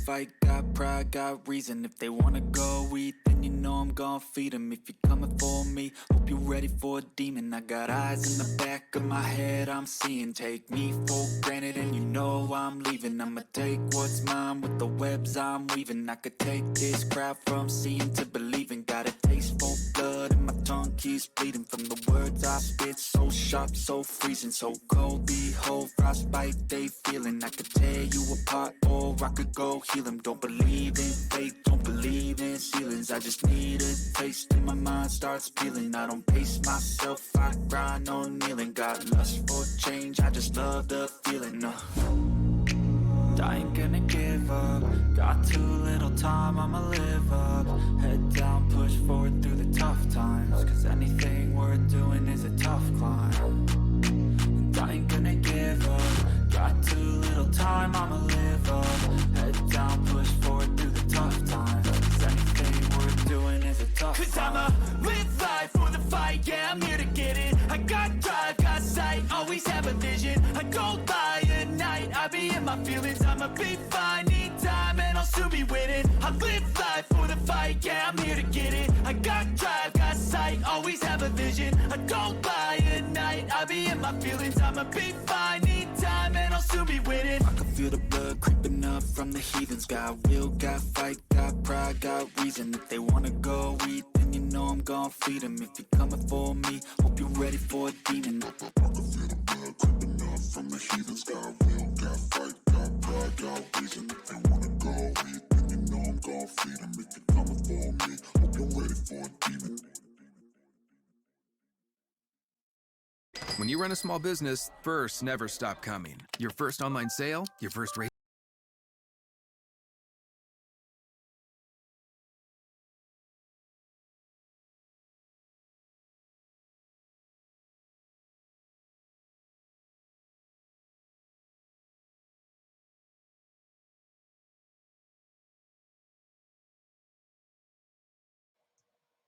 fight, got pride, got reason. If they wanna go eat, then you know I'm gon' feed them. If you're coming for me, hope you're ready for a demon. I got eyes in the back of my head, I'm seeing. Take me for granted and you know I'm leaving. I'ma take what's mine with the webs I'm weaving. I could take this crowd from seeing to believing. Got a taste for blood and my tongue keeps bleeding. From the words I spit, so sharp, so freezing, so cold. Behold, frostbite they feeling. I could tear you apart or I could go heal them. Don't believe in fate, don't believe in ceilings. I just need a taste and my mind starts peeling. I don't pace myself, I grind on kneeling. Got lust for change, I just love the feeling. I ain't gonna give up. Got too little time, I'ma live up. Head down, push forward through the tough times. Cause anything worth doing is a tough climb. And I ain't gonna give up. Got too little time, I'ma live up. Head down, push forward through the tough times. Cause anything worth doing is a tough climb. Cause I'ma live life for the fight, yeah, I'm here to get it. I got drive, got sight, always have a vision. I don't lie at night, I be in my feelings. I'ma be fine, need time, and I'll soon be winning. I live life for the fight, yeah, I'm here to get it. I got drive, got sight, always have a vision. I don't lie at night, I be in my feelings. I'ma be fine, need time, and I'll soon be winning. I can feel the blood creeping up from the heathens. Got will, got fight, got pride, got reason. If they wanna go eat, then you know I'm gon' feed them. If you're coming for me, hope you're ready for a demon. I can feel the blood creeping up from the heathens. Got will, got fight, got pride, got reason. If they wanna go eat, then you know I'm gon' feed them. If you're coming for me, hope you're ready for a demon. When you run a small business, firsts never stop coming. Your first online sale, your first rate.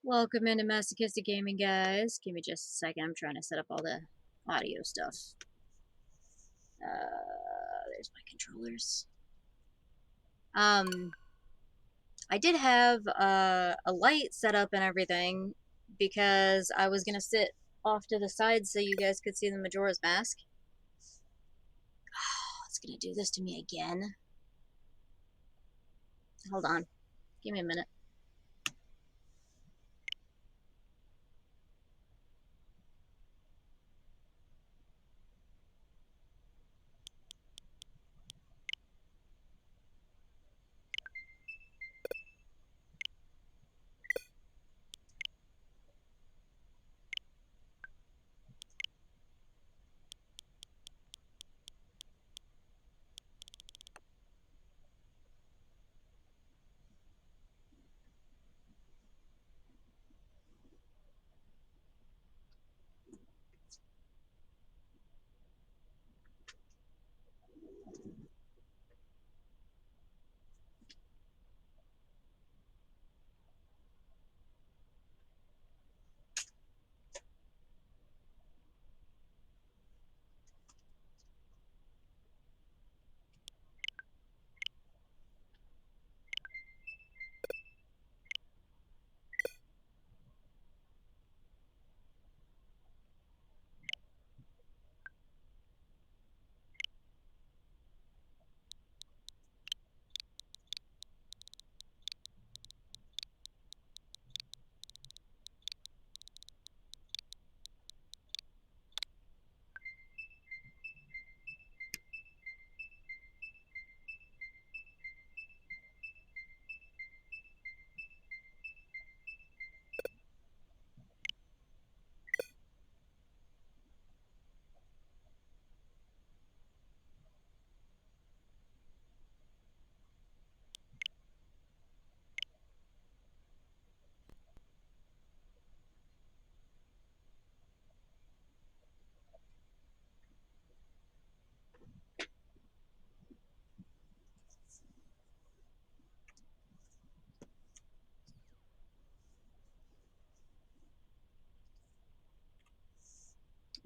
Welcome into Masochistic Gaming, guys. Give me just a second. I'm trying to set up all the audio stuff. There's my controllers. I did have a light set up and everything because I was gonna sit off to the side so you guys could see the Majora's Mask. Oh, it's gonna do this to me again. Hold on. Give me a minute.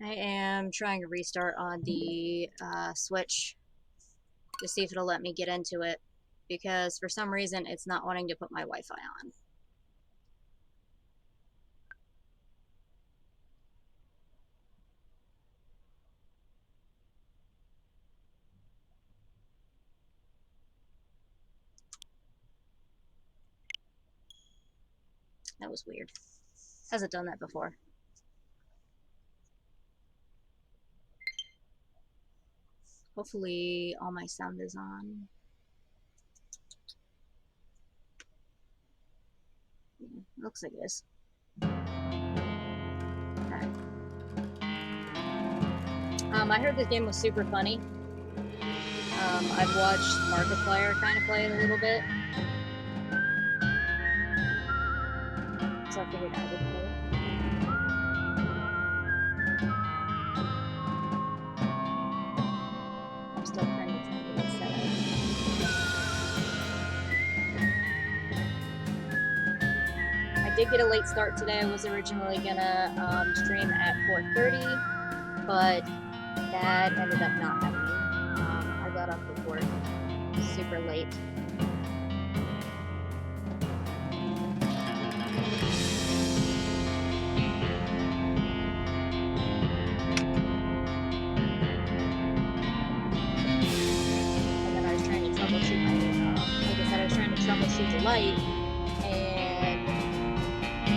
I am trying to restart on the Switch to see if it'll let me get into it because for some reason it's not wanting to put my Wi-Fi on. That was weird. Hasn't done that before. Hopefully all my sound is on. Looks like it is. Okay. I heard this game was super funny. I've watched Markiplier kind of play it a little bit. So I figured I would play it. I'm still kind of trying to get set up. I did get a late start today. I was originally gonna stream at 4:30, but that ended up not happening. I got off of work super late. And then I was trying to troubleshoot my, like I said, I was trying to troubleshoot the light, and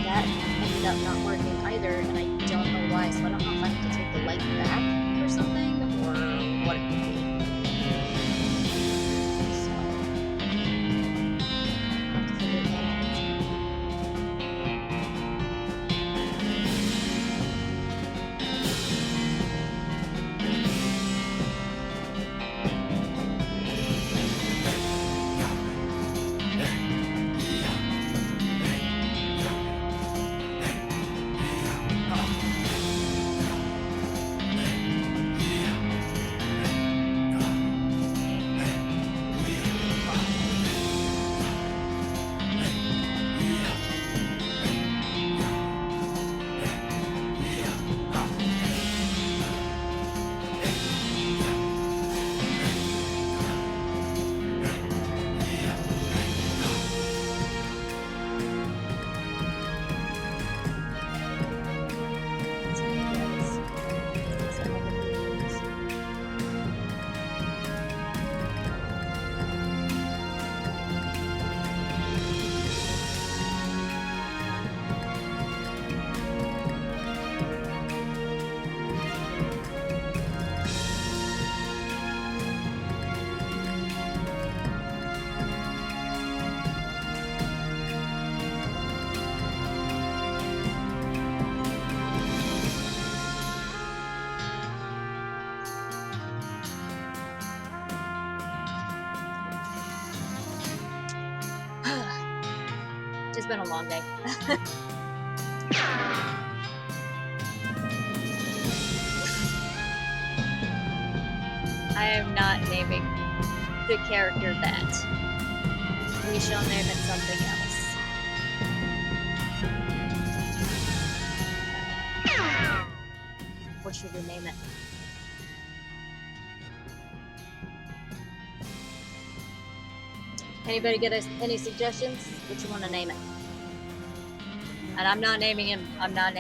that ended up not working either, and I don't know why, so I don't know if I have to take the light back or something, or what it could be. So, I'll have to figure that out. It's been a long day. I am not naming the character that. We shall name it something else. What should we name it? Anybody get us any suggestions? What you want to name it? And I'm not naming him that.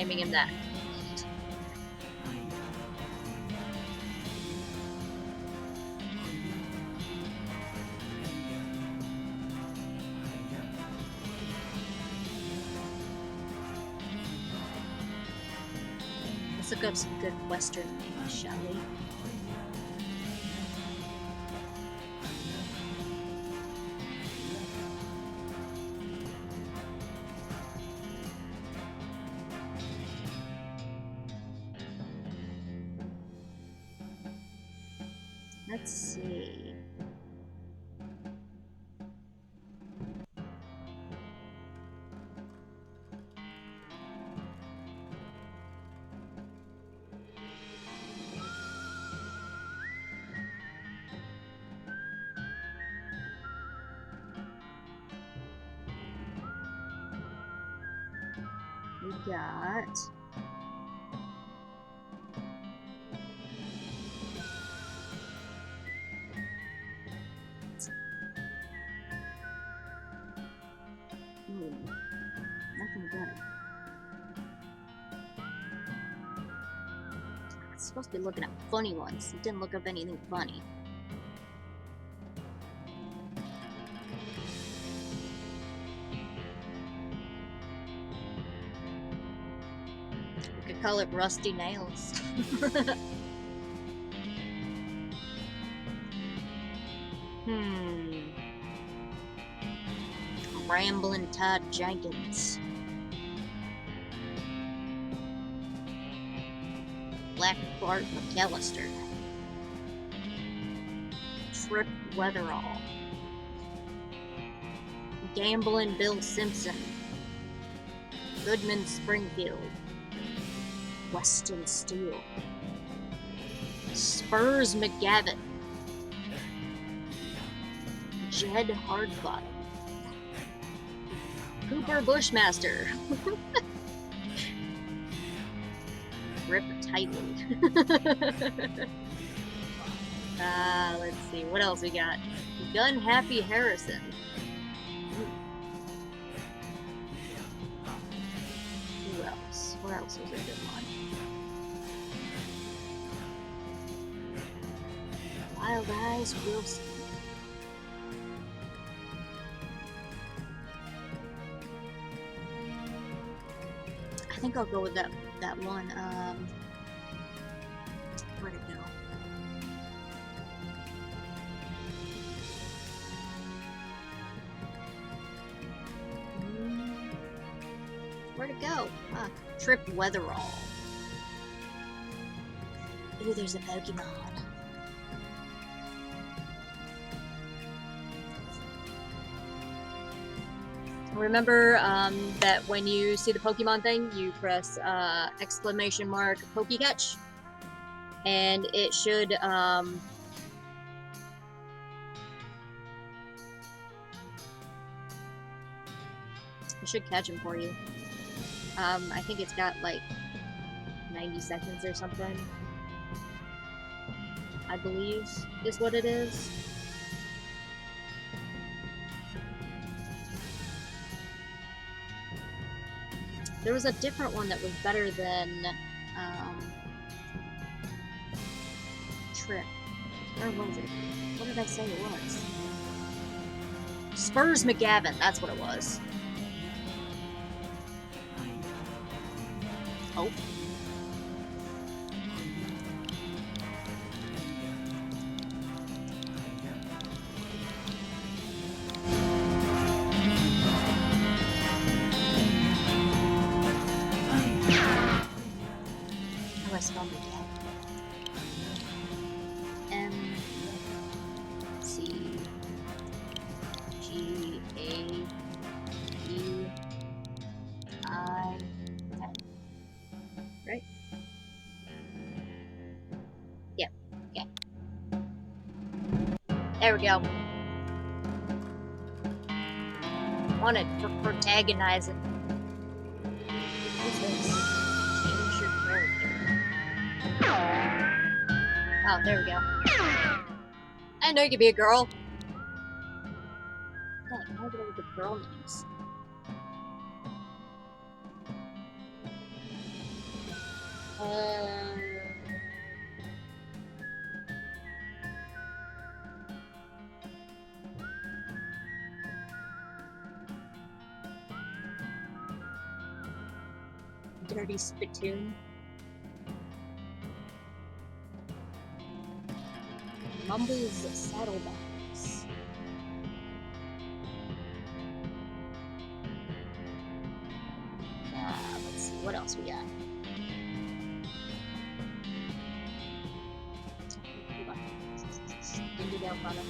Let's look up some good Western names, shall we? Let's see. We got supposed to be looking at funny ones. It didn't look up anything funny. We could call it Rusty Nails. Ramblin' Todd Jenkins. Black Bart McAllister. Trip Weatherall. Gamblin' Bill Simpson. Goodman Springfield. Weston Steele. Spurs McGavin. Jed Hardbottom. Cooper Bushmaster. Rip Tightly. Let's see. What else we got? Gun Happy Harrison. Who else? What else was a good one? Wild Eyes Wilson. I think I'll go with that one. Where'd it go? Where'd it go? Trip Weatherall. Ooh, there's a Pokemon. Remember that when you see the Pokemon thing, you press exclamation mark Pokecatch, and it should catch him for you. I think it's got like 90 seconds or something, I believe is what it is. There was a different one that was better than Trip. Where was it? What did I say it was? Spurs McGavin, that's what it was. Oh. I spelled it out. M-C-G-A-E-I-N. Right? Yeah. Okay. There we go. Wanted for protagonizing. Who's this? Change your character. Oh, there we go. I know you could be a girl. Dang, how did I get the girl names? Dirty Spittoon. Mumbles Saddlebags. Let's see, what else we got? Hold on. Indigo product.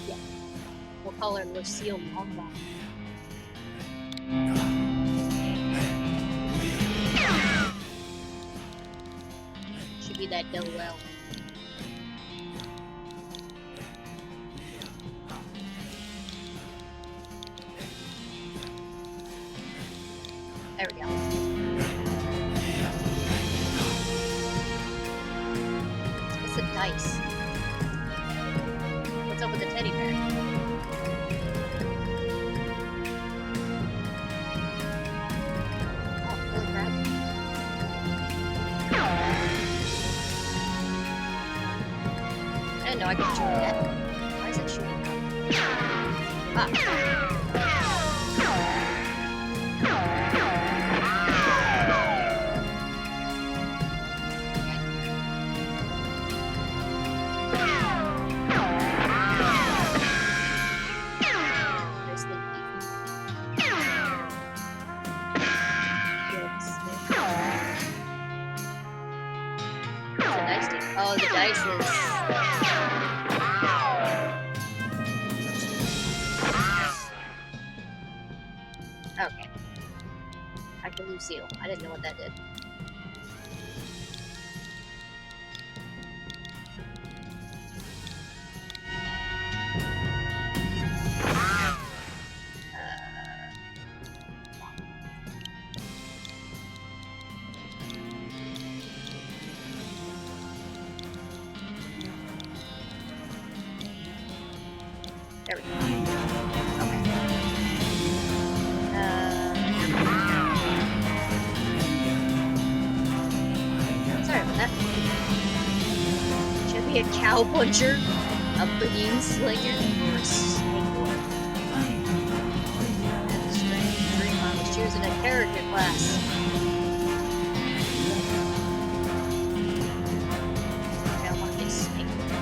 Yeah. We'll call her Lucille Lombard. that dough well. There we go. It's the dice. What's up with the teddy bear? Oh, holy crap. I didn't know I could shoot that. Why is it shooting now? Ah. Oh, the dice is... Okay. Back to Lucille. I didn't know what that did. There we go. Okay. Sorry about that. Should I be a cow puncher, a bean slinger, or a snake lord? That's a strange dream. I was choosing a character class. Okay, I want to be a snake lord.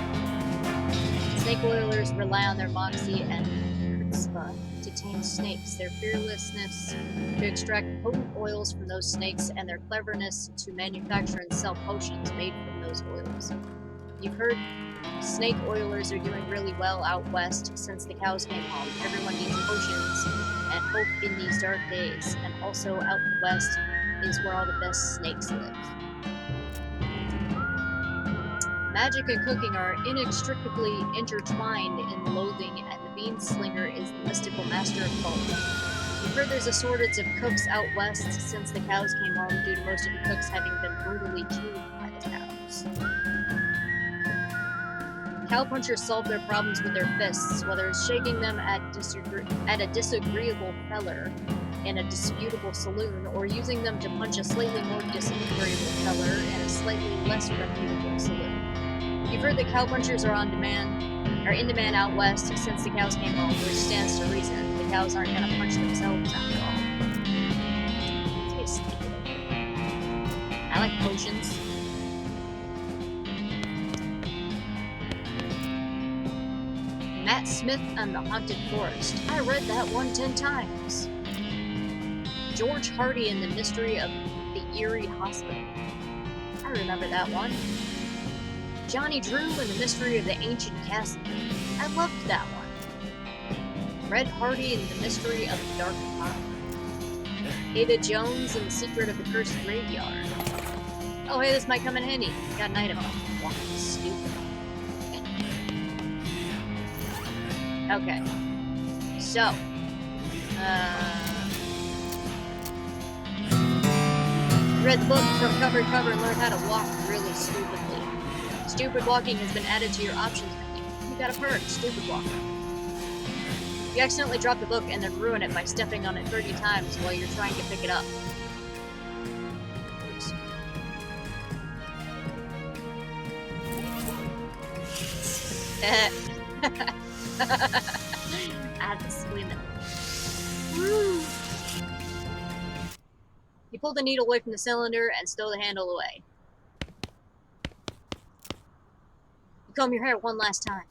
Snake oilers rely on their moxie and chutzpah to tame snakes, their fearlessness to extract potent oils from those snakes, and their cleverness to manufacture and sell potions made from those oils. You've heard snake oilers are doing really well out west since the cows came home. Everyone needs potions and hope in these dark days, and also out west is where all the best snakes live. Magic and cooking are inextricably intertwined in Loathing, and the bean slinger is the mystical master of both. You've heard there's a shortage of cooks out west since the cows came home due to most of the cooks having been brutally killed by the cows. Cowpunchers solve their problems with their fists, whether it's shaking them at a disagreeable feller in a disputable saloon, or using them to punch a slightly more disagreeable feller in a slightly less reputable saloon. You've heard that cowpunchers are in demand out west since the cows came home, which stands to reason. The cows aren't gonna punch themselves after all. I like potions. Matt Smith and the Haunted Forest. I read that one 10 times. George Hardy and the Mystery of the Eerie Hospital. I remember that one. Johnny Drew and the Mystery of the Ancient Castle. I loved that one. Red Hardy and the Mystery of the Dark Pond. Ada Jones and the Secret of the Cursed Graveyard. Oh, hey, this might come in handy. Got an item. Wow, stupid. Okay. So. Read the book from cover to cover and learned how to walk really stupidly. Stupid walking has been added to your options menu. You got a perk, stupid walking. You accidentally drop the book and then ruin it by stepping on it 30 times while you're trying to pick it up. Oops. I was swimming. Woo! You pull the needle away from the cylinder and stow the handle away. You comb your hair one last time.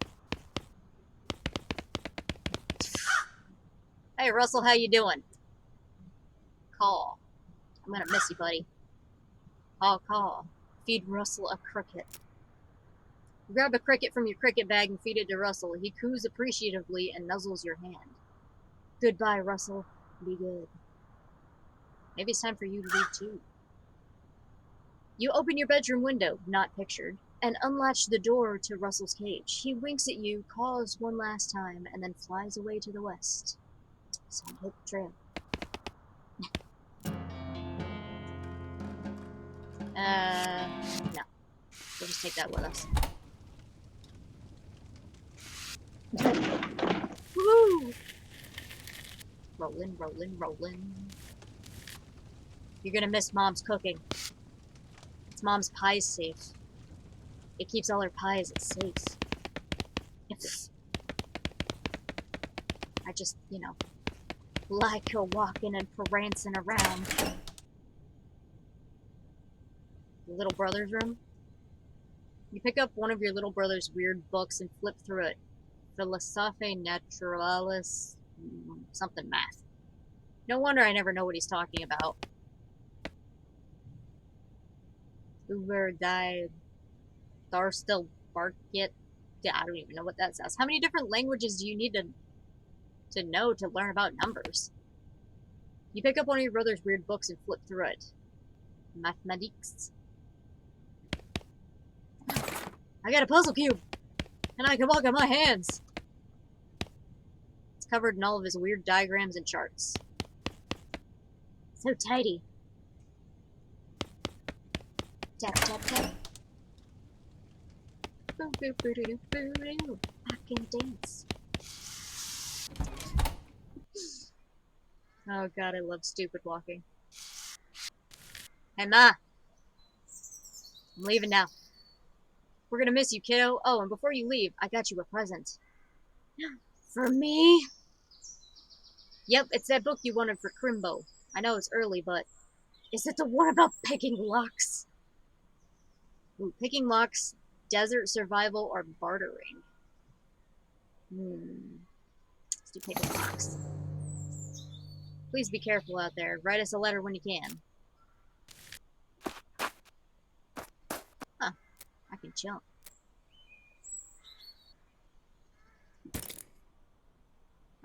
Hey Russell, how you doing? Call. I'm gonna miss you, buddy. Call. Feed Russell a cricket. You grab a cricket from your cricket bag and feed it to Russell. He coos appreciatively and nuzzles your hand. Goodbye, Russell. Be good. Maybe it's time for you to leave too. You open your bedroom window, not pictured, and unlatch the door to Russell's cage. He winks at you, caws one last time, and then flies away to the west. So hit the trail. No. We'll just take that with us. Woo! Rolling, rolling, rolling. You're gonna miss Mom's cooking. It's Mom's pie safe. It keeps all her pies safe. I just, like her walking and prancing around. Your little brother's room? You pick up one of your little brother's weird books and flip through it. Philosophiae Naturalis, something math. No wonder I never know what he's talking about. Uber die Tharstel Barkit. Yeah, I don't even know what that says. How many different languages do you need to know to learn about numbers? You pick up one of your brother's weird books and flip through it. Mathematics. I got a puzzle cube! And I can walk on my hands! It's covered in all of his weird diagrams and charts. So tidy. Tap, tap, tap. Boo, boo, boo, doo, boo, doo. I can dance. Oh god, I love stupid walking. Hey, Ma! I'm leaving now. We're gonna miss you, kiddo. Oh, and before you leave, I got you a present. For me? Yep, it's that book you wanted for Crimbo. I know it's early, but... Is it the one about picking locks? Ooh, picking locks, desert survival, or bartering? Let's do picking locks. Please be careful out there. Write us a letter when you can. Huh. I can jump.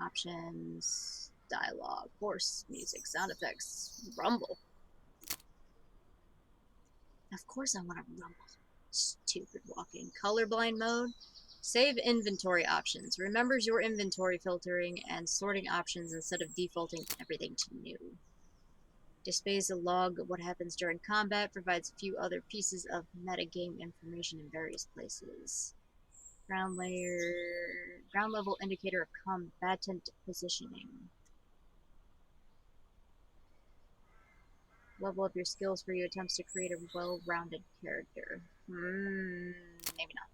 Options, dialogue, horse, music, sound effects, rumble. Of course I want to rumble. Stupid walking. Colorblind mode. Save inventory options. Remembers your inventory filtering and sorting options instead of defaulting everything to new. Displays a log of what happens during combat. Provides a few other pieces of metagame information in various places. Ground level indicator of combatant positioning. Level up your skills for your attempts to create a well-rounded character. Maybe not.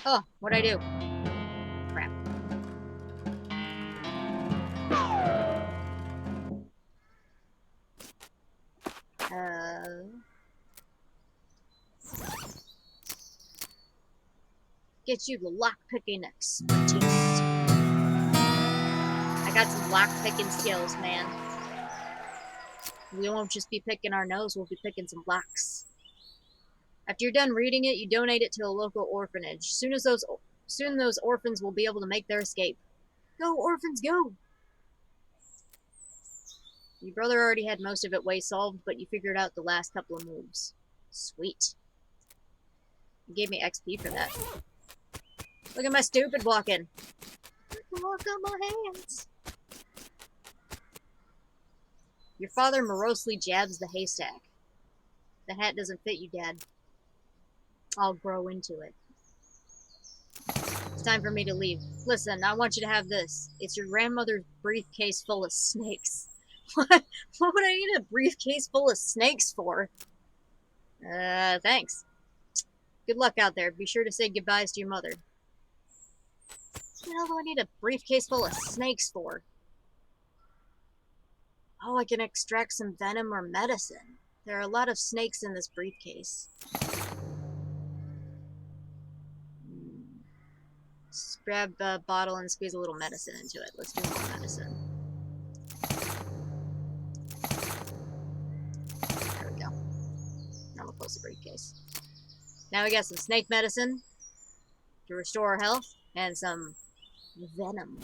Oh, what'd I do? Crap. Get you the lock-picking expertise. I got some lock-picking skills, man. We won't just be picking our nose, we'll be picking some locks. After you're done reading it, you donate it to a local orphanage. Soon those orphans will be able to make their escape. Go, orphans, go! Your brother already had most of it way solved, but you figured out the last couple of moves. Sweet. You gave me XP for that. Look at my stupid walking. I can walk on my hands. Your father morosely jabs the haystack. The hat doesn't fit you, Dad. I'll grow into it. It's time for me to leave. Listen, I want you to have this. It's your grandmother's briefcase full of snakes. What would I need a briefcase full of snakes for? Thanks. Good luck out there. Be sure to say goodbyes to your mother. What the hell do I need a briefcase full of snakes for? Oh, I can extract some venom or medicine. There are a lot of snakes in this briefcase. Just grab a bottle and squeeze a little medicine into it. Let's do more medicine. There we go. Now we'll close the briefcase. Now we got some snake medicine to restore our health, and some venom.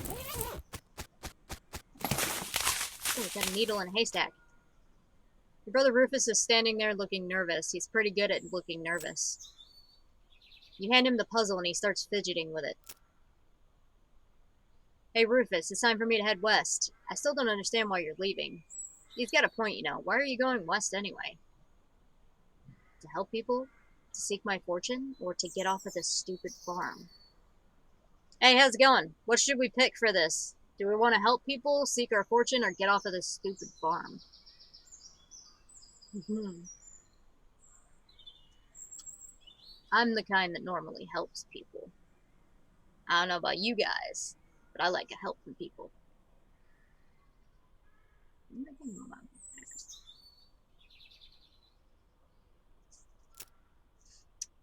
Oh, we got a needle and a haystack. Your brother Rufus is standing there looking nervous. He's pretty good at looking nervous. You hand him the puzzle and he starts fidgeting with it. Hey Rufus, it's time for me to head west. I still don't understand why you're leaving. He's got a point, you know. Why are you going west anyway? To help people? To seek my fortune? Or to get off of this stupid farm? Hey, how's it going? What should we pick for this? Do we want to help people, seek our fortune, or get off of this stupid farm? I'm the kind that normally helps people. I don't know about you guys, but I like a help from people.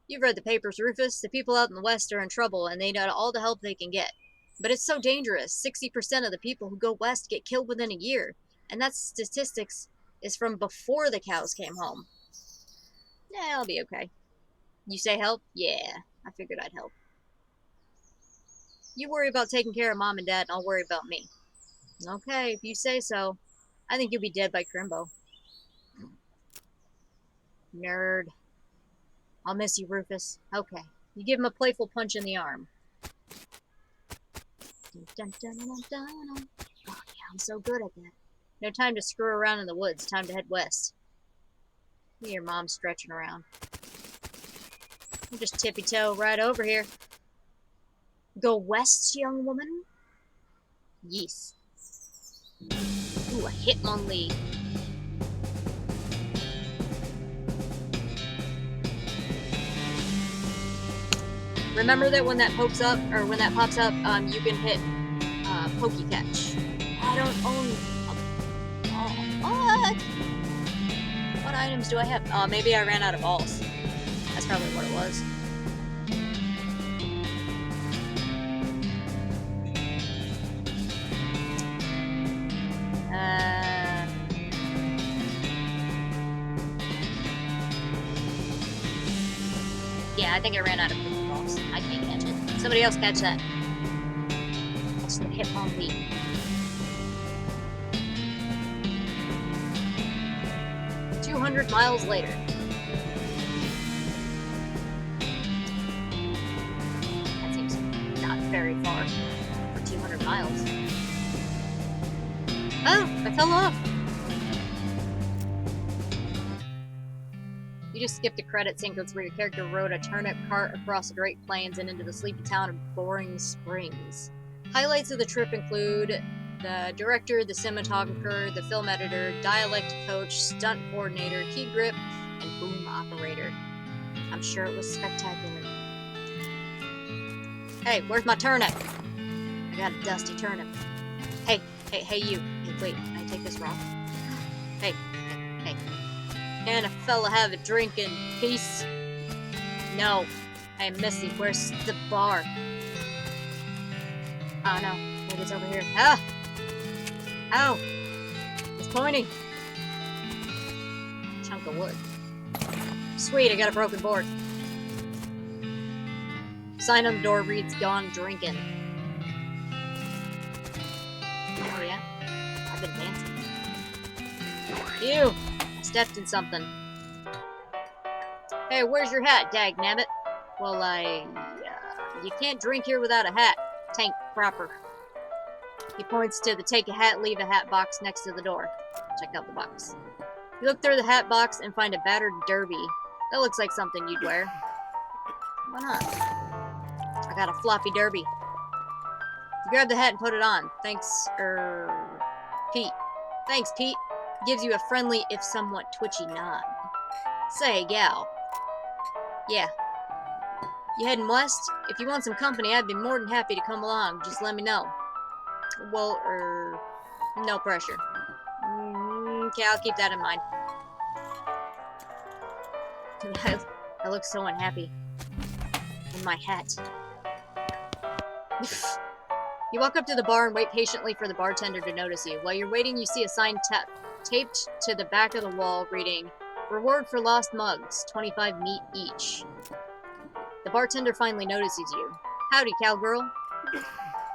You've read the papers, Rufus. The people out in the West are in trouble, and they need all the help they can get. But it's so dangerous. 60% of the people who go west get killed within a year. And that statistics is from before the cows came home. Yeah, I'll be okay. You say help? Yeah, I figured I'd help. You worry about taking care of Mom and Dad, and I'll worry about me. Okay, if you say so. I think you'll be dead by Crimbo. Nerd. I'll miss you, Rufus. Okay. You give him a playful punch in the arm. Dun, dun, dun, dun, dun. Oh, yeah, I'm so good at that. No time to screw around in the woods. Time to head west. Your mom's stretching around. I'll just tippy-toe right over here. Go west, young woman? Yes. Ooh, a Hitmonlee. Remember that when that pops up, you can hit Pokey Catch. I don't own. What? What items do I have? Maybe I ran out of balls. That's probably what it was. Yeah, I think I ran out of Pokeballs. I can't catch it. Somebody else catch that. Catch the Hitmonlee. Miles later. That seems not very far for 200 miles. Oh, I fell off. You just skipped a credit sequence where your character rode a turnip cart across the Great Plains and into the sleepy town of Boring Springs. Highlights of the trip include the director, the cinematographer, the film editor, dialect coach, stunt coordinator, key grip, and boom operator. I'm sure it was spectacular. Hey, where's my turnip? I got a dusty turnip. Hey, you. Hey, wait, can I take this rock? Hey. Can a fella have a drink in peace? No. Hey, Missy, where's the bar? Oh, no. Maybe it's over here. Ah! Ow! It's pointing. Chunk of wood. Sweet, I got a broken board. Sign on the door reads "Gone Drinking." Oh yeah? I've been dancing. Ew! I stepped in something. Hey, where's your hat, dagnabbit? Well, you can't drink here without a hat. Tank proper. He points to the take a hat, leave a hat box next to the door. Check out the box. You look through the hat box and find a battered derby. That looks like something you'd wear. Why not? I got a floppy derby. You grab the hat and put it on. Thanks, Pete. Thanks, Pete. Gives you a friendly, if somewhat twitchy nod. Say, gal. Yeah. You heading west? If you want some company, I'd be more than happy to come along. Just let me know. Well, no pressure. Okay, I'll keep that in mind. I look so unhappy. In my hat. You walk up to the bar and wait patiently for the bartender to notice you. While you're waiting, you see a sign taped to the back of the wall reading, "Reward for lost mugs, 25 meat each." The bartender finally notices you. Howdy, cowgirl.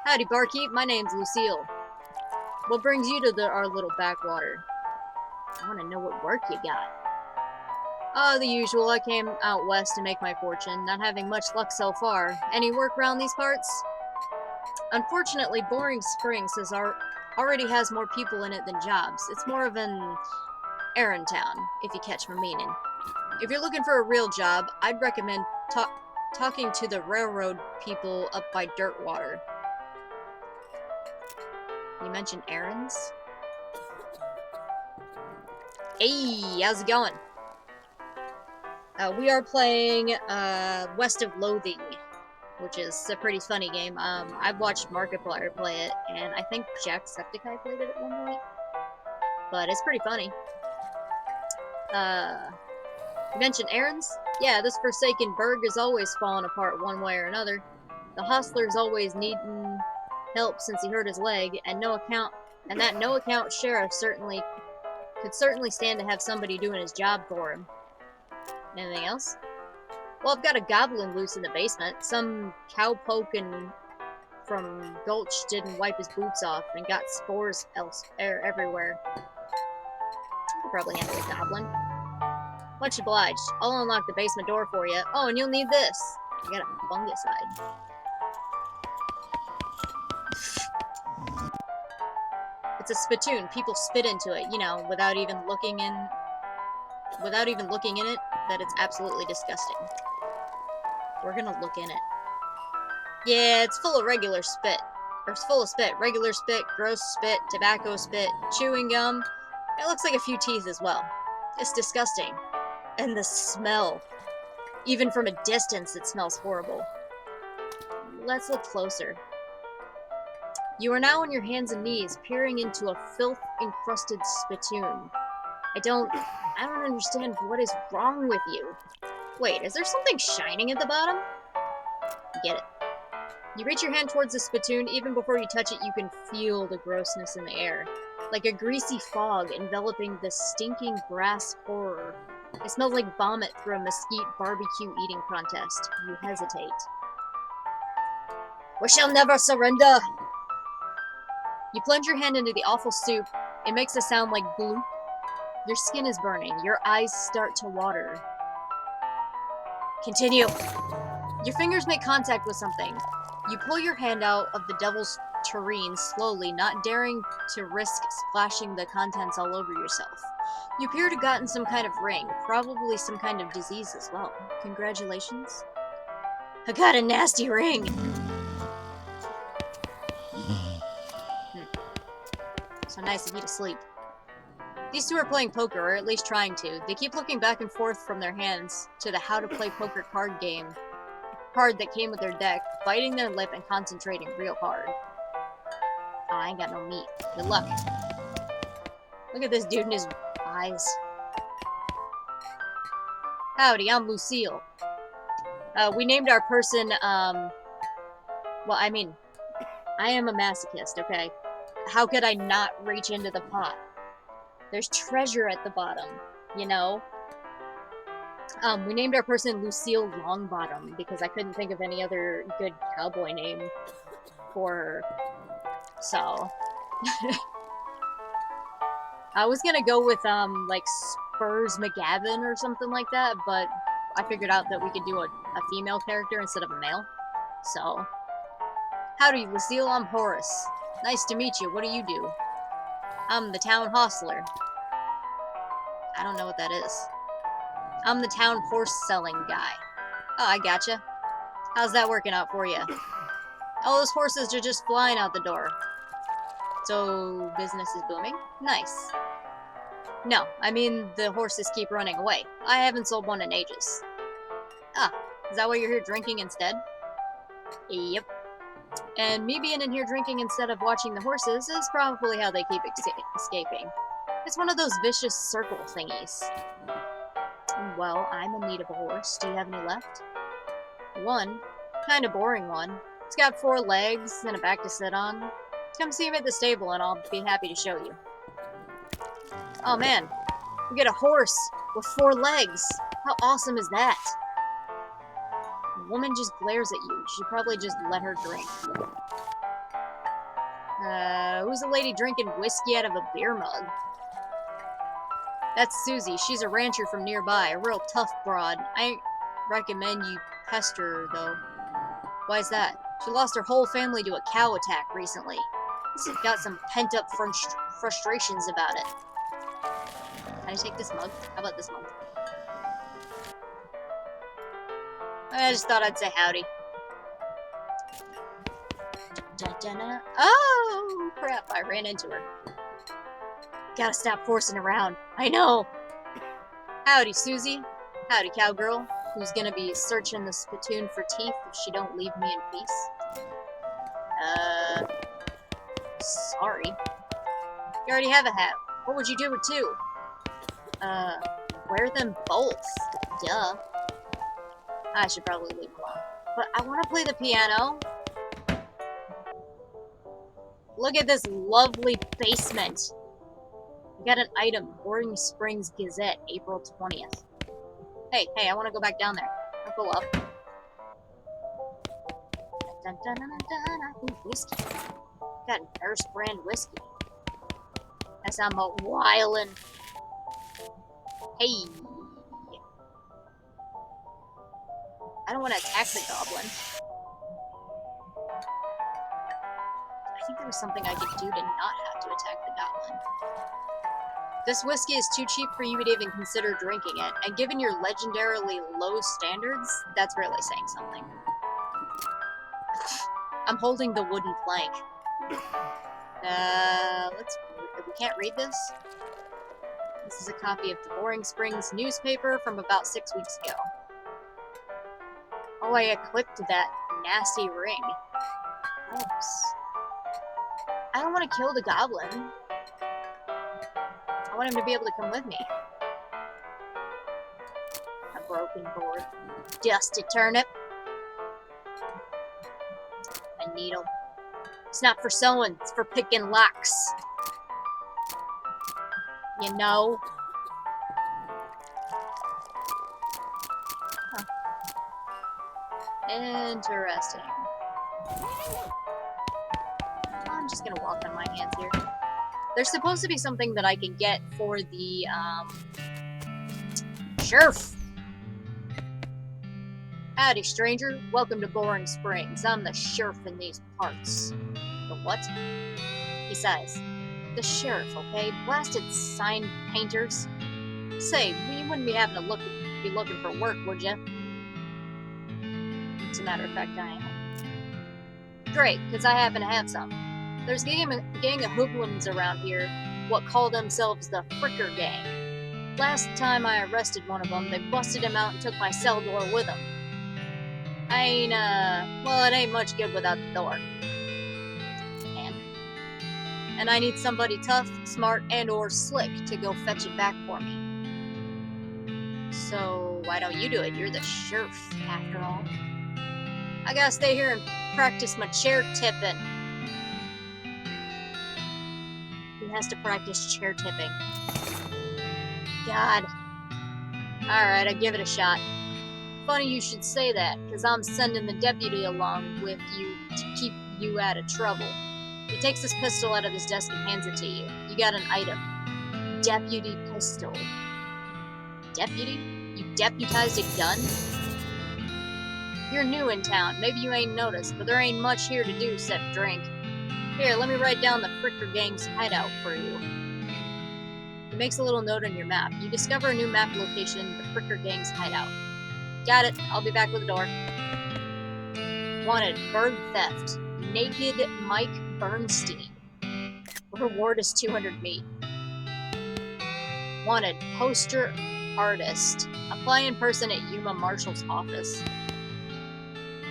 Howdy, barkeep. My name's Lucille. What brings you to our little backwater? I want to know what work you got. Oh, the usual. I came out west to make my fortune, not having much luck so far. Any work around these parts? Unfortunately, Boring Springs already has more people in it than jobs. It's more of an errand town, if you catch my meaning. If you're looking for a real job, I'd recommend talking to the railroad people up by Dirtwater. You mentioned errands? Hey, how's it going? We are playing West of Loathing, which is a pretty funny game. I've watched Markiplier play it, and I think Jacksepticeye played it at one point. But it's pretty funny. You mentioned errands? Yeah, this forsaken burg is always falling apart one way or another. The hostler's always needing help since he hurt his leg, and that no account sheriff could certainly stand to have somebody doing his job for him. Anything else? Well, I've got a goblin loose in the basement. Some cowpoke from Gulch didn't wipe his boots off and got spores everywhere. I could probably handle a goblin. Much obliged. I'll unlock the basement door for you. Oh, and you'll need this. I got a fungicide. It's a spittoon. People spit into it, you know, without even looking in it, that it's absolutely disgusting. We're gonna look in it. Yeah, it's full of regular spit. Or it's full of spit. Regular spit, gross spit, tobacco spit, chewing gum. It looks like a few teeth as well. It's disgusting. And the smell. Even from a distance, it smells horrible. Let's look closer. You are now on your hands and knees, peering into a filth-encrusted spittoon. I don't understand what is wrong with you. Wait, is there something shining at the bottom? Get it. You reach your hand towards the spittoon. Even before you touch it, you can feel the grossness in the air. Like a greasy fog enveloping the stinking brass horror. It smells like vomit through a mesquite barbecue eating contest. You hesitate. We shall never surrender! You plunge your hand into the awful soup. It makes a sound like bloop. Your skin is burning. Your eyes start to water. Continue. Your fingers make contact with something. You pull your hand out of the devil's tureen slowly, not daring to risk splashing the contents all over yourself. You appear to have gotten some kind of ring, probably some kind of disease as well. Congratulations. I got a nasty ring! So nice of you to sleep. These two are playing poker, or at least trying to. They keep looking back and forth from their hands to the how to play poker card that came with their deck, biting their lip and concentrating real hard. Oh, I ain't got no meat. Good luck. Look at this dude in his eyes. Howdy, I'm Lucille. We named our person, well, I mean, I am a masochist, okay? How could I not reach into the pot? There's treasure at the bottom, you know? We named our person Lucille Longbottom because I couldn't think of any other good cowboy name for her. So, I was gonna go with, like, Spurs McGavin or something like that, but I figured out that we could do a female character instead of a male. So, howdy, Lucille, I'm Horace. Nice to meet you. What do you do? I'm the town hostler. I don't know what that is. I'm the town horse-selling guy. Oh, I gotcha. How's that working out for you? All those horses are just flying out the door. So, business is booming? Nice. No, I mean the horses keep running away. I haven't sold one in ages. Ah, is that why you're here drinking instead? Yep. And me being in here drinking instead of watching the horses is probably how they keep escaping. It's one of those vicious circle thingies. Well, I'm in need of a horse. Do you have any left? One. Kinda boring one. It's got 4 legs and a back to sit on. Come see me at the stable and I'll be happy to show you. Oh man, we get a horse with 4 legs. How awesome is that? The woman just glares at you. You should probably just let her drink. Who's the lady drinking whiskey out of a beer mug? That's Susie. She's a rancher from nearby, a real tough broad. I recommend you pester her, though. Why's that? She lost her whole family to a cow attack recently. She's got some pent-up frustrations about it. Can I take this mug? How about this mug? I just thought I'd say howdy. Oh, crap, I ran into her. Gotta stop forcing around. I know. Howdy, Susie. Howdy, cowgirl. Who's gonna be searching the spittoon for teeth if she don't leave me in peace? Sorry. You already have a hat. What would you do with two? Wear them both. Duh. I should probably leave alone. But I want to play the piano. Look at this lovely basement. We got an item. Boring Springs Gazette, April 20th. Hey, I want to go back down there. I'll go up. Dun, dun, dun, dun, dun. Ooh, whiskey. Got Nurse brand whiskey. As I'm a wildin'. Hey. I don't want to attack the goblin. I think there was something I could do to not have to attack the goblin. This whiskey is too cheap for you to even consider drinking it, and given your legendarily low standards, that's really saying something. I'm holding the wooden plank. We can't read this? This is a copy of the Boring Springs newspaper from about 6 weeks ago. Oh, I clicked that nasty ring. Oops. I don't want to kill the goblin. I want him to be able to come with me. A broken board. Dusty turnip. A needle. It's not for sewing, it's for picking locks. You know? Huh. Interesting. I'm just gonna walk on my hands here. There's supposed to be something that I can get for the, sheriff. Howdy, stranger. Welcome to Boring Springs. I'm the sheriff in these parts. The what? He sighs. The sheriff, okay? Blasted sign painters. Say, you wouldn't be having to be looking for work, would you? As a matter of fact, I am. Great, because I happen to have some. There's a gang of hoodlums around here, what call themselves the Fricker Gang. Last time I arrested one of them, they busted him out and took my cell door with them. It ain't much good without the door. And I need somebody tough, smart, and or slick to go fetch it back for me. So, why don't you do it? You're the sheriff, after all. I gotta stay here and practice my chair tipping. He has to practice chair tipping. God. Alright, I give it a shot. Funny you should say that, because I'm sending the deputy along with you to keep you out of trouble. He takes his pistol out of his desk and hands it to you. You got an item. Deputy pistol. Deputy? You deputized a gun? You're new in town. Maybe you ain't noticed, but there ain't much here to do except drink. Here, let me write down the Fricker Gang's hideout for you. He makes a little note on your map. You discover a new map location, the Fricker Gang's hideout. Got it. I'll be back with the door. Wanted, bird theft. Naked Mike Bernstein. Reward is 200 meat. Wanted, poster artist. Apply in person at Yuma Marshall's office.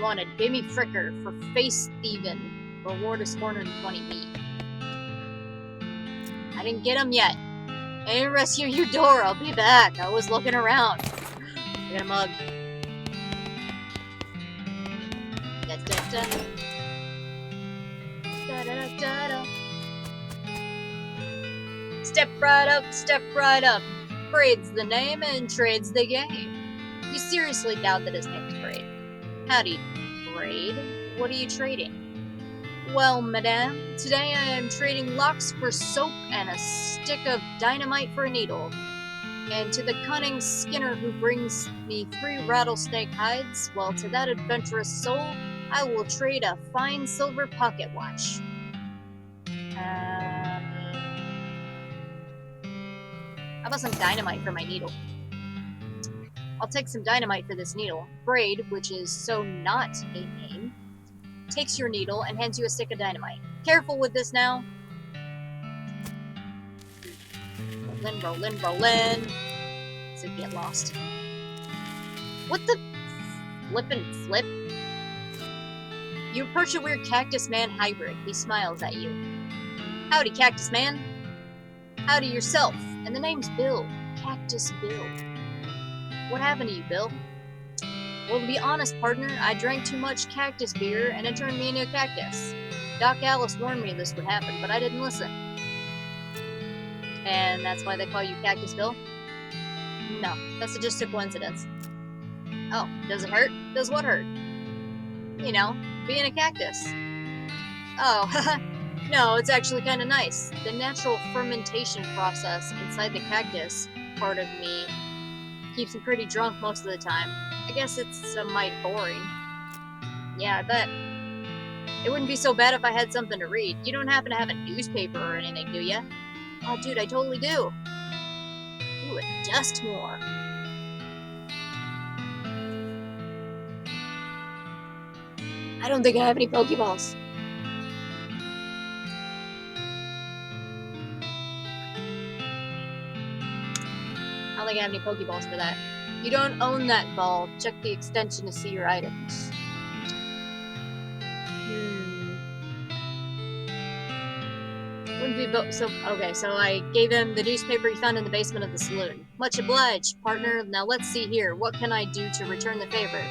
Wanted, Bimmy Fricker for face thieving. Reward is 420 meat. I didn't get him yet. I didn't rescue your door. I'll be back. I was looking around. Get a mug. Da, da, da. Da, da, da, da. Step right up, step right up. Braid's the name and trade's the game. You seriously doubt that his name's Braid? Howdy, Braid. What are you trading? Well, madame, today I am trading locks for soap and a stick of dynamite for a needle. And to the cunning Skinner who brings me 3 rattlesnake hides, well, to that adventurous soul, I will trade a fine silver pocket watch. How about some dynamite for my needle? I'll take some dynamite for this needle. Braid, which is so not a name, takes your needle and hands you a stick of dynamite. Careful with this now. Rollin', rollin', rollin'. So get lost. What the flippin' flip? You approach a weird Cactus Man hybrid. He smiles at you. Howdy, Cactus Man. Howdy yourself. And the name's Bill. Cactus Bill. What happened to you, Bill? Well, to be honest, partner, I drank too much cactus beer and it turned me into a cactus. Doc Alice warned me this would happen, but I didn't listen. And that's why they call you Cactus Bill? No, that's just a coincidence. Oh, does it hurt? Does what hurt? You know, being a cactus. Oh, no, it's actually kind of nice. The natural fermentation process inside the cactus part of me keeps me pretty drunk most of the time. I guess it's a mite boring. Yeah, I bet. It wouldn't be so bad if I had something to read. You don't happen to have a newspaper or anything, do ya? Oh, dude, I totally do. Ooh, a Duskmore. I don't think I have any Pokeballs. I don't think I have any Pokeballs for that. You don't own that ball. Check the extension to see your items. Wouldn't be so okay, so I gave him the newspaper he found in the basement of the saloon. Much obliged, partner. Now let's see here. What can I do to return the favor?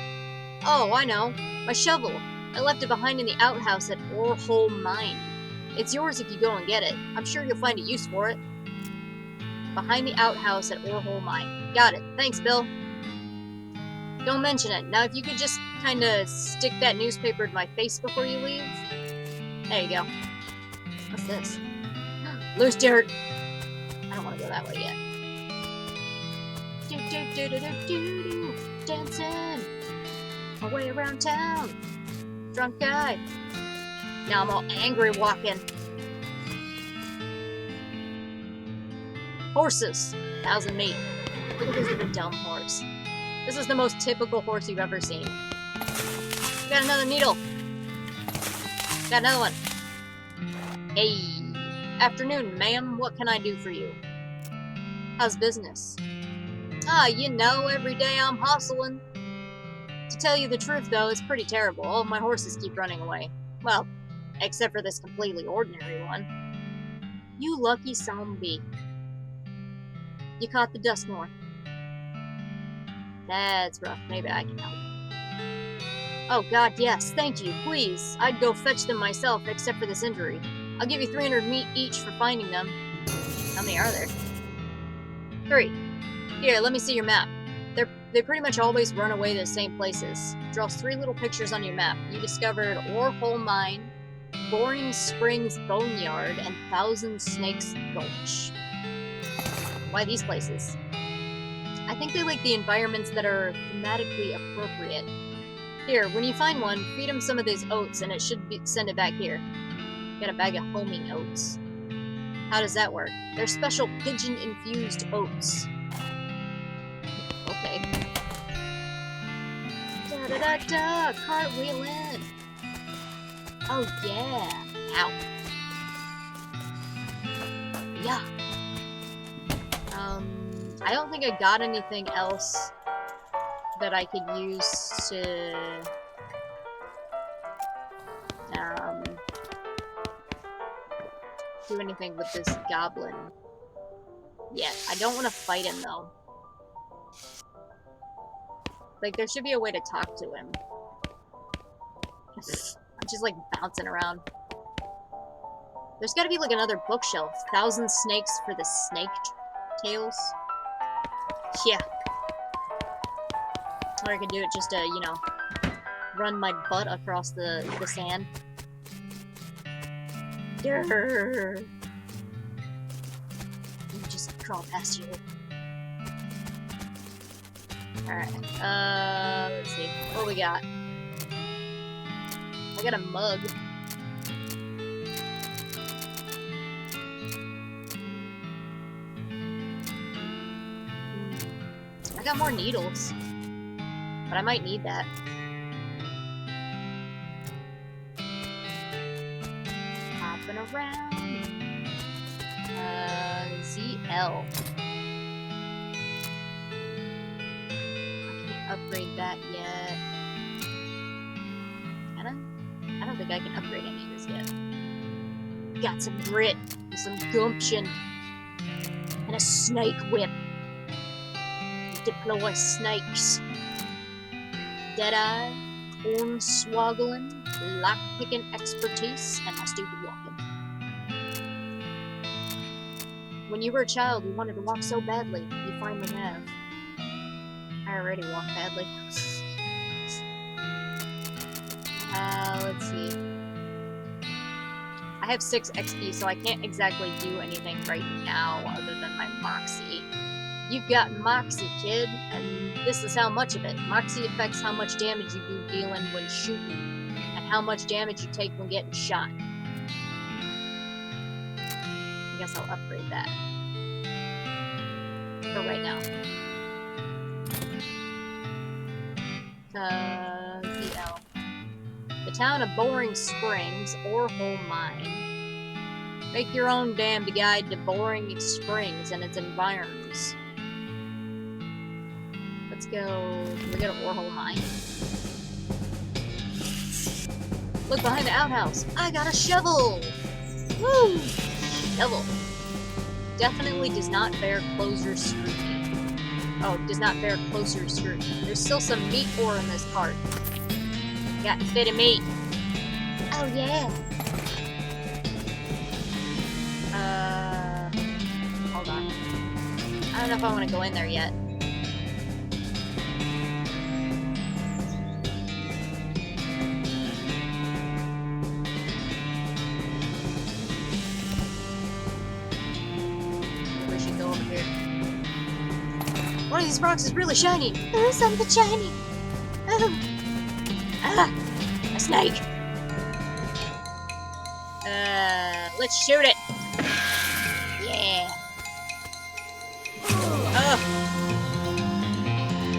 Oh, I know. My shovel. I left it behind in the outhouse at Orhole Mine. It's yours if you go and get it. I'm sure you'll find a use for it. Behind the outhouse at Orhole Mine. Got it. Thanks, Bill. Don't mention it. Now, if you could just kind of stick that newspaper to my face before you leave. There you go. What's this? Loose dirt. I don't want to go that way yet. Dancing my way around town. Drunk guy. Now I'm all angry walking. Horses. 1,000 meat. Look at this little dumb horse. This is the most typical horse you've ever seen. Got another needle. Got another one. Hey. Afternoon, ma'am. What can I do for you? How's business? Ah, you know, every day I'm hustling. To tell you the truth, though, it's pretty terrible. All of my horses keep running away. Well, except for this completely ordinary one. You lucky zombie. You caught the Duskmore. That's rough. Maybe I can help. Oh god, yes. Thank you. Please. I'd go fetch them myself, except for this injury. I'll give you 300 meat each for finding them. How many are there? 3. Here, let me see your map. They pretty much always run away to the same places. Draws 3 little pictures on your map. You discovered Orhole Mine, Boring Springs Boneyard, and Thousand Snakes Gulch. Why these places? I think they like the environments that are thematically appropriate. Here, when you find one, feed them some of these oats and it should send it back here. Got a bag of homing oats. How does that work? They're special pigeon-infused oats. Okay. Da-da-da-da! Cartwheeling! Oh yeah! Ow. Yeah. I don't think I got anything else that I could use to do anything with this goblin yet. I don't want to fight him though. Like, there should be a way to talk to him. I'm just like bouncing around. There's gotta be like another bookshelf. 1,000 snakes for the snake tails. Yeah. Or I could do it just to, you know, run my butt across the sand. Grrr. Let me just crawl past you. Alright, let's see. What we got? I got a mug. I got more needles. But I might need that. Hopping around. ZL. Upgrade that yet. Can I? I don't think I can upgrade any of this yet. Got some grit, and some gumption, and a snake whip. Deploy snakes. Deadeye, hornswoggling, lockpicking expertise, and my stupid walking. When you were a child, you wanted to walk so badly. You finally have. I already walk badly. Let's see. I have 6 XP, so I can't exactly do anything right now other than my Moxie. You've got Moxie, kid, and this is how much of it. Moxie affects how much damage you do dealing when shooting, and how much damage you take when getting shot. I guess I'll upgrade that. For right now. DL. The town of Boring Springs, Orhole Mine. Make your own damned guide to Boring Springs and its environs. Let's go. Can we go to Orhole Mine? Look behind the outhouse. I got a shovel! Woo! Shovel. Definitely does not bear closer scrutiny. Oh, does not bear closer scrutiny. There's still some meat ore in this cart. Got a bit of meat. Oh yeah. Hold on. I don't know if I want to go in there yet. We should go over here. One of these rocks is really shiny. There is something shiny. Oh. Ah, a snake. Let's shoot it. Yeah.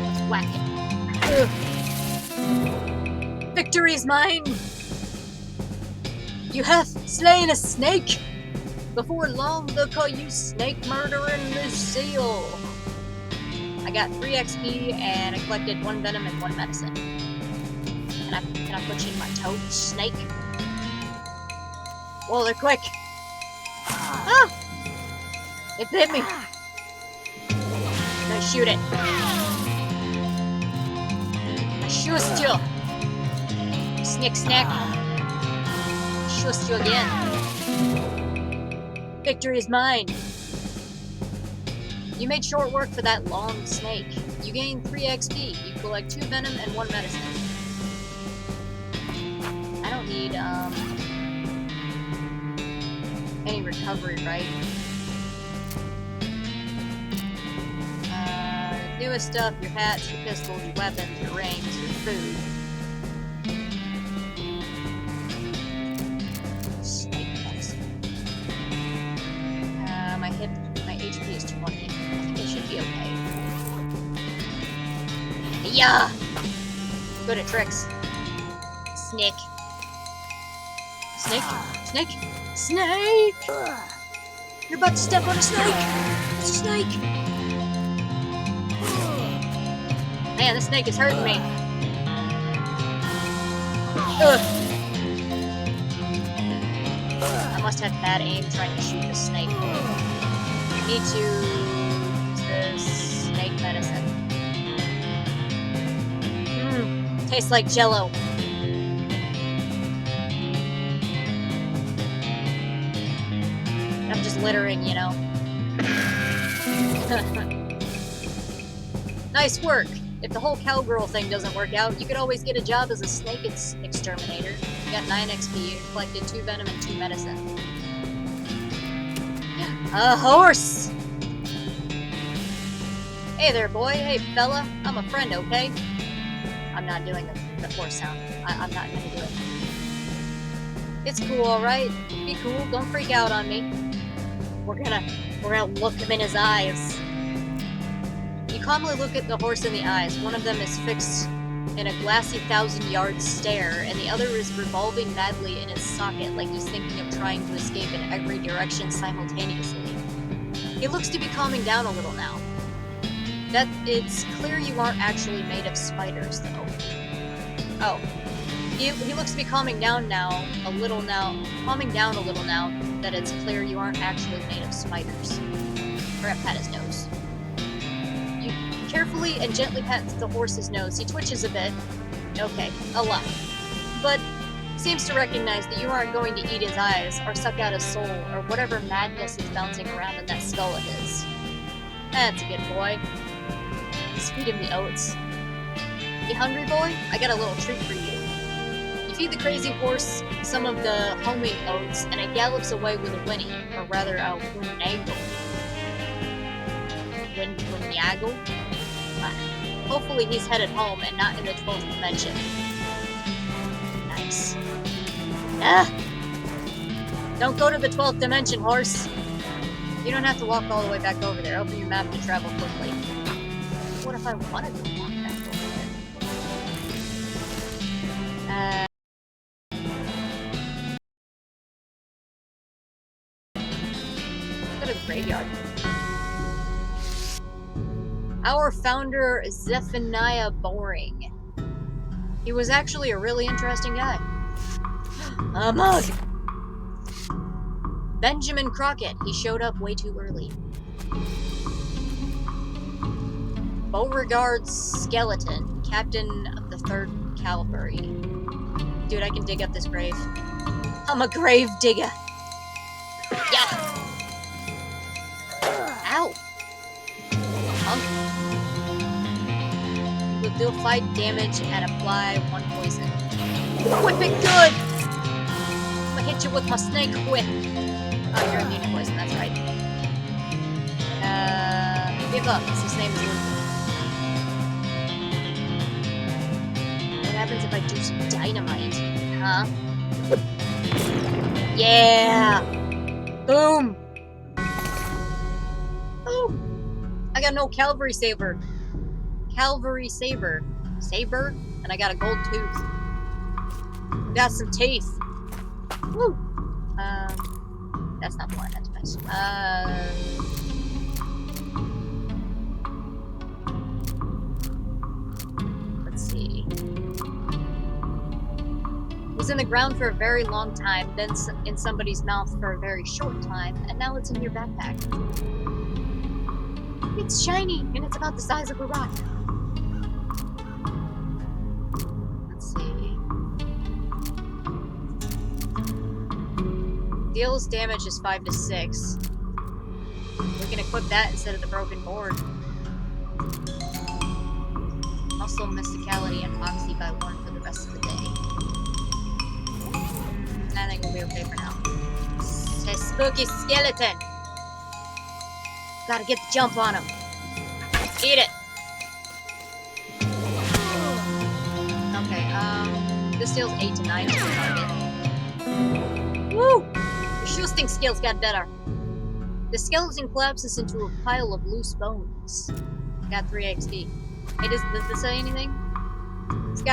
Let's whack it. Victory is mine. You have slain a snake. Before long, they'll call you Snake Murdering Lucille. I got 3 XP and I collected 1 venom and 1 medicine. Can I put you in my toad, snake? Whoa, they're quick! Ah! It bit me! Now shoot it! I shoot you! Snick snack! Shoot you again! Victory is mine! You made short work for that long snake. You gained 3 XP. You collect 2 venom and 1 medicine. I don't need, any recovery, right? Newest stuff, your hats, your pistols, your weapons, your rings, your food. Snake medicine. My HP is 20. I think it should be okay. Yeah! Good at tricks. Snake. Snake? Snake? Snake! You're about to step on a snake! It's a snake! Man, this snake is hurting me. Ugh. I must have bad aim trying to shoot the snake. I need to use this snake medicine. Tastes like Jello. I'm just littering, you know. Nice work. If the whole cowgirl thing doesn't work out, you could always get a job as a snake exterminator. You got 9 XP, you collected 2 venom and 2 medicine. A horse! Hey there, boy. Hey, fella. I'm a friend, okay? I'm not doing the horse sound. I'm not gonna do it. It's cool, alright? Be cool. Don't freak out on me. We're gonna look him in his eyes. You calmly look at the horse in the eyes. One of them is fixed in a glassy 1,000-yard stare, and the other is revolving madly in his socket like he's thinking of trying to escape in every direction simultaneously. He looks to be calming down a little now. That it's clear you aren't actually made of spiders, though. Oh. He looks to be calming down a little now that it's clear you aren't actually made of spiders. Or pat his nose. You carefully and gently pat the horse's nose. He twitches a bit. Okay, a lot. But seems to recognize that you aren't going to eat his eyes or suck out his soul or whatever madness is bouncing around in that skull of his. That's a good boy. Just feed him the oats. You hungry, boy? I got a little treat for you. You feed the crazy horse some of the homemade oats, and it gallops away with a whinny, or rather a whinnagle. Whinnagle? Hopefully he's headed home and not in the 12th dimension. Nice. Ah! Don't go to the 12th dimension, horse! You don't have to walk all the way back over there. Open your map to travel quickly. What if I wanted to walk back over there? Go to the graveyard. Our founder, Zephaniah Boring. He was actually a really interesting guy. A mug! Benjamin Crockett. He showed up way too early. Beauregard's skeleton, captain of the 3rd Cavalry. Dude, I can dig up this grave. I'm a grave digger. Yeah. Ow. Punk. You will deal 5 damage and apply 1 poison. Whip it good! I'm gonna hit you with my snake whip. Oh, you're immune to poison, that's right. Give up. His name is Loathing. What happens if I do some dynamite? Huh? Yeah! Boom! Boom! I got no Calvary Saber. Calvary Saber. Saber? And I got a gold tooth. Got some teeth. Woo! That's not the one, that's best. Let's see. Was in the ground for a very long time, then in somebody's mouth for a very short time, and now it's in your backpack. It's shiny, and it's about the size of a rock. Let's see. Deals damage is 5 to 6. We can equip that instead of the broken board. Also mysticality and moxie by 1 for the rest of the day. I think we'll be okay for now. A spooky skeleton! Gotta get the jump on him. Eat it! Okay, this deals 8 to 9 to the target. Woo! Your shoesting skills got better. The skeleton collapses into a pile of loose bones. Got 3 XP. Hey, does this say anything? That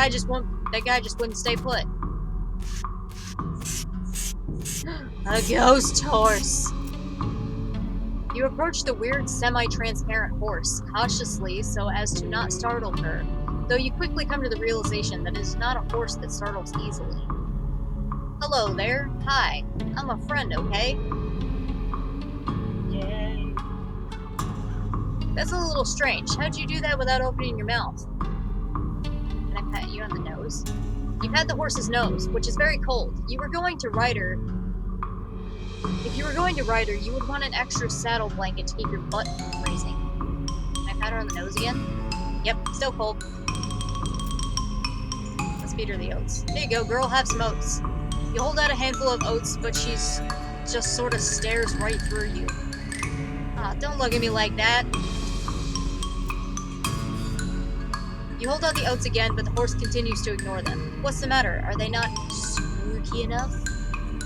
guy just wouldn't stay put. A ghost horse! You approach the weird, semi-transparent horse, cautiously so as to not startle her, though you quickly come to the realization that it is not a horse that startles easily. Hello there. Hi. I'm a friend, okay? Yay. That's a little strange. How'd you do that without opening your mouth? Can I pat you on the nose? You pat the horse's nose, which is very cold. If you were going to ride her, you would want an extra saddle blanket to keep your butt from freezing. Can I pat her on the nose again? Yep, still cold. Let's feed her the oats. There you go, girl, have some oats. You hold out a handful of oats, but she's just sort of stares right through you. Aw, don't look at me like that. You hold out the oats again, but the horse continues to ignore them. What's the matter? Are they not spooky enough?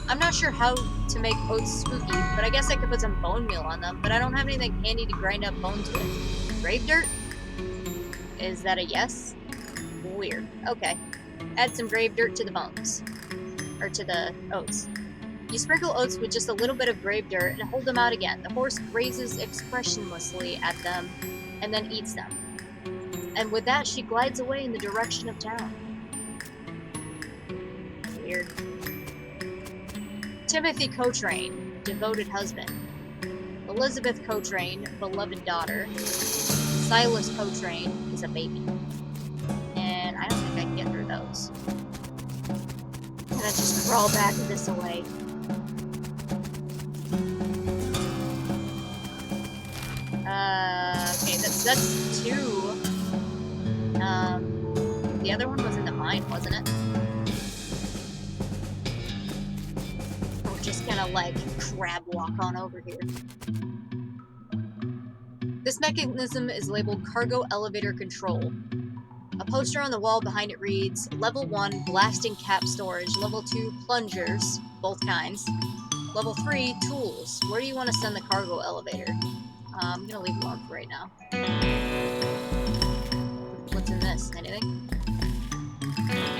I'm not sure how to make oats spooky, but I guess I could put some bone meal on them, but I don't have anything handy to grind up bones with. Grave dirt? Is that a yes? Weird. Okay. Add some grave dirt to the bones. Or to the oats. You sprinkle oats with just a little bit of grave dirt and hold them out again. The horse grazes expressionlessly at them and then eats them. And with that, she glides away in the direction of town. Weird. Timothy Cotrain, devoted husband. Elizabeth Cotrain, beloved daughter. Silas Cotrain is a baby. And I don't think I can get through those. I'm gonna just crawl back this way. Okay, that's two. The other one was in the mine, wasn't it? We're just gonna, like, crab walk on over here. This mechanism is labeled Cargo Elevator Control. A poster on the wall behind it reads, Level 1, Blasting Cap Storage. Level 2, Plungers, both kinds. Level 3, Tools. Where do you want to send the cargo elevator? I'm gonna leave it alone for right now. What's in this? Anything?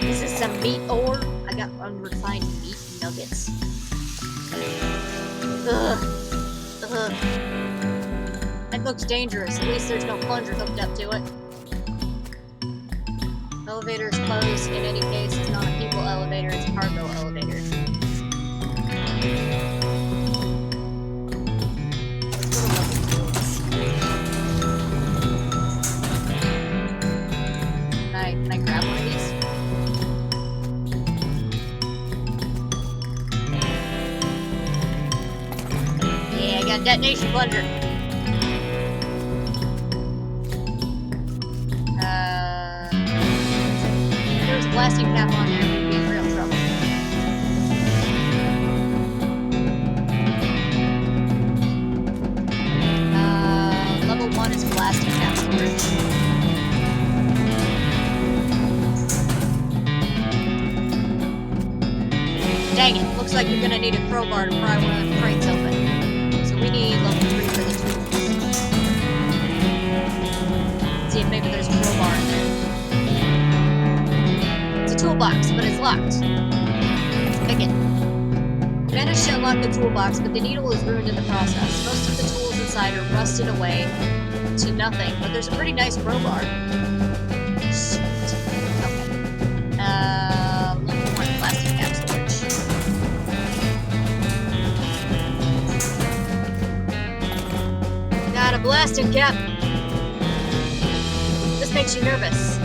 Is this some meat ore? I got unrefined meat nuggets. Ugh. Ugh. That looks dangerous. At least there's no plunger hooked up to it. Elevator is closed. In any case, it's not a people elevator, it's a cargo elevator. Can I grab one of these? Yeah, I got detonation plunger. There's a blasting cap on there, we'd be in real trouble. Level 1 is blasting cap storage. Dang it, looks like you're gonna need a crowbar to pry one of the crates open. So we need level 3 for the tools. Let's see if maybe there's a crowbar in there. It's a toolbox, but it's locked. Pick it. You managed to unlock the toolbox, but the needle is ruined in the process. Most of the tools inside are rusted away to nothing, but there's a pretty nice crowbar. Sweet. Okay. Level 1 plastic cap storage. Got a blasting cap. This makes you nervous.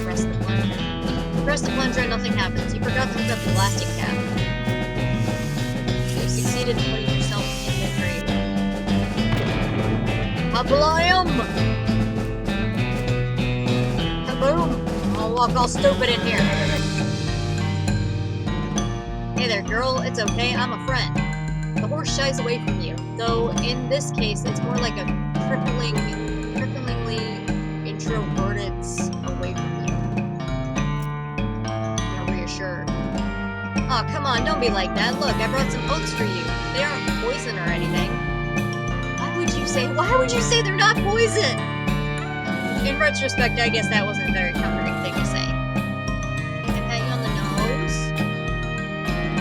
Press the plunger. Press the plunger and nothing happens. You forgot to hook up the blasting cap. You succeeded in putting yourself in the grave. Kablam! Kaboom! I'll walk all stupid in here. Hey there, girl. It's okay. I'm a friend. The horse shies away from you, though in this case, it's more like a cripplingly introverted away from you. I'm gonna reassure. Oh, come on, don't be like that. Look, I brought some oats for you. They aren't poison or anything. Why would you say they're not poison? In retrospect, I guess that wasn't a very comforting thing to say. Can I pat you on the nose?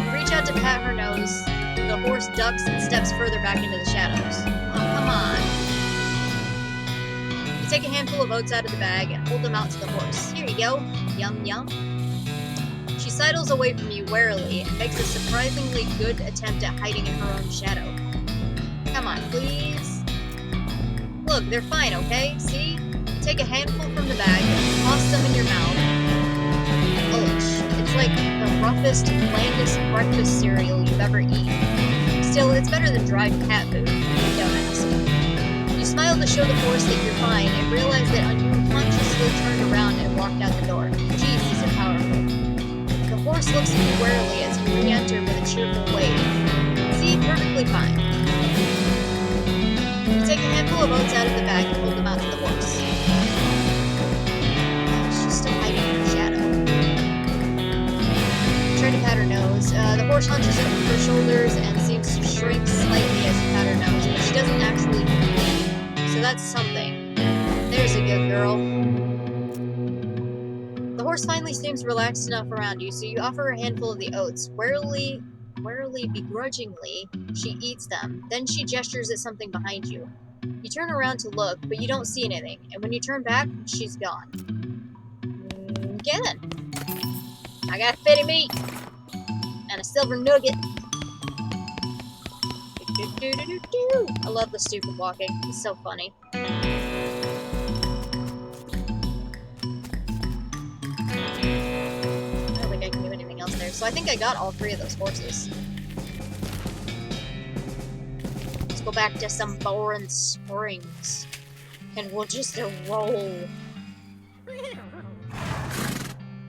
You reach out to pat her nose. The horse ducks and steps further back into the shadows. Oh, come on. You take a handful of oats out of the bag and hold them out to the horse. Here you go. Yum, yum. She sidles away from you warily and makes a surprisingly good attempt at hiding in her own shadow. Come on, please. Look, they're fine, okay? See? You take a handful from the bag, toss them in your mouth. Ouch. It's like the roughest, blandest breakfast cereal you've ever eaten. Still, it's better than dry cat food. Don't ask. You smile to show the horse that you're fine and realize that you unconsciously turned around and walked out the door. Jeez, these are powerful. The horse looks at you warily as you re-enter with a cheerful wave. See? Perfectly fine. You take a handful of oats out of the bag and hold them out to the horse. nose. The horse hunches her shoulders and seems to shrink slightly as you pat her nose, but she doesn't actually bleed. So that's something. There's a good girl. The horse finally seems relaxed enough around you, so you offer her a handful of the oats. Warily, begrudgingly, she eats them. Then she gestures at something behind you. You turn around to look, but you don't see anything, and when you turn back, she's gone. Okay then. I got fitty meat and a silver nugget. I love the stupid walking. It's so funny. I don't think I can do anything else there. So I think I got all 3 of those horses. Let's go back to some boring springs. And we'll just roll.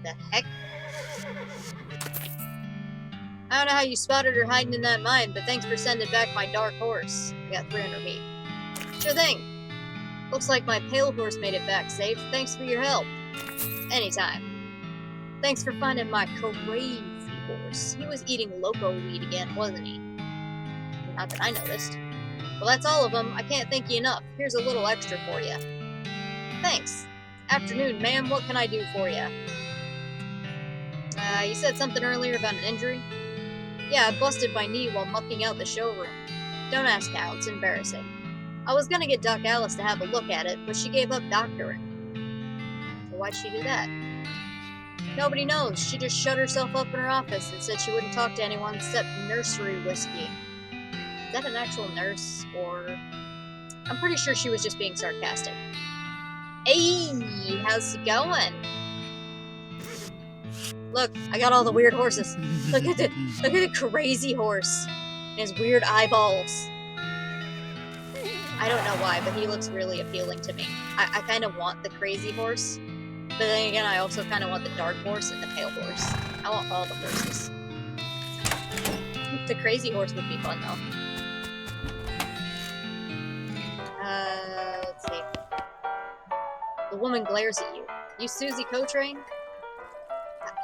The heck? I don't know how you spotted her hiding in that mine, but thanks for sending back my dark horse. I got 300 meat. Sure thing. Looks like my pale horse made it back safe. Thanks for your help. Anytime. Thanks for finding my crazy horse. He was eating loco weed again, wasn't he? Not that I noticed. Well, that's all of them. I can't thank you enough. Here's a little extra for you. Thanks. Afternoon, ma'am. What can I do for you? You said something earlier about an injury? Yeah, I busted my knee while mucking out the showroom. Don't ask how, it's embarrassing. I was gonna get Doc Alice to have a look at it, but she gave up doctoring. So why'd she do that? Nobody knows. She just shut herself up in her office and said she wouldn't talk to anyone except nursery whiskey. Is that an actual nurse, or... I'm pretty sure she was just being sarcastic. Hey, how's it going? Look, I got all the weird horses. Look at the crazy horse. And his weird eyeballs. I don't know why, but he looks really appealing to me. I kind of want the crazy horse. But then again, I also kind of want the dark horse and the pale horse. I want all the horses. The crazy horse would be fun, though. Let's see. The woman glares at you. You Susie Cotrain?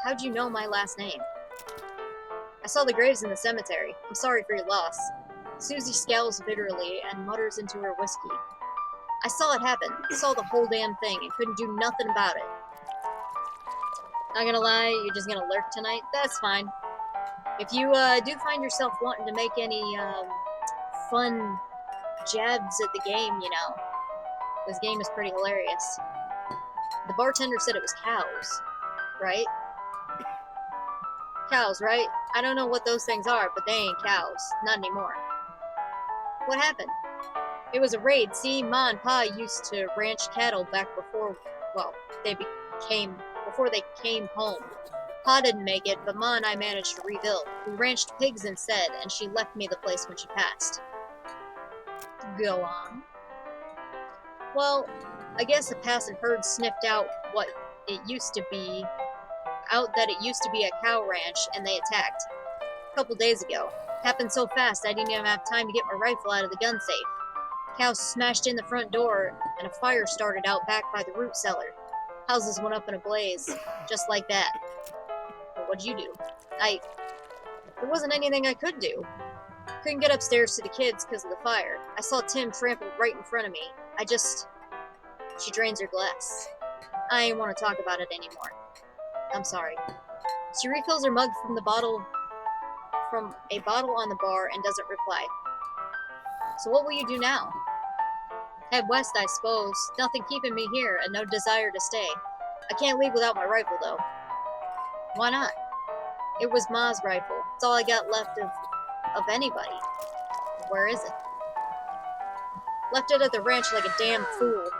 How'd you know my last name? I saw the graves in the cemetery. I'm sorry for your loss. Susie scowls bitterly and mutters into her whiskey. I saw it happen. Saw the whole damn thing and couldn't do nothing about it. Not gonna lie, you're just gonna lurk tonight? That's fine. If you do find yourself wanting to make any fun jabs at the game, you know, this game is pretty hilarious. The bartender said it was cows, right? Cows, right? I don't know what those things are, but they ain't cows. Not anymore. What happened? It was a raid. See, Ma and Pa used to ranch cattle back before, well, before they came home. Pa didn't make it, but Ma and I managed to rebuild. We ranched pigs instead, and she left me the place when she passed. Go on. Well, I guess a passing herd sniffed out what it used to be, that it used to be a cow ranch, and they attacked. A couple days ago. Happened so fast I didn't even have time to get my rifle out of the gun safe. Cows smashed in the front door, and a fire started out back by the root cellar. Houses went up in a blaze, just like that. But what'd you do? There wasn't anything I could do. Couldn't get upstairs to the kids because of the fire. I saw Tim trampled right in front of me. She drains her glass. I ain't want to talk about it anymore. I'm sorry. She refills her mug from a bottle on the bar and doesn't reply. So what will you do now? Head west, I suppose. Nothing keeping me here, and no desire to stay. I can't leave without my rifle, though. Why not? It was Ma's rifle. It's all I got left of anybody. Where is it? Left it at the ranch like a damn fool.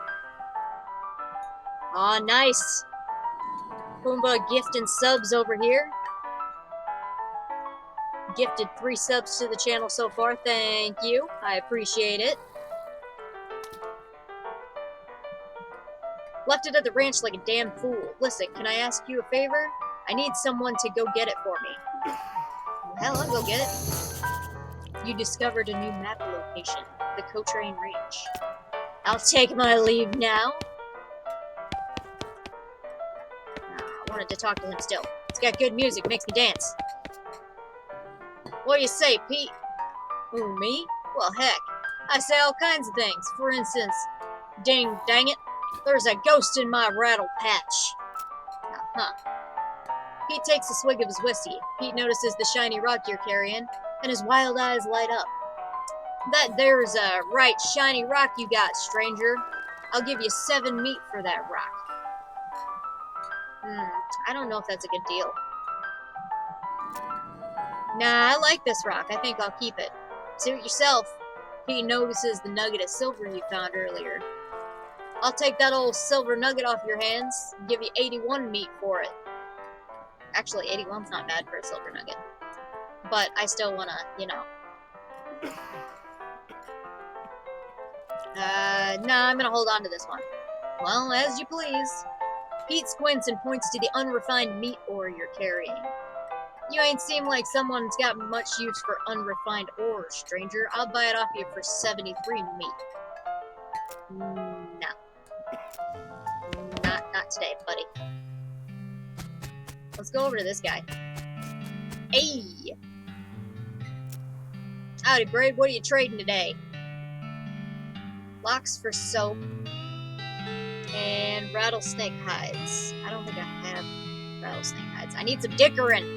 Aw, nice! Pumbaa gifting subs over here. Gifted 3 subs to the channel so far. Thank you. I appreciate it. Left it at the ranch like a damn fool. Listen, can I ask you a favor? I need someone to go get it for me. Hell, I'll go get it. You discovered a new map location. The Cotrain Ranch. I'll take my leave now. I wanted to talk to him still. It's got good music, makes me dance. What do you say, Pete? Who, me? Well, heck, I say all kinds of things. For instance, dang it, there's a ghost in my rattle patch. Huh. Pete takes a swig of his whiskey. Pete notices the shiny rock you're carrying, and his wild eyes light up. That there's a right shiny rock you got, stranger. I'll give you 7 meat for that rock. I don't know if that's a good deal. Nah, I like this rock. I think I'll keep it. Suit yourself. Pete notices the nugget of silver you found earlier. I'll take that old silver nugget off your hands and give you 81 meat for it. Actually, 81's not bad for a silver nugget. But I still wanna, Nah, I'm gonna hold on to this one. Well, as you please. Pete squints and points to the unrefined meat ore you're carrying. You ain't seem like someone's got much use for unrefined ore, stranger. I'll buy it off you for 73 meat. No. Not today, buddy. Let's go over to this guy. Hey! Howdy, Braid. What are you trading today? Locks for soap. And rattlesnake hides. I don't think I have rattlesnake hides. I need some dickerin.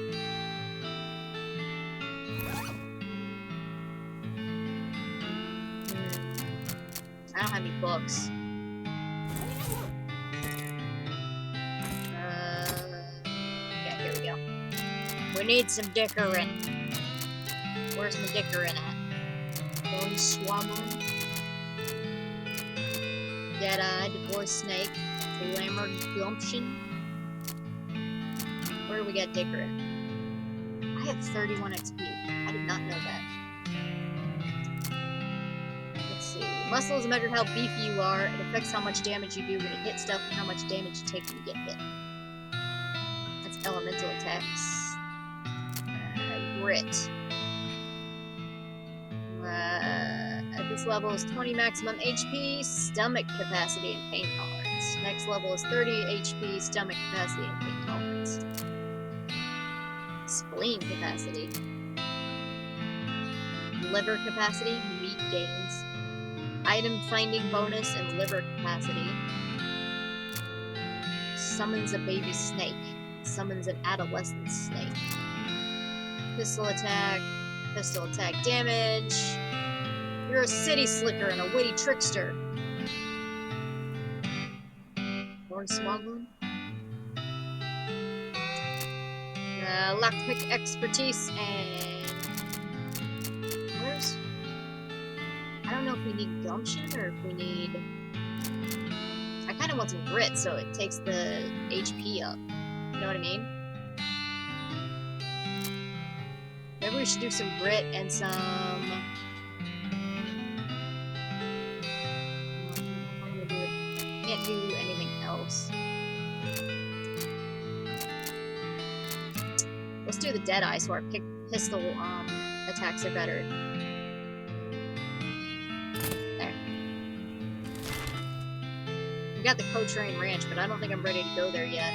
I don't have any books. Yeah, here we go. We need some dickerin. Where's my dickerin at? Bone swabbling. Dead-eyed, boy snake, glamour gumption. Where do we get dickerin? I have 31 XP. I did not know that. Let's see. Muscle is a measure of how beefy you are. It affects how much damage you do when you hit stuff and how much damage you take when you get hit. That's elemental attacks. Grit. At this level is 20 maximum HP, stomach capacity, and pain tolerance. Next level is 30 HP, stomach capacity, and pain tolerance. Spleen capacity. Liver capacity, meat gains. Item finding bonus and liver capacity. Summons a baby snake. Summons an adolescent snake. Pistol attack damage. You're a city slicker and a witty trickster. Hornswoggle. Lockpick expertise and... Where's... I don't know if we need gumption or if we need... I kind of want some grit so it takes the HP up. You know what I mean? Maybe we should do some grit and some... Can't do anything else. Let's do the Deadeye so our pistol attacks are better. There. We got the Co-Train Ranch, but I don't think I'm ready to go there yet.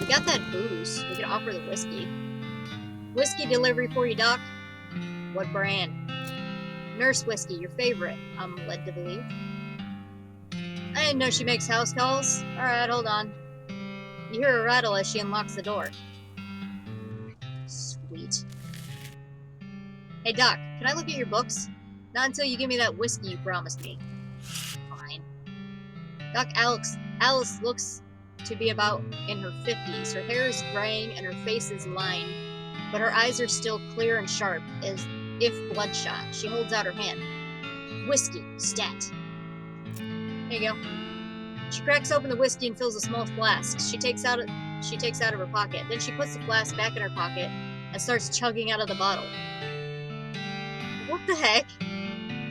We got that booze. We could offer the whiskey. Whiskey delivery for you, Doc. What brand? Nurse whiskey, your favorite, I'm led to believe. I didn't know she makes house calls. Alright, hold on. You hear a rattle as she unlocks the door. Sweet. Hey, Doc, can I look at your books? Not until you give me that whiskey you promised me. Fine. Doc Alice looks to be about in her 50s. Her hair is graying and her face is lined, but her eyes are still clear and sharp, as if bloodshot. She holds out her hand. Whiskey, stat. Here you go. She cracks open the whiskey and fills a small flask. She takes out of her pocket. Then she puts the flask back in her pocket and starts chugging out of the bottle. What the heck?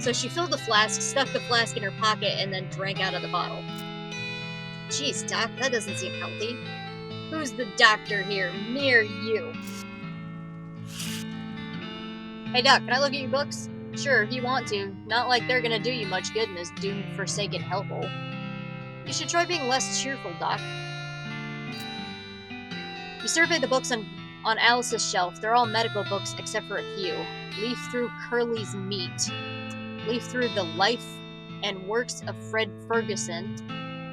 So she filled the flask, stuck the flask in her pocket, and then drank out of the bottle. Jeez, Doc, that doesn't seem healthy. Who's the doctor here? Me or you? Hey, Doc, can I look at your books? Sure, if you want to. Not like they're gonna do you much good in this doomed, forsaken hellhole. You should try being less cheerful, Doc. You survey the books on On Alice's shelf, they're all medical books except for a few. Leaf through Curly's Meat. Leaf through The Life and Works of Fred Ferguson.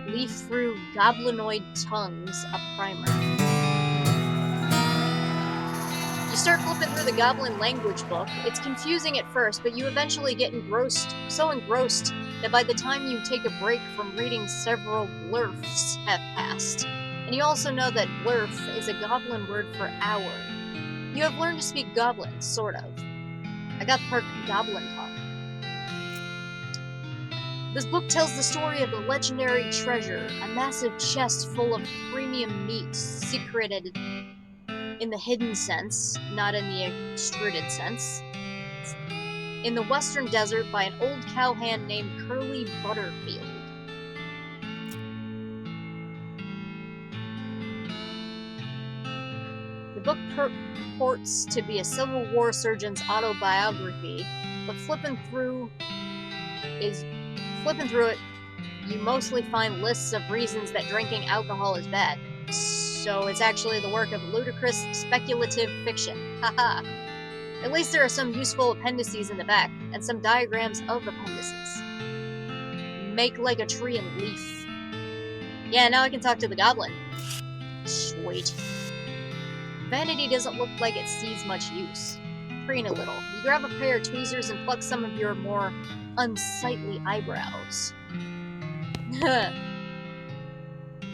Leaf through Goblinoid Tongues, a primer. You start flipping through the Goblin language book. It's confusing at first, but you eventually get so engrossed that by the time you take a break from reading, several blurfs have passed. And you also know that blurf is a Goblin word for hour. You have learned to speak Goblin, sort of. I got the part Goblin talk. This book tells the story of a legendary treasure, a massive chest full of premium meat secreted in the hidden sense, not in the extruded sense, in the western desert by an old cowhand named Curly Butterfield. The book purports to be a Civil War surgeon's autobiography, but flipping through it, you mostly find lists of reasons that drinking alcohol is bad. So it's actually the work of ludicrous speculative fiction. Haha. At least there are some useful appendices in the back, and some diagrams of appendices. Make like a tree and leaf. Yeah, now I can talk to the goblin. Sweet. Vanity doesn't look like it sees much use. Preen a little. You grab a pair of tweezers and pluck some of your more unsightly eyebrows.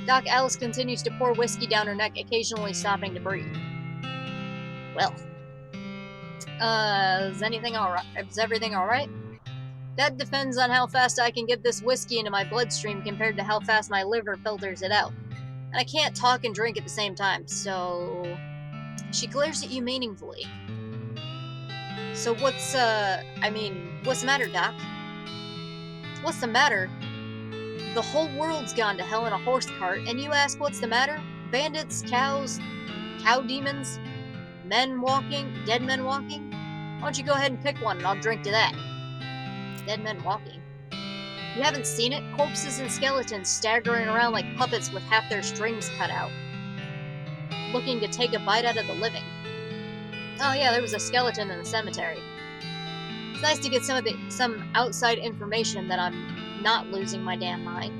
Doc Alice continues to pour whiskey down her neck, occasionally stopping to breathe. Well, is everything alright? That depends on how fast I can get this whiskey into my bloodstream compared to how fast my liver filters it out. And I can't talk and drink at the same time, so... She glares at you meaningfully. So what's the matter, Doc? What's the matter? The whole world's gone to hell in a horse cart, and you ask what's the matter? Bandits, cows, cow demons, men walking, dead men walking? Why don't you go ahead and pick one and I'll drink to that? Dead men walking. You haven't seen it? Corpses and skeletons staggering around like puppets with half their strings cut out, looking to take a bite out of the living. Oh yeah, there was a skeleton in the cemetery. It's nice to get some outside information that I'm not losing my damn mind.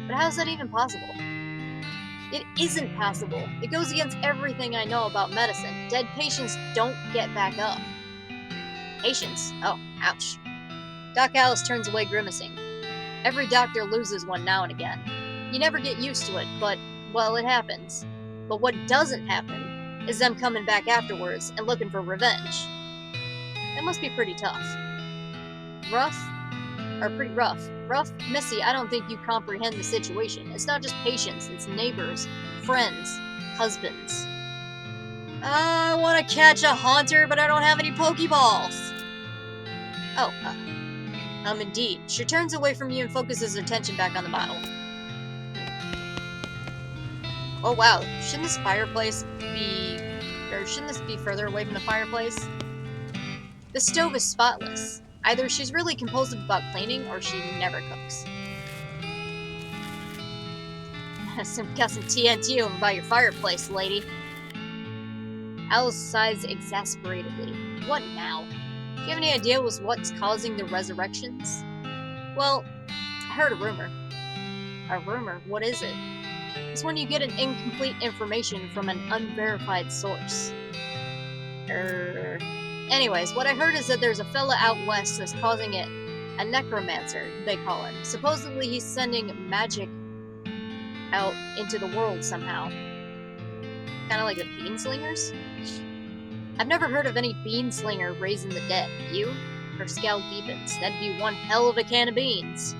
But how is that even possible? It isn't possible. It goes against everything I know about medicine. Dead patients don't get back up. Patients? Oh, ouch. Doc Alice turns away grimacing. Every doctor loses one now and again. You never get used to it, but, well, it happens. But what doesn't happen is them coming back afterwards and looking for revenge. That must be pretty tough. Pretty rough. Rough? Missy, I don't think you comprehend the situation. It's not just patients, it's neighbors, friends, husbands. I want to catch a haunter, but I don't have any Pokeballs. Oh, indeed. She turns away from you and focuses her attention back on the bottle. Oh wow, shouldn't this be further away from the fireplace? The stove is spotless. Either she's really compulsive about cleaning, or she never cooks. Got some TNT over by your fireplace, lady. Alice sighs exasperatedly. What now? Do you have any idea what's causing the resurrections? Well, I heard a rumor. A rumor? What is it? It's when you get an incomplete information from an unverified source. Anyways, what I heard is that there's a fella out west that's causing it. A necromancer, they call him. Supposedly he's sending magic out into the world somehow. Kinda like the Beanslingers? I've never heard of any Beanslinger raising the dead. You? Her scowl deepens. That'd be one hell of a can of beans.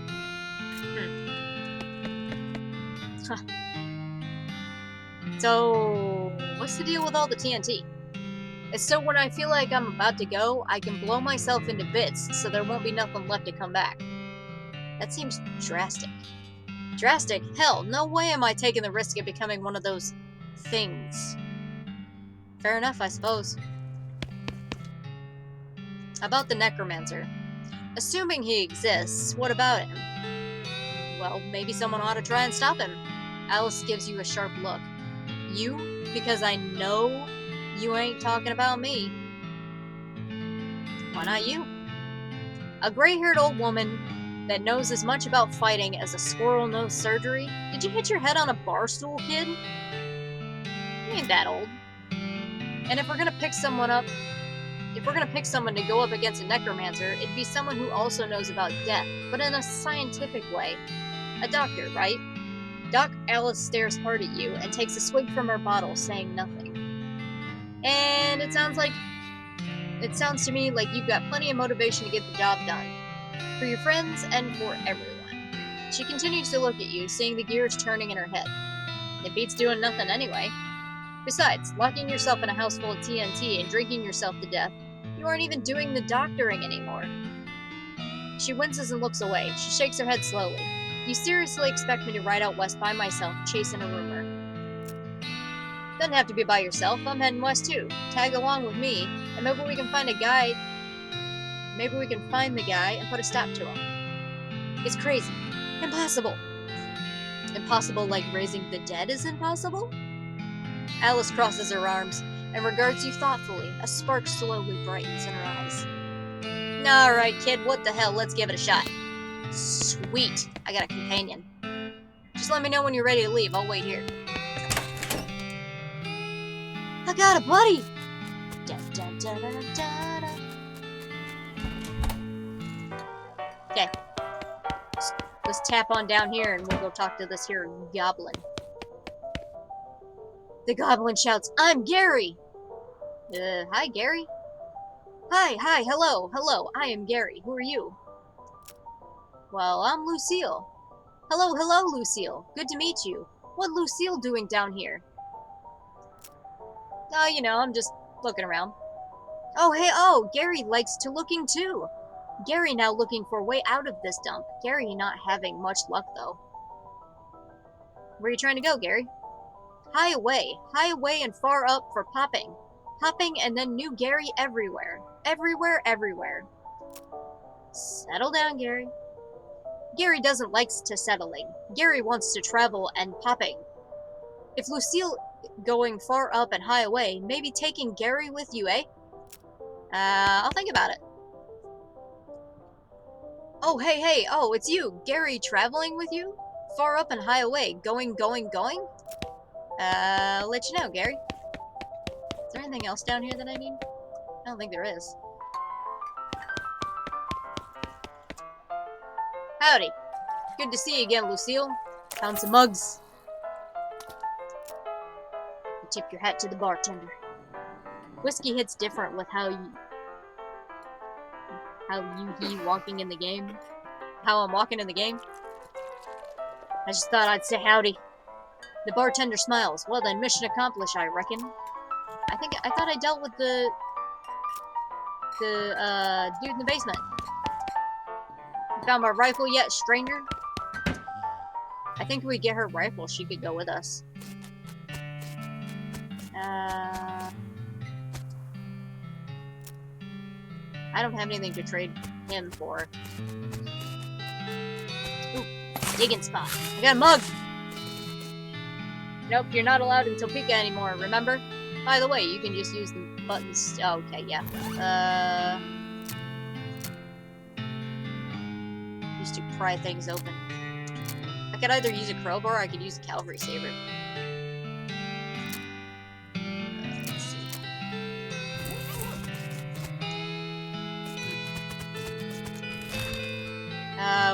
So, what's the deal with all the TNT? It's so when I feel like I'm about to go, I can blow myself into bits, so there won't be nothing left to come back. That seems drastic. Drastic? Hell, no way am I taking the risk of becoming one of those things. Fair enough, I suppose. About the necromancer. Assuming he exists, what about him? Well, maybe someone ought to try and stop him. Alice gives you a sharp look. You? Because I know You ain't talking about me. Why not you? A gray-haired old woman that knows as much about fighting as a squirrel knows surgery? Did you hit your head on a bar stool, kid? You ain't that old. And if we're gonna pick someone to go up against a necromancer, it'd be someone who also knows about death, but in a scientific way. A doctor, right? Doc Alice stares hard at you and takes a swig from her bottle, saying nothing. And it sounds to me like you've got plenty of motivation to get the job done. For your friends and for everyone. She continues to look at you, seeing the gears turning in her head. It beats doing nothing anyway. Besides, locking yourself in a house full of TNT and drinking yourself to death, you aren't even doing the doctoring anymore. She winces and looks away. She shakes her head slowly. You seriously expect me to ride out west by myself, chasing a rumor? Doesn't have to be by yourself. I'm heading west too. Tag along with me, and maybe we can find the guy and put a stop to him. It's crazy. Impossible. Impossible like raising the dead is impossible? Alice crosses her arms and regards you thoughtfully. A spark slowly brightens in her eyes. Alright, kid, what the hell? Let's give it a shot. Sweet. I got a companion. Just let me know when you're ready to leave. I'll wait here. I got a buddy! Okay. Let's tap on down here and we'll go talk to this here goblin. The goblin shouts, I'm Gary! Hi, Gary? Hi, hello, I am Gary. Who are you? Well, I'm Lucille. Hello, Lucille. Good to meet you. What Lucille doing down here? Oh, you know, I'm just looking around. Oh, hey, Gary likes to looking too. Gary now looking for a way out of this dump. Gary not having much luck, though. Where are you trying to go, Gary? High away and far up for popping. Popping and then new Gary everywhere. Everywhere. Settle down, Gary. Gary doesn't like to settling. Gary wants to travel and popping. If Lucille going far up and high away, maybe taking Gary with you, eh? I'll think about it. Oh, hey, it's you. Gary traveling with you? Far up and high away. Going? I'll let you know, Gary. Is there anything else down here that I need? I don't think there is. Howdy. Good to see you again, Lucille. Found some mugs. You tip your hat to the bartender. Whiskey hits different with how he walking in the game. How I'm walking in the game. I just thought I'd say howdy. The bartender smiles. Well then, mission accomplished, I reckon. I thought I dealt with the dude in the basement. You found my rifle yet, stranger? I think if we get her rifle, she could go with us. I don't have anything to trade him for. Ooh, digging spot. I got a mug! Nope, you're not allowed in Topeka anymore, remember? By the way, you can just use the buttons. Oh, okay, yeah. Used to pry things open. I could either use a crowbar or I could use a cavalry saber. Let's see.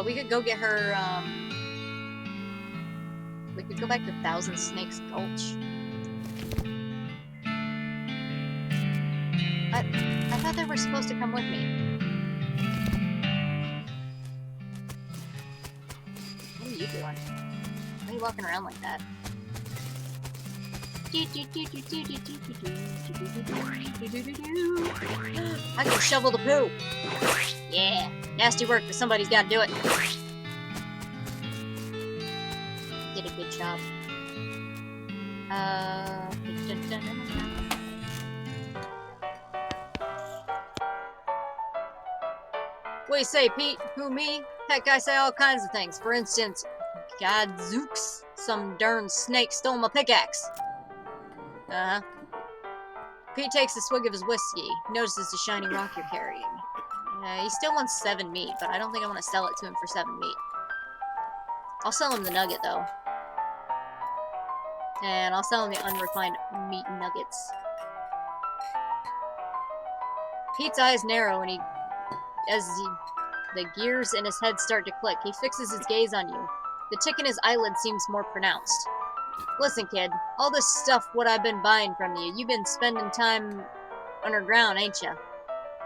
We could go get her, we could go back to Thousand Snakes Gulch. I thought they were supposed to come with me. What are you doing? Why are you walking around like that? I can shovel the poo! Yeah! Nasty work, but somebody's gotta do it. Did a good job. What do you say, Pete? Who, me? Heck, I say all kinds of things. For instance, Gadzooks, some darn snake stole my pickaxe. Uh-huh. Pete takes a swig of his whiskey, notices the shiny rock you're carrying. He still wants 7 meat, but I don't think I want to sell it to him for 7 meat. I'll sell him the nugget, though. And I'll sell him the unrefined meat nuggets. Pete's eyes narrow and the gears in his head start to click. He fixes his gaze on you. The tick in his eyelid seems more pronounced. Listen, kid, all this stuff what I've been buying from you, you've been spending time underground, ain't ya?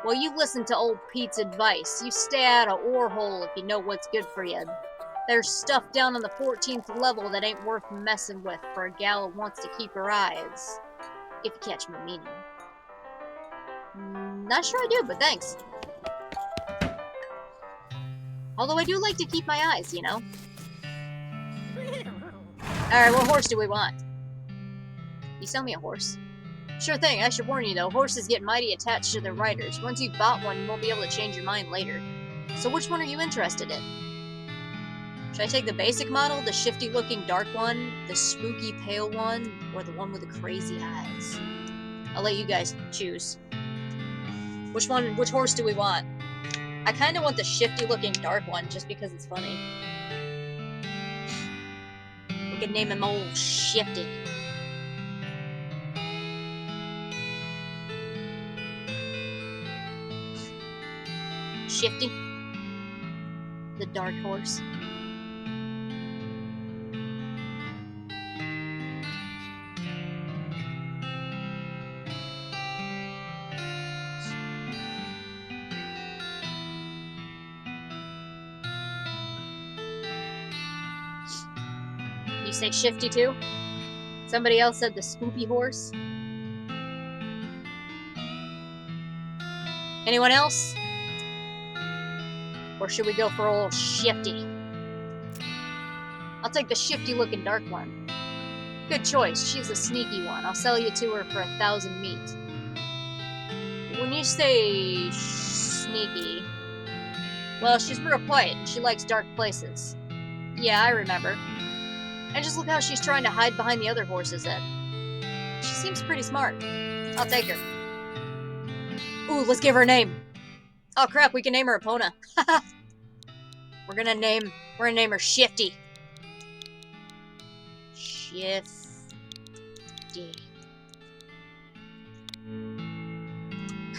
Well, you listen to old Pete's advice. You stay out of ore hole if you know what's good for you. There's stuff down on the 14th level that ain't worth messing with for a gal who wants to keep her eyes. If you catch my meaning. Not sure I do, but thanks. Although I do like to keep my eyes, you know. Alright, what horse do we want? You sell me a horse? Sure thing, I should warn you though, horses get mighty attached to their riders. Once you've bought one, you won't be able to change your mind later. So which one are you interested in? Should I take the basic model, the shifty looking dark one, the spooky pale one, or the one with the crazy eyes? I'll let you guys choose. Which horse do we want? I kinda want the shifty looking dark one just because it's funny. We could name him Old Shifty. Shifty? The dark horse. You say Shifty too? Somebody else said the Spoopy horse. Anyone else? Or should we go for old Shifty? I'll take the shifty looking dark one. Good choice, she's a sneaky one. I'll sell you to her for 1,000 meat. When you say sneaky, well, she's real quiet and she likes dark places. Yeah, I remember. And just look how she's trying to hide behind the other horses then. She seems pretty smart. I'll take her. Ooh, let's give her a name. Oh crap, we can name her Epona. We're gonna name her Shifty. Shifty.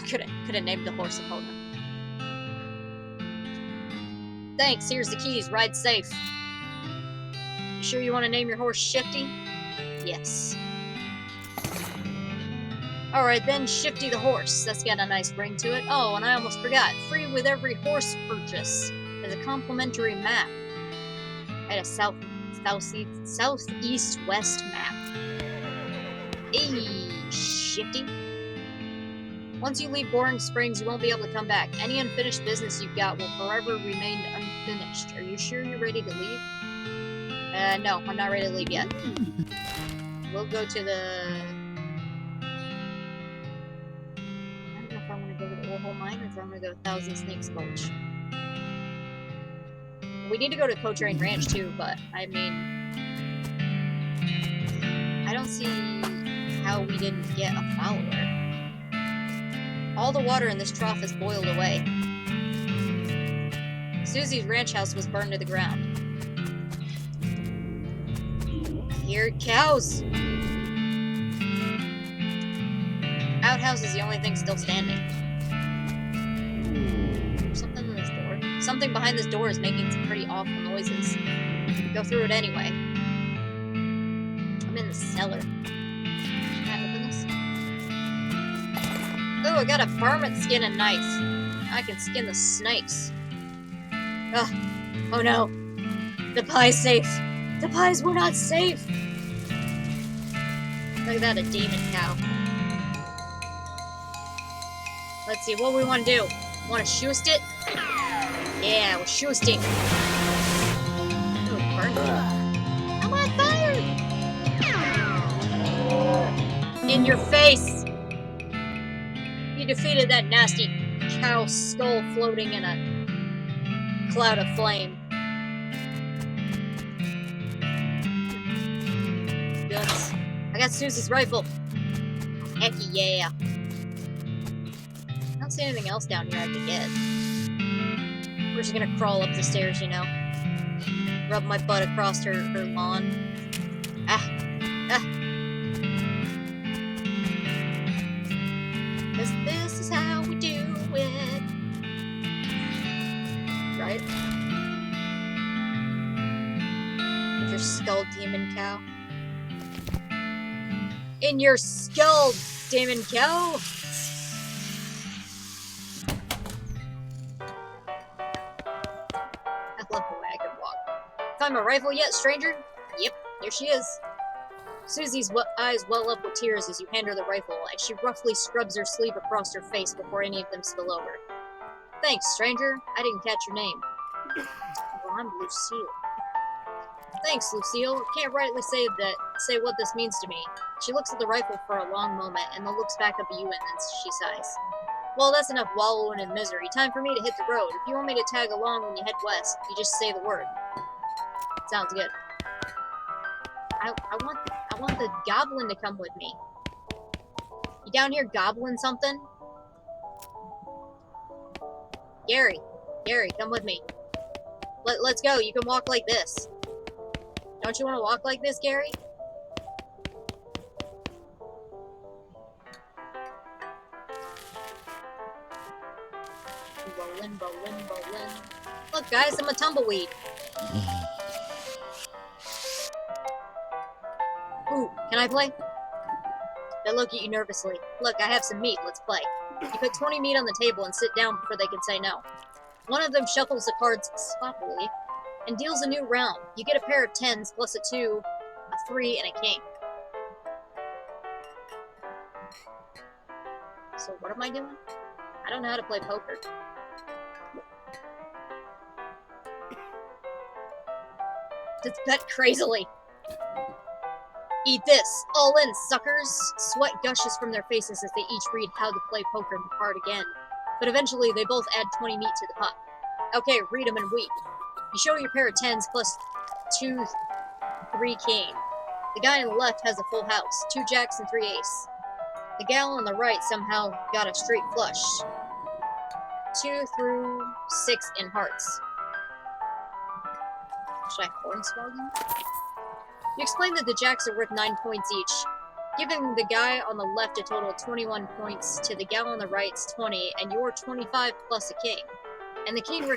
Could have named the horse Epona. Thanks, here's the keys, ride safe. You sure you want to name your horse Shifty? Yes. Alright then, Shifty the horse. That's got a nice ring to it. Oh, and I almost forgot. Free with every horse purchase. There's a complimentary map. I had a southeast-west map. Hey, Shifty. Once you leave Boring Springs, you won't be able to come back. Any unfinished business you've got will forever remain unfinished. Are you sure you're ready to leave? No, I'm not ready to leave yet. We'll go to the... I don't know if I want to go to the Warhol Mine or if I want to go to Thousand Snakes Gulch. We need to go to Cochrane Ranch too, but, I mean... I don't see how we didn't get a follower. All the water in this trough is boiled away. Susie's ranch house was burned to the ground. Here, cows! Outhouse is the only thing still standing. There's something in this door. Something behind this door is making some pretty awful noises. Go through it anyway. I'm in the cellar. Can I open this? Oh, I got a varmint skin and knife. I can skin the snakes. Ugh. Oh no. The pie's safe. The pies were not safe! Look at that, a demon cow. Let's see, what do we want to do? Want to shoost it? Yeah, we're shoosting. Oh, it burned me. I'm on fire! In your face! You defeated that nasty cow skull floating in a cloud of flame. Guns. I got Susie's rifle. Heck yeah. don't see anything else down here I could get. We're just gonna crawl up the stairs, you know. Rub my butt across her lawn. Ah. Cause this is how we do it. Right? With your skull, demon cow. In your skull, demon cow! I love the way I can walk. Find my rifle yet, stranger? Yep, here she is. Susie's eyes well up with tears as you hand her the rifle, and she roughly scrubs her sleeve across her face before any of them spill over. Thanks, stranger. I didn't catch your name. Well, I'm Lucille. Thanks, Lucille. Can't rightly say what this means to me. She looks at the rifle for a long moment, and then looks back up at you, and then she sighs. Well, that's enough wallowing in misery. Time for me to hit the road. If you want me to tag along when you head west, you just say the word. Sounds good. I want the goblin to come with me. You down here gobbling something? Gary, come with me. Let's go. You can walk like this. Don't you want to walk like this, Gary? Rollin'. Look, guys, I'm a tumbleweed. Ooh, can I play? They look at you nervously. Look, I have some meat. Let's play. You put 20 meat on the table and sit down before they can say no. One of them shuffles the cards sloppily and deals a new round. You get a pair of 10s plus a 2, a 3, and a king. So what am I doing? I don't know how to play poker. Just bet crazily. Eat this. All in, suckers. Sweat gushes from their faces as they each read how to play poker card again. But eventually, they both add 20 meat to the pot. Okay, read them and weep. You show your pair of 10s plus 2, 3 king. The guy on the left has a full house, 2 jacks and 3 ace. The gal on the right somehow got a straight flush. 2 through 6 in hearts. Should I hornswoggle them? You explain that the jacks are worth 9 points each, giving the guy on the left a total of 21 points to the gal on the right's 20, and your 25 plus a king. And the king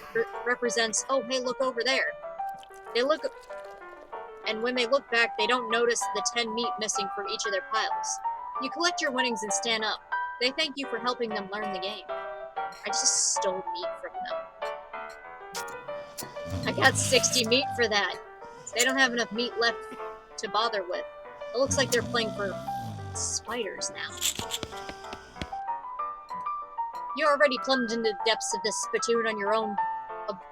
represents, oh, hey, look over there. They look, and when they look back, they don't notice the 10 meat missing from each of their piles. You collect your winnings and stand up. They thank you for helping them learn the game. I just stole meat from them. I got 60 meat for that. They don't have enough meat left to bother with. It looks like they're playing for spiders now. You already plumbed into the depths of this spittoon on your own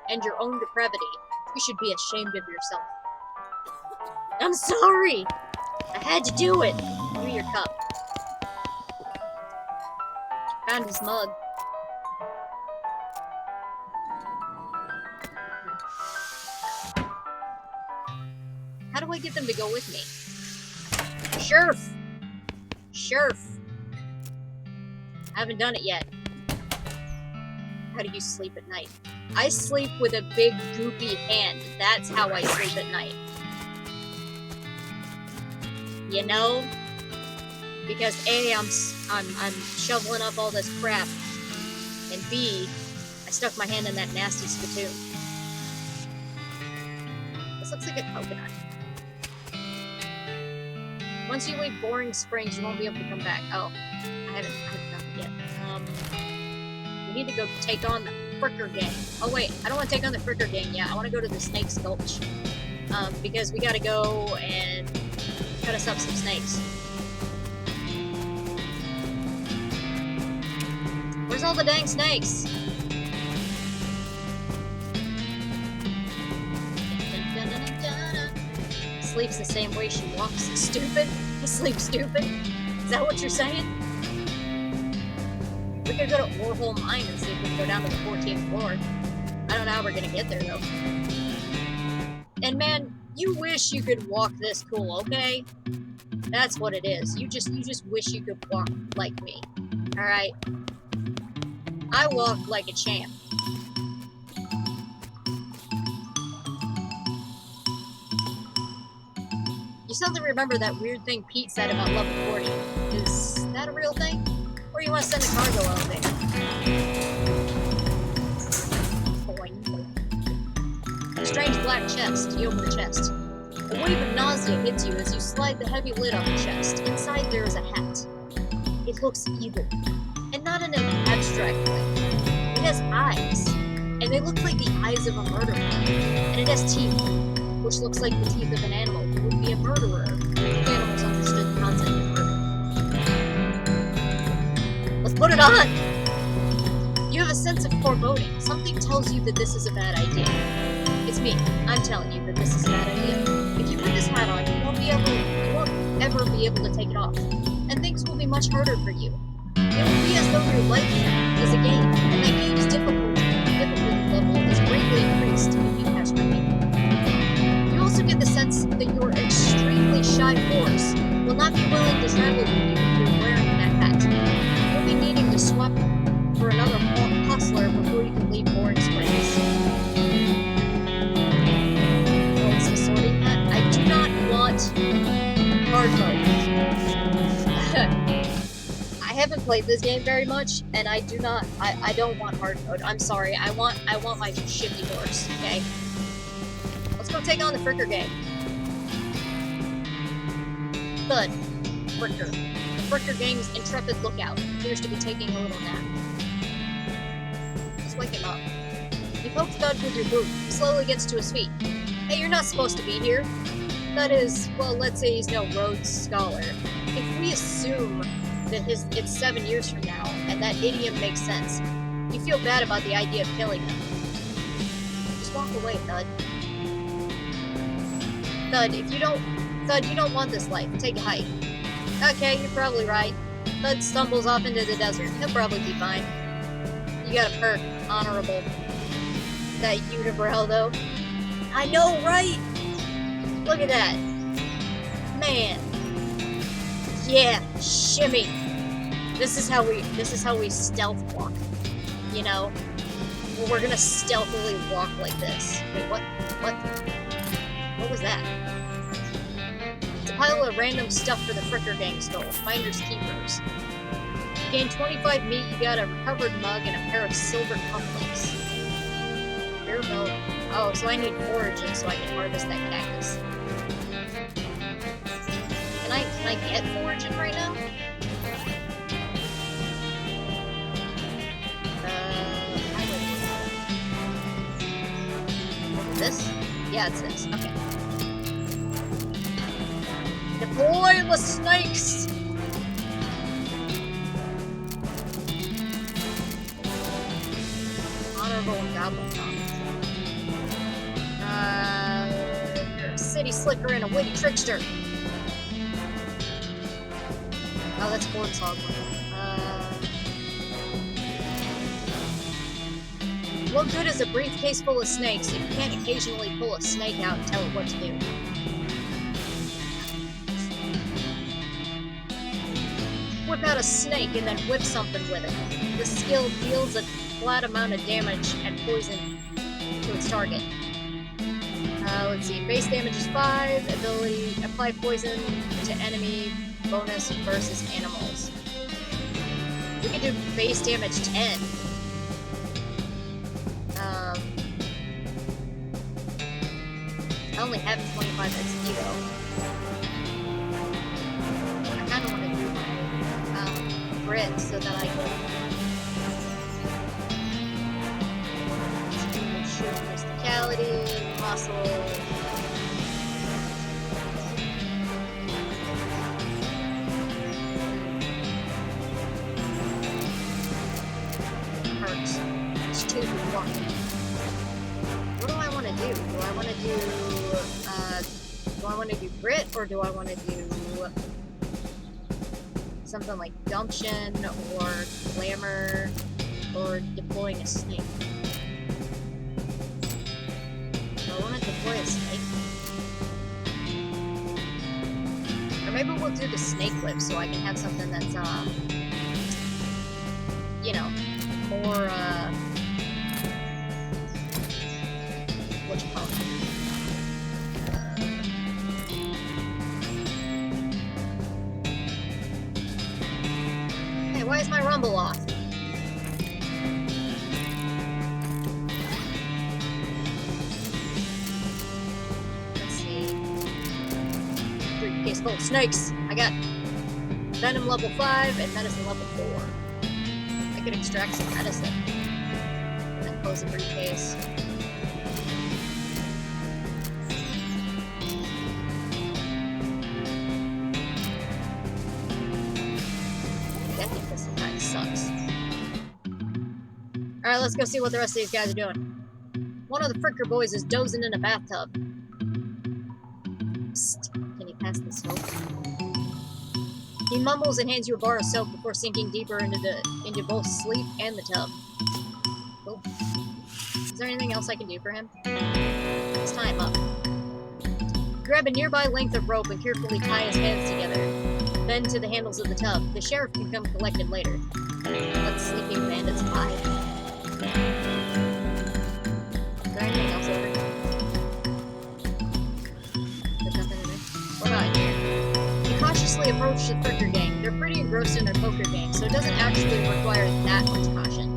and your own depravity. You should be ashamed of yourself. I'm sorry! I had to do it! Give me your cup. Found his mug. How do I get them to go with me? Sheriff! I haven't done it yet. How do you sleep at night? I sleep with a big goopy hand. That's how I sleep at night. You know? Because A, I'm shoveling up all this crap, and B, I stuck my hand in that nasty spittoon. This looks like a coconut. Once you leave Boring Springs, you won't be able to come back. Oh, I haven't done it yet. We need to go take on the Fricker Gang. Oh wait, I don't want to take on the Fricker Gang yet. I want to go to the Snake's Gulch. Because we gotta go and cut us up some snakes. Where's all the dang snakes? Sleeps the same way she walks. Stupid? You sleep stupid? Is that what you're saying? We could go to Warhol Mine and see if we can go down to the 14th floor. I don't know how we're gonna get there, though. And man, you wish you could walk this cool, okay? That's what it is. You just wish you could walk like me. Alright? I walk like a champ. You suddenly remember that weird thing Pete said about level 40. Is that a real thing? Or you want to send a cargo out there? Boing, boing. A strange black chest. You open the chest. A wave of nausea hits you as you slide the heavy lid on the chest. Inside there is a hat. It looks evil. And not in an abstract way. It has eyes. And they look like the eyes of a murderer. And it has teeth, which looks like the teeth of an animal who would be a murderer if animals understood the concept of murder. Let's put it on! You have a sense of foreboding. Something tells you that this is a bad idea. It's me. I'm telling you that this is a bad idea. If you put this hat on, you won't ever be able to take it off. And things will be much harder for you. It will be as though your life is a game, and that game's difficulty level is greatly increased if you catch my meaning. You also get the sense that your extremely shy horse will not be willing to travel with you if you're wearing that hat. You'll be needing to swap for another hustler before you can leave Boring Springs. Oh, it's a sorting hat? I do not want hard mode. I haven't played this game very much, and I don't want hard mode. I'm sorry. I want my shifty horse, okay? Let's go take on the Fricker gang. Thud. Fricker. The Fricker gang's intrepid lookout appears to be taking a little nap. Let's wake him up. You poke Thud with your boot. He slowly gets to his feet. Hey, you're not supposed to be here. Thud is, well, let's say he's no Rhodes Scholar. If we assume that it's 7 years from now, and that idiom makes sense, you feel bad about the idea of killing him. Just walk away, Thud. Thud, you don't want this life. Take a hike. Okay, you're probably right. Thud stumbles off into the desert. He'll probably be fine. You got a perk. Honorable. That unibrow, though. I know, right? Look at that. Man. Yeah, shimmy. This is how we stealth walk. You know? Well, we're gonna stealthily walk like this. Wait, what? What was that? It's a pile of random stuff for the Fricker gang stole. Finders keepers. You gain 25 meat, you got a recovered mug, and a pair of silver cufflinks. Bare bone. Oh, so I need foraging so I can harvest that cactus. Can I get foraging right now? This? Yeah, it's this. Okay. Deploy the snakes! Honorable Goblin you're a city slicker and a witty trickster. Oh, that's Hornsog. What good is a briefcase full of snakes if you can't occasionally pull a snake out and tell it what to do? Whip out a snake and then whip something with it. This skill deals a flat amount of damage and poison to its target. Let's see, base damage is 5, ability, apply poison to enemy, bonus versus animals. We can do base damage 10. I only have 25 XP though. I kind of want to do my grit so that I can shoot mysticality, muscle. Perks. It's 2 for 1. What do I want to do? Do I want to do grit, or do I want to do something like gumption, or glamour, or deploying a snake? Do I want to deploy a snake? Or maybe we'll do the snake whip so I can have something that's, you know, more, tumble off. Let's see. Briefcase full of snakes. I got Venom level 5 and Medicine level 4. I could extract some medicine. And then close the briefcase. I think this kind of sucks. Alright, let's go see what the rest of these guys are doing. One of the Fricker boys is dozing in a bathtub. Psst, can you pass the soap? He mumbles and hands you a bar of soap before sinking deeper into both sleep and the tub. Oh. Is there anything else I can do for him? Let's tie him up. Grab a nearby length of rope and carefully tie his hands together. Then to the handles of the tub. The sheriff can come collect him later. Let sleeping bandits hide. Is there anything else over here? There's nothing in there. What about in here? You cautiously approach the Fricker gang. They're pretty engrossed in their poker game, so it doesn't actually require that much caution.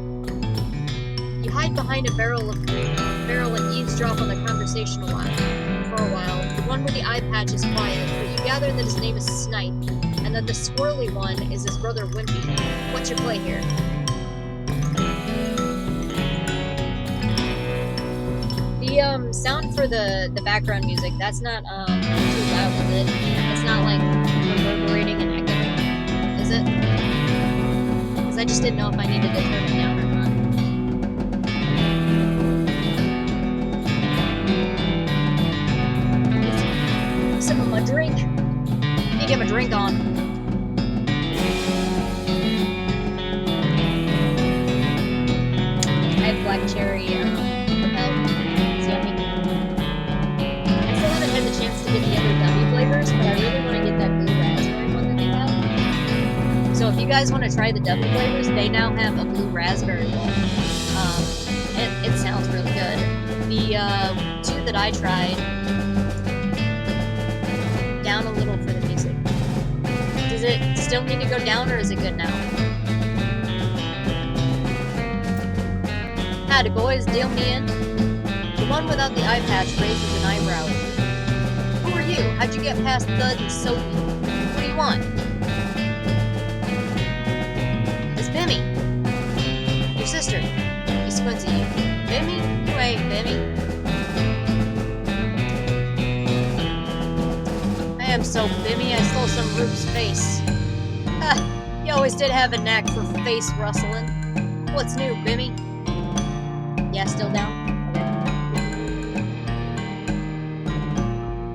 You hide behind a barrel and eavesdrop on the conversation for a while. The one with the eye patch is quiet, but you gather that his name is Snipe, and that the swirly one is his brother Wimpy. What's your play here? The sound for the background music, that's not too loud, is it? It's not like reverberating and echoing, is it? Because I just didn't know if I needed to turn it down or not. Sip of my drink. Let me get my drink on. I have black cherry propel. It's yummy. I still haven't had the chance to get the other gummy flavors, but I really want to get that blue raspberry one that they have. So if you guys want to try the gummy flavors, they now have a blue raspberry one. It sounds really good. The two that I tried, down a little for the music. Does it still need to go down, or is it good now? Howdy boys, deal me in. The one without the eye patch raises an eyebrow. Who are you? How'd you get past Thud and Soapy? What do you want? It's Bimmy. Your sister. He squints at you. Bimmy? You ain't Bimmy. I am so Bimmy, I stole some Rupe's face. Ha! You always did have a knack for face rustling. What's new, Bimmy? Yeah, still down? Okay.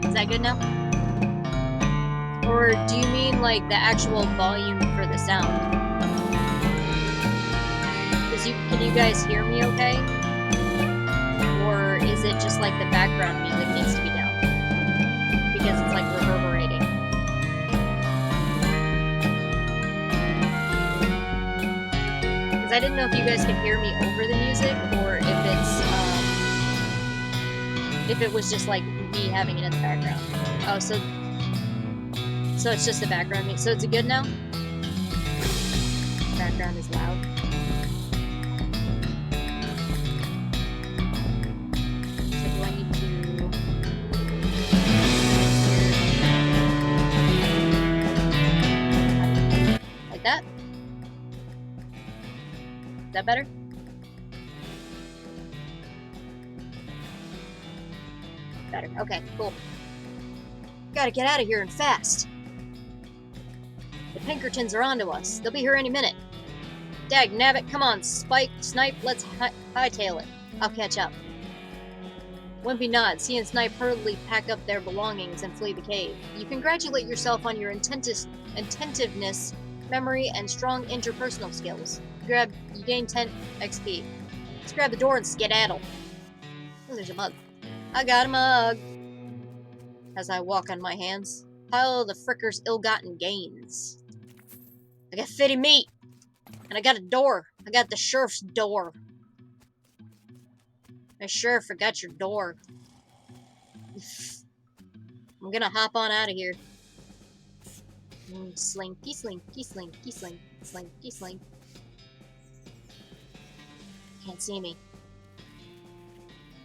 Is that good now? Or do you mean like the actual volume for the sound? Can you guys hear me okay? Or is it just like the background music needs to be down? Because it's like reverberating. Because I didn't know if you guys could hear me over the music, or if it was just like me having it in the background. Oh, so it's just the background music. So it's good now? Background is loud. So do I need to... Like that? Is that better? Better. Okay, cool. Gotta get out of here and fast. The Pinkertons are onto us. They'll be here any minute. Dag nabbit, come on, Snipe, let's hightail it. I'll catch up. Wimpy nods. He and Snipe hurriedly pack up their belongings and flee the cave. You congratulate yourself on your attentiveness, memory, and strong interpersonal skills. You gain 10 XP. Let's grab the door and skedaddle. Oh, there's a mug. I got a mug. As I walk on my hands, pile of the Fricker's ill-gotten gains. I got fitty meat, and I got a door. I got the sheriff's door. I sure forgot your door. I'm gonna hop on out of here. Slinky, slinky, slinky, slink, slinky, slink. Can't see me.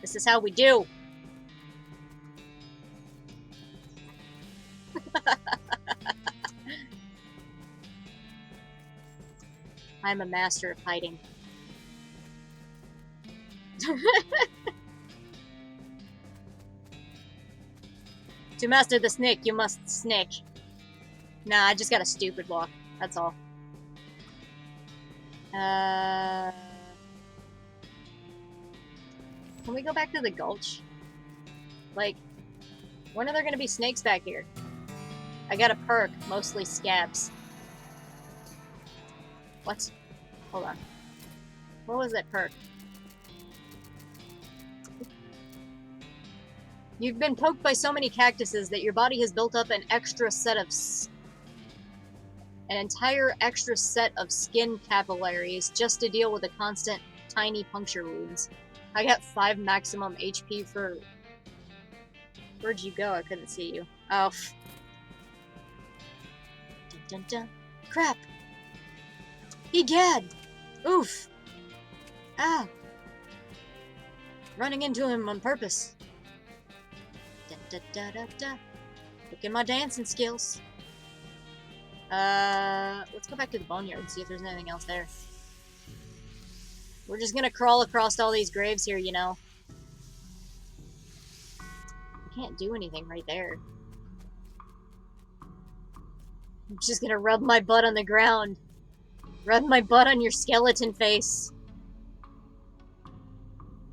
This is how we do. I'm a master of hiding. To master the snake, you must snake. Nah, I just got a stupid walk. That's all. Can we go back to the gulch? Like, when are there gonna be snakes back here? I got a perk, mostly scabs. What? Hold on. What was that perk? You've been poked by so many cactuses that your body has built up an entire extra set of skin capillaries just to deal with the constant tiny puncture wounds. I got 5 maximum HP for... Where'd you go? I couldn't see you. Oh. Dun dun dun. Crap! Egad! Oof! Ah! Running into him on purpose. Da da da da da. Look at my dancing skills. Let's go back to the boneyard and see if there's anything else there. We're just gonna crawl across all these graves here, you know. Can't do anything right there. I'm just gonna rub my butt on the ground. Rub my butt on your skeleton face.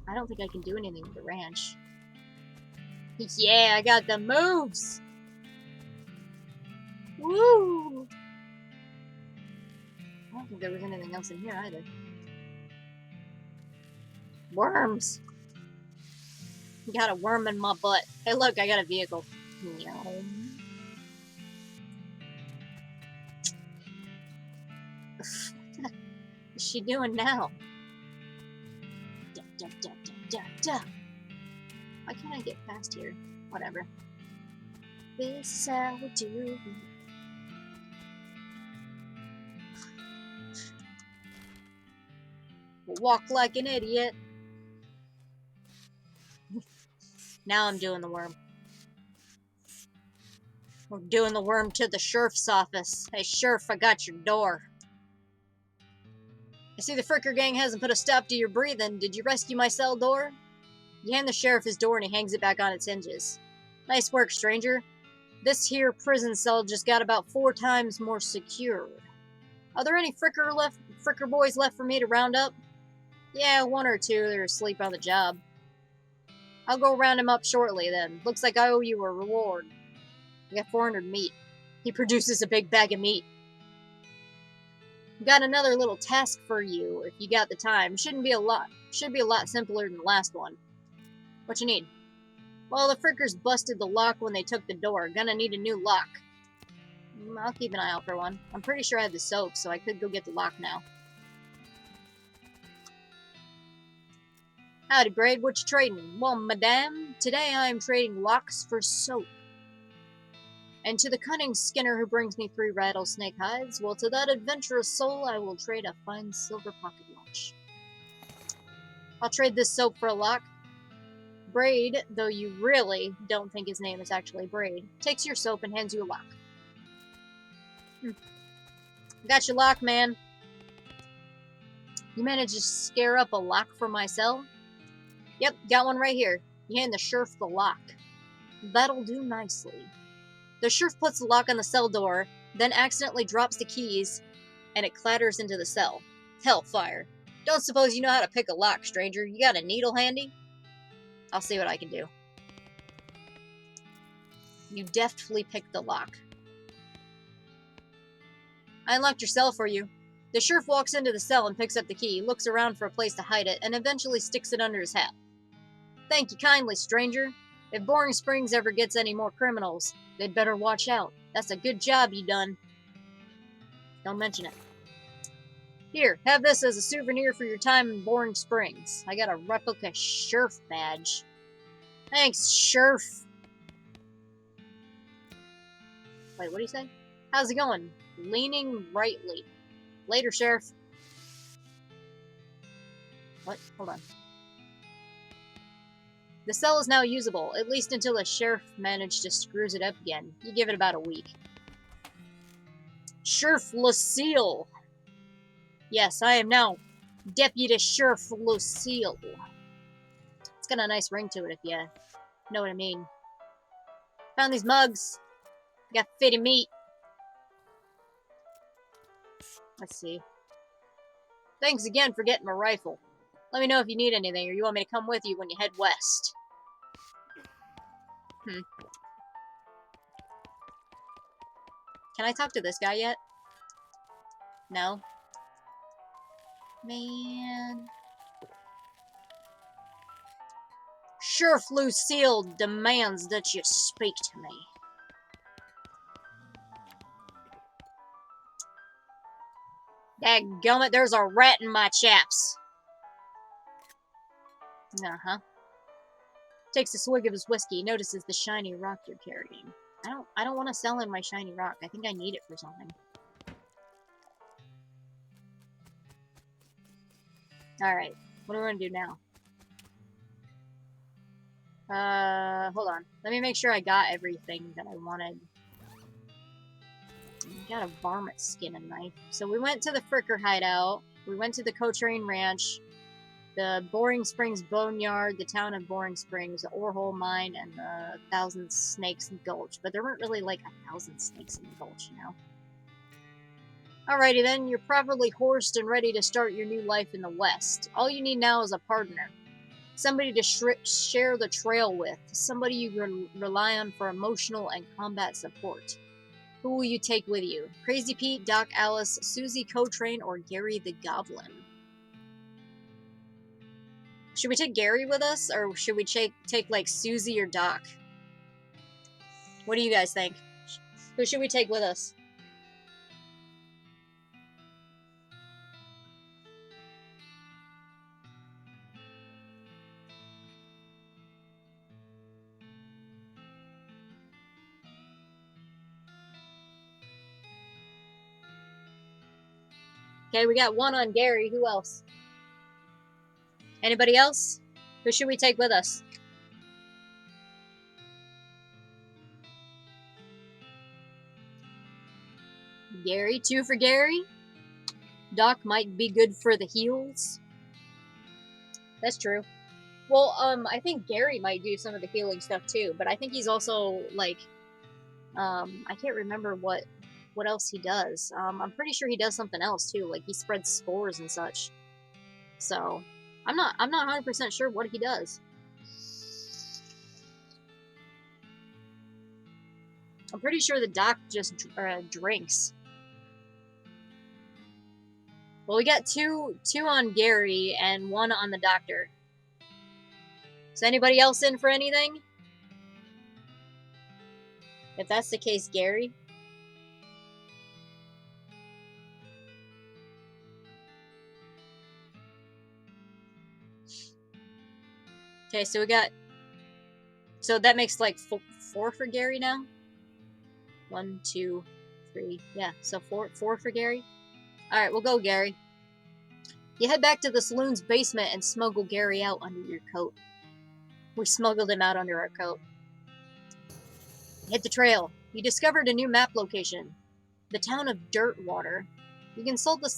I don't think I can do anything with the ranch. Yeah, I got the moves! Woo! I don't think there was anything else in here either. Worms! Got a worm in my butt. Hey look, I got a vehicle. Meow. What is she doing now? Da, da, da, da, da, da. Why can't I get past here? Whatever. This is how we do it. Walk like an idiot. Now I'm doing the worm. We're doing the worm to the sheriff's office. Hey, sheriff, I got your door. I see the Fricker gang hasn't put a stop to your breathing. Did you rescue my cell door? You hand the sheriff his door and he hangs it back on its hinges. Nice work, stranger. This here prison cell just got about 4 times more secure. Are there any Fricker boys left for me to round up? Yeah, 1 or 2 that are asleep on the job. I'll go round him up shortly then. Looks like I owe you a reward. I got 400 meat. He produces a big bag of meat. Got another little task for you if you got the time. Should be a lot simpler than the last one. What you need? Well, the Frickers busted the lock when they took the door. Gonna need a new lock. I'll keep an eye out for one. I'm pretty sure I have the soap, so I could go get the lock now. Howdy, Braid. What you trading? Well, madame, today I am trading locks for soap. And to the cunning Skinner who brings me 3 rattlesnake hides, well, to that adventurous soul I will trade a fine silver pocket watch. I'll trade this soap for a lock. Braid, though you really don't think his name is actually Braid, takes your soap and hands you a lock. Got your lock, man. You managed to scare up a lock for my cell? Yep, got one right here. You hand the sheriff the lock. That'll do nicely. The sheriff puts the lock on the cell door, then accidentally drops the keys, and it clatters into the cell. Hellfire. Don't suppose you know how to pick a lock, stranger. You got a needle handy? I'll see what I can do. You deftly pick the lock. I unlocked your cell for you. The sheriff walks into the cell and picks up the key, looks around for a place to hide it, and eventually sticks it under his hat. Thank you kindly, stranger. If Boring Springs ever gets any more criminals, they'd better watch out. That's a good job you done. Don't mention it. Here, have this as a souvenir for your time in Boring Springs. I got a replica sheriff badge. Thanks, sheriff. Wait, what do you say? How's it going? Leaning rightly. Later, sheriff. What? Hold on. The cell is now usable, at least until the sheriff managed to screws it up again. You give it about a week. Sheriff Lucille! Yes, I am now Deputy Sheriff Lucille. It's got a nice ring to it if you know what I mean. Found these mugs. Got fitty meat. Let's see. Thanks again for getting my rifle. Let me know if you need anything or you want me to come with you when you head west. Can I talk to this guy yet? No? Man. Sheriff Lucille demands that you speak to me. Dadgummit, there's a rat in my chaps. Uh-huh. Takes a swig of his whiskey, notices the shiny rock you're carrying. I don't want to sell him my shiny rock. I think I need it for something. Alright. What do we want to do now? Hold on. Let me make sure I got everything that I wanted. Got a varmint skin and knife. So we went to the Fricker hideout. We went to the Cotrain Ranch. The Boring Springs Boneyard, the town of Boring Springs, the Orehole Mine, and the Thousand Snakes Gulch. But there weren't really like 1,000 snakes in the gulch, you know? Alrighty then, you're probably horsed and ready to start your new life in the West. All you need now is a partner. Somebody to share the trail with. Somebody you can rely on for emotional and combat support. Who will you take with you? Crazy Pete, Doc Alice, Susie Cotrain, or Gary the Goblin? Should we take Gary with us, or should we take like Susie or Doc? What do you guys think? Who should we take with us? Okay, we got one on Gary. Who else? Anybody else? Who should we take with us? Gary, 2 for Gary. Doc might be good for the heals. That's true. Well, I think Gary might do some of the healing stuff too, but I think he's also like, I can't remember what else he does. I'm pretty sure he does something else too, like he spreads spores and such. So, I'm not 100% sure what he does. I'm pretty sure the Doc just drinks. Well, we got two on Gary and 1 on the Doctor. Is anybody else in for anything? If that's the case, Gary. Okay, so we got... So that makes like 4 for Gary now? 1, 2, 3. Yeah, so 4 for Gary. Alright, we'll go, Gary. You head back to the saloon's basement and smuggle Gary out under your coat. We smuggled him out under our coat. Hit the trail. You discovered a new map location. The town of Dirtwater. You consult the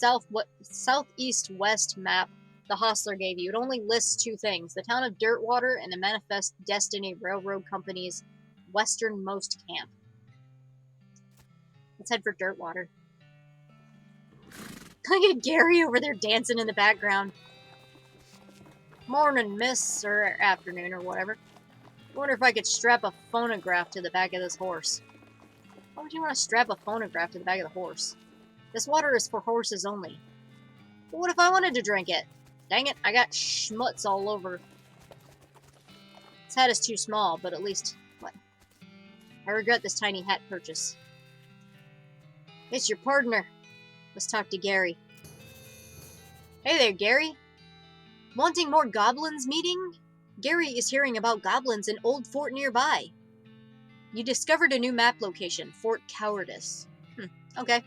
southeast-west map the hostler gave you. It only lists 2 things. The town of Dirtwater and the Manifest Destiny Railroad Company's westernmost camp. Let's head for Dirtwater. Look at Gary over there dancing in the background. Morning, miss, or afternoon, or whatever. I wonder if I could strap a phonograph to the back of this horse. Why would you want to strap a phonograph to the back of the horse? This water is for horses only. But what if I wanted to drink it? Dang it, I got schmutz all over. This hat is too small, but at least... What? I regret this tiny hat purchase. It's your partner. Let's talk to Gary. Hey there, Gary. Wanting more goblins meeting? Gary is hearing about goblins in Old Fort nearby. You discovered a new map location, Fort Cowardice. Okay.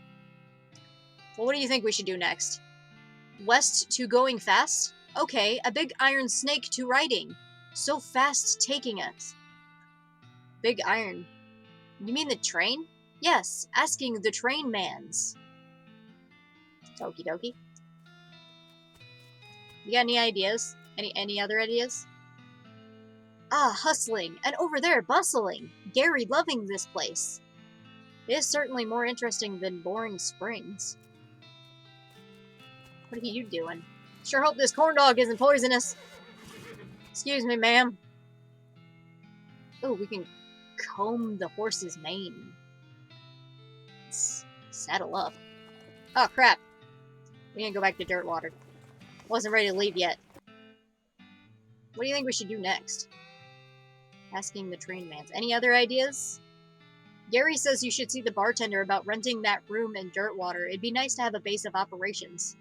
Well, what do you think we should do next? West to going fast? Okay, a big iron snake to riding. So fast taking us. Big iron. You mean the train? Yes, asking the train mans. Okie dokie. You got any ideas? Any other ideas? Ah, hustling, and over there, bustling. Gary loving this place. It is certainly more interesting than boring springs. What are you doing? Sure hope this corn dog isn't poisonous. Excuse me, ma'am. Oh, we can comb the horse's mane. Saddle up. Oh, crap. We can go back to Dirtwater. Wasn't ready to leave yet. What do you think we should do next? Asking the train mans. Any other ideas? Gary says you should see the bartender about renting that room in Dirtwater. It'd be nice to have a base of operations.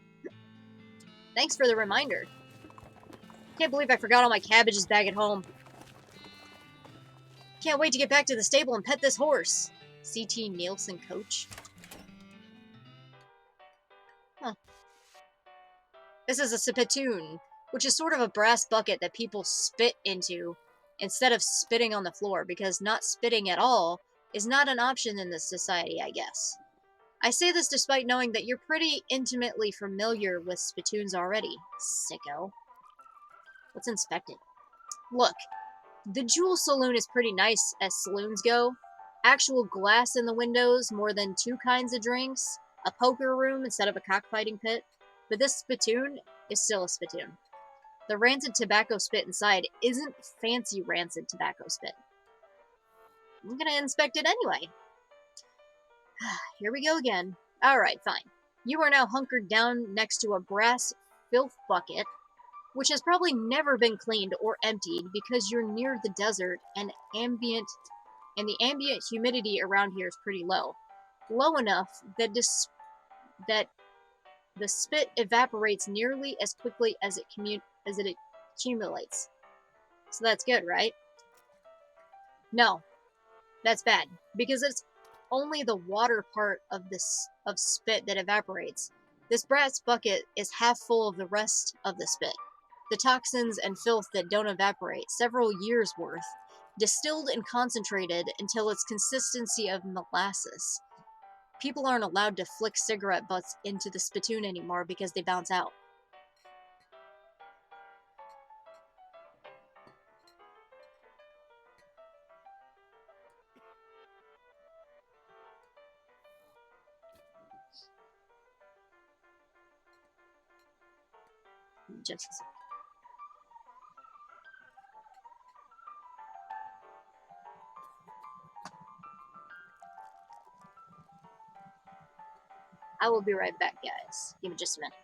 Thanks for the reminder. Can't believe I forgot all my cabbages back at home. Can't wait to get back to the stable and pet this horse. C.T. Nielsen coach. Huh. This is a spittoon, which is sort of a brass bucket that people spit into instead of spitting on the floor, because not spitting at all is not an option in this society, I guess. I say this despite knowing that you're pretty intimately familiar with spittoons already, sicko. Let's inspect it. Look, the Jewel Saloon is pretty nice as saloons go. Actual glass in the windows, more than 2 kinds of drinks, a poker room instead of a cockfighting pit. But this spittoon is still a spittoon. The rancid tobacco spit inside isn't fancy rancid tobacco spit. I'm gonna inspect it anyway. Here we go again. Alright, fine. You are now hunkered down next to a brass filth bucket, which has probably never been cleaned or emptied because you're near the desert and the ambient humidity around here is pretty low. Low enough that that the spit evaporates nearly as quickly as it accumulates. So that's good, right? No, that's bad because it's only the water part of spit that evaporates. This brass bucket is half full of the rest of the spit. The toxins and filth that don't evaporate, several years worth, distilled and concentrated until its consistency of molasses. People aren't allowed to flick cigarette butts into the spittoon anymore because they bounce out. Just I will be right back, guys. Give me just a minute.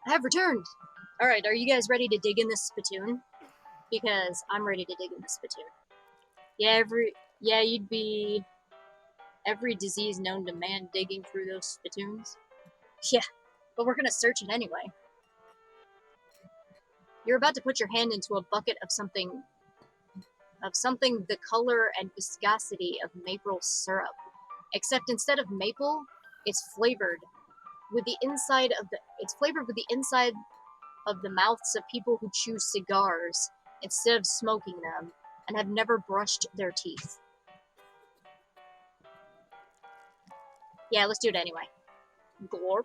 I have returned! Alright, are you guys ready to dig in this spittoon? Because I'm ready to dig in this spittoon. Yeah, you'd be every disease known to man digging through those spittoons. Yeah, but we're gonna search it anyway. You're about to put your hand into a bucket of something the color and viscosity of maple syrup. Except instead of maple, it's flavored with the inside of the mouths of people who chew cigars instead of smoking them and have never brushed their teeth. Yeah, let's do it anyway. Glorp.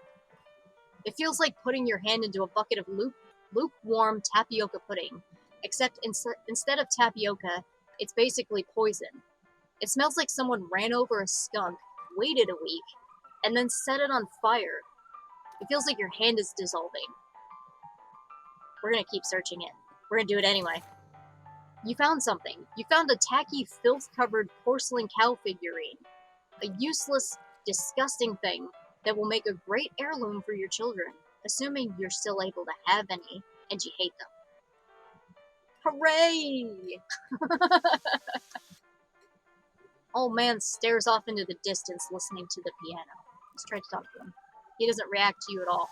It feels like putting your hand into a bucket of lukewarm tapioca pudding, except instead of tapioca, it's basically poison. It smells like someone ran over a skunk, waited a week, and then set it on fire. It feels like your hand is dissolving. We're gonna keep searching it. We're gonna do it anyway. You found something. You found a tacky, filth-covered porcelain cow figurine. A useless, disgusting thing that will make a great heirloom for your children, assuming you're still able to have any, and you hate them. Hooray! Old man stares off into the distance, listening to the piano. Let's try to talk to him. He doesn't react to you at all.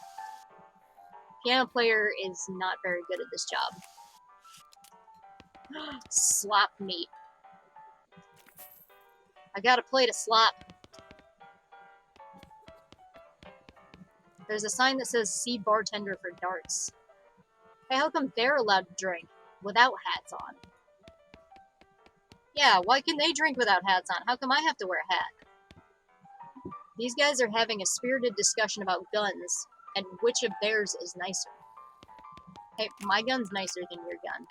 Piano player is not very good at this job. Slop meat. I got a plate of slop. There's a sign that says, "See bartender for darts." Hey, how come they're allowed to drink without hats on? Yeah, why can they drink without hats on? How come I have to wear a hat? These guys are having a spirited discussion about guns and which of theirs is nicer. Hey, my gun's nicer than your gun.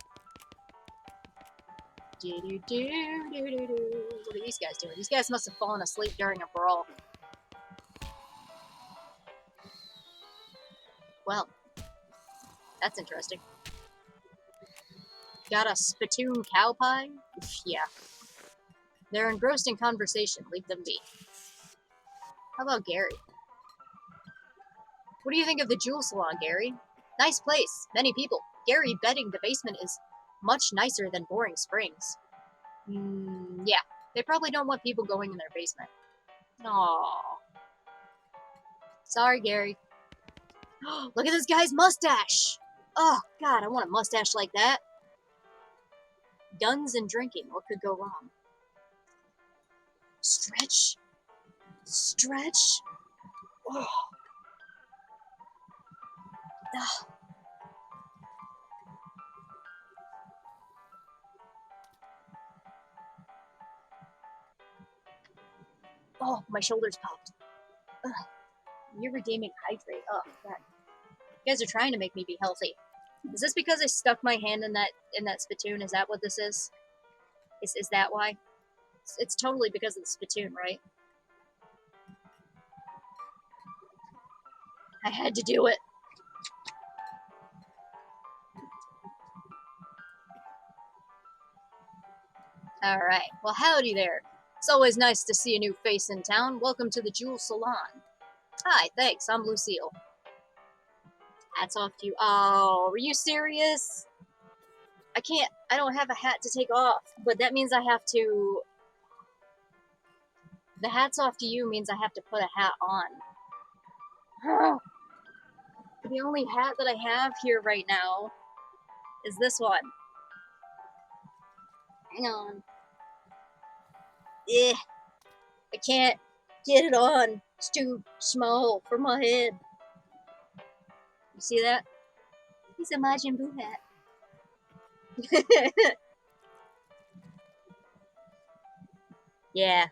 What are these guys doing? These guys must have fallen asleep during a brawl. Well, that's interesting. Got a spittoon cow pie? Yeah. They're engrossed in conversation. Leave them be. How about Gary? What do you think of the jewel salon, Gary? Nice place. Many people. Gary betting the basement is much nicer than Boring Springs. Yeah. They probably don't want people going in their basement. Aww. Sorry, Gary. Look at this guy's mustache! Oh, God, I want a mustache like that. Guns and drinking. What could go wrong? Stretch. Stretch. Oh. Ugh. Oh, my shoulders popped. Ugh. You're redeeming hydrate. Oh, God. You guys are trying to make me be healthy. Is this because I stuck my hand in that spittoon? Is that what this is? Is that why? It's totally because of the spittoon, right? I had to do it. Alright, well howdy there. It's always nice to see a new face in town. Welcome to the Jewel Salon. Hi, thanks, I'm Lucille. Hats off to you. Oh, were you serious? I don't have a hat to take off, but that means I have to... The hats off to you means I have to put a hat on. The only hat that I have here right now is this one. Hang on. I can't get it on. It's too small for my head. You see that? It's a Majin Buu hat. Yeah.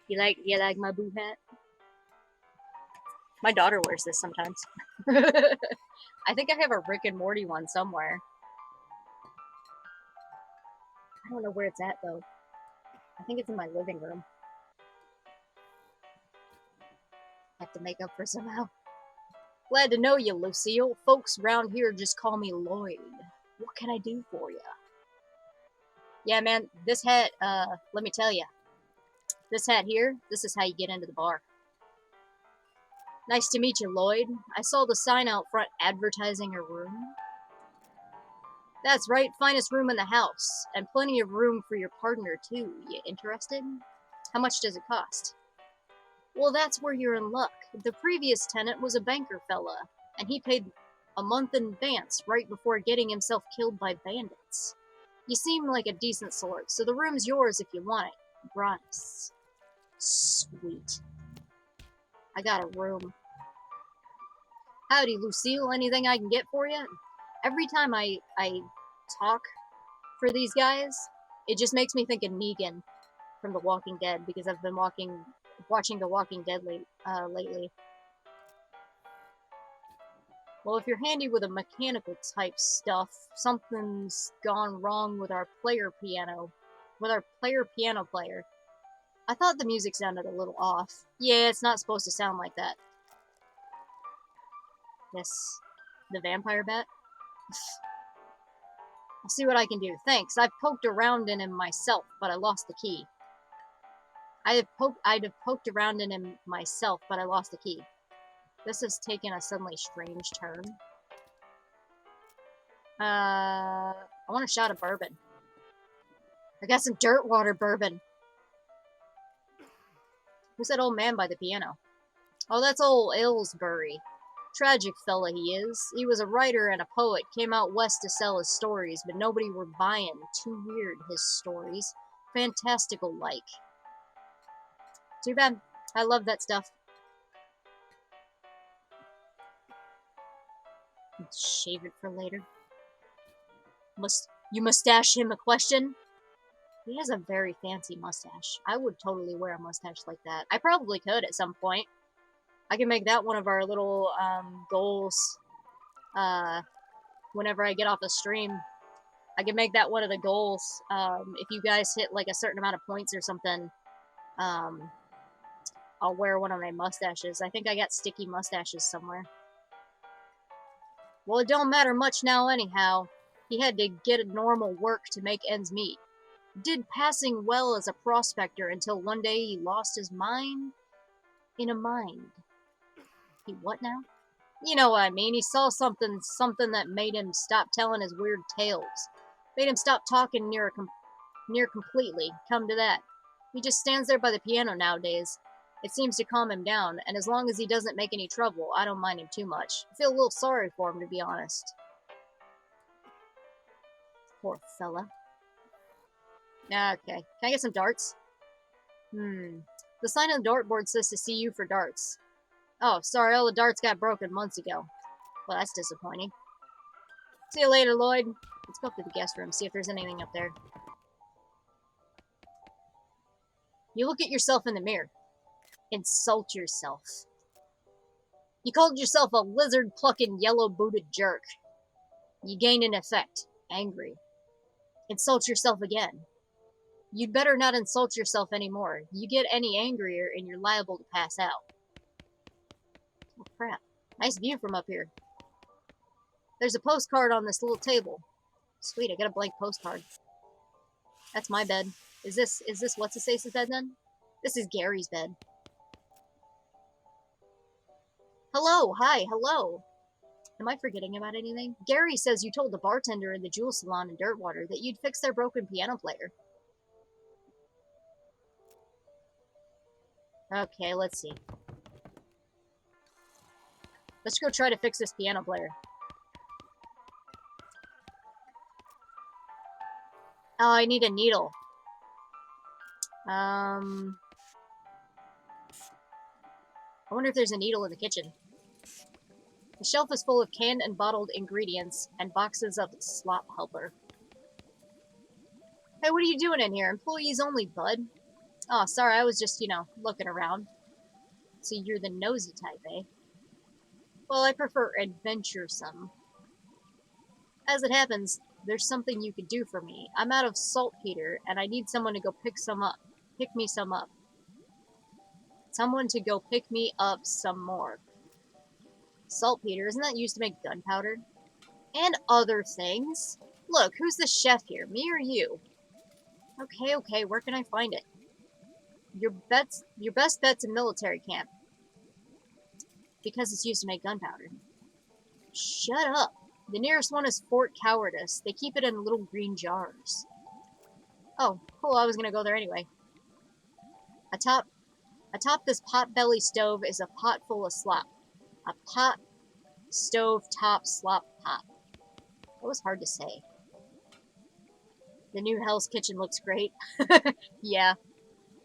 You like my Buu hat? My daughter wears this sometimes. I think I have a Rick and Morty one somewhere. I don't know where it's at though. I think it's in my living room. Have to make up for somehow. Glad to know you, Lucille. Folks around here just call me Lloyd. What can I do for you? Yeah, man, this hat, let me tell you. This hat here, this is how you get into the bar. Nice to meet you, Lloyd. I saw the sign out front advertising a room. That's right, finest room in the house. And plenty of room for your partner, too. You interested? How much does it cost? Well, that's where you're in luck. The previous tenant was a banker fella, and he paid a month in advance right before getting himself killed by bandits. You seem like a decent sort, so the room's yours if you want it. Gratis. Sweet. I got a room. Howdy, Lucille. Anything I can get for you? Every time I talk for these guys, it just makes me think of Negan from The Walking Dead, because I've been watching The Walking Dead lately. Well, if you're handy with a mechanical type stuff, something's gone wrong with our player piano player. I thought the music sounded a little off. Yeah, it's not supposed to sound like that. Yes, the vampire bat. I'll see what I can do. Thanks. I've poked around in him myself, but I lost the key. I'd have poked around in him myself, but I lost the key. This has taken a suddenly strange turn. I want a shot of bourbon. I got some dirt water bourbon. Who's that old man by the piano? Oh, that's old Aylesbury. Tragic fella he is. He was a writer and a poet, came out west to sell his stories, but nobody were buying. Too weird, his stories. Fantastical like. Too bad. I love that stuff. Shave it for later. You mustache him a question? He has a very fancy mustache. I would totally wear a mustache like that. I probably could at some point. I can make that one of our little goals. Whenever I get off a stream, I can make that one of the goals. If you guys hit like a certain amount of points or something, I'll wear one of my mustaches. I think I got sticky mustaches somewhere. Well, it don't matter much now anyhow. He had to get a normal work to make ends meet. Did passing well as a prospector until one day he lost his mind in a mind. He what now? You know what I mean. He saw something that made him stop telling his weird tales. Made him stop talking near completely. Come to that. He just stands there by the piano nowadays. It seems to calm him down, and as long as he doesn't make any trouble, I don't mind him too much. I feel a little sorry for him, to be honest. Poor fella. Okay. Can I get some darts? The sign on the dartboard says to see you for darts. Oh, sorry, all the darts got broken months ago. Well, that's disappointing. See you later, Lloyd. Let's go up to the guest room, see if there's anything up there. You look at yourself in the mirror. Insult yourself. You called yourself a lizard-plucking, yellow-booted jerk. You gained an effect. Angry. Insult yourself again. You'd better not insult yourself anymore. You get any angrier and you're liable to pass out. Oh, crap. Nice view from up here. There's a postcard on this little table. Sweet, I got a blank postcard. That's my bed. Is this what's-his-face's bed then? This is Gary's bed. Hello, hi, hello. Am I forgetting about anything? Gary says you told the bartender in the jewel salon in Dirtwater that you'd fix their broken piano player. Okay, let's see. Let's go try to fix this piano player. Oh, I need a needle. I wonder if there's a needle in the kitchen. The shelf is full of canned and bottled ingredients and boxes of slop helper. Hey, what are you doing in here? Employees only, bud. Oh, sorry, I was just, looking around. So you're the nosy type, eh? Well, I prefer adventuresome. As it happens, there's something you could do for me. I'm out of saltpeter, and I need someone to go pick me some up. Someone to go pick me up some more. Saltpeter, isn't that used to make gunpowder? And other things. Look, who's the chef here, me or you? Okay, where can I find it? Your best bet's a military camp. because it's used to make gunpowder. Shut up. The nearest one is Fort Cowardice. They keep it in little green jars. Oh, cool, I was gonna go there anyway. Atop this pot-belly stove is a pot full of slop. A pot stove top slop pot. That was hard to say. The new Hell's Kitchen looks great. Yeah.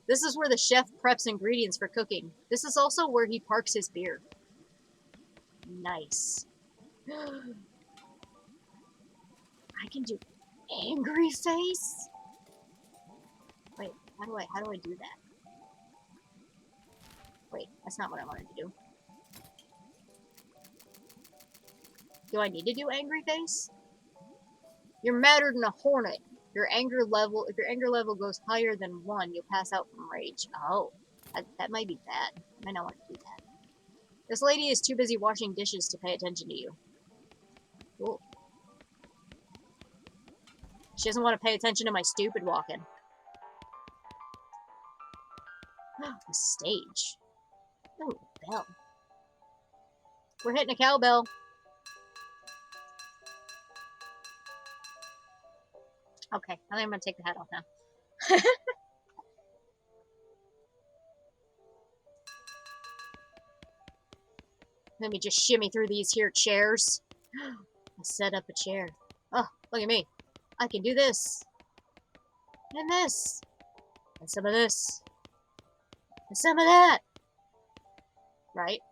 This is where the chef preps ingredients for cooking. This is also where he parks his beer. Nice. I can do angry face? Wait, how do I do that? Wait, that's not what I wanted to do. Do I need to do angry face? You're madder than a hornet. If your anger level goes higher than 1, you'll pass out from rage. Oh, that might be bad. I might not want to do that. This lady is too busy washing dishes to pay attention to you. Cool. She doesn't want to pay attention to my stupid walking. The stage. Oh, bell. We're hitting a cowbell. Okay, I think I'm gonna take the hat off now. Let me just shimmy through these here chairs. I set up a chair. Oh, look at me. I can do this. And this. And some of this. And some of that. Right?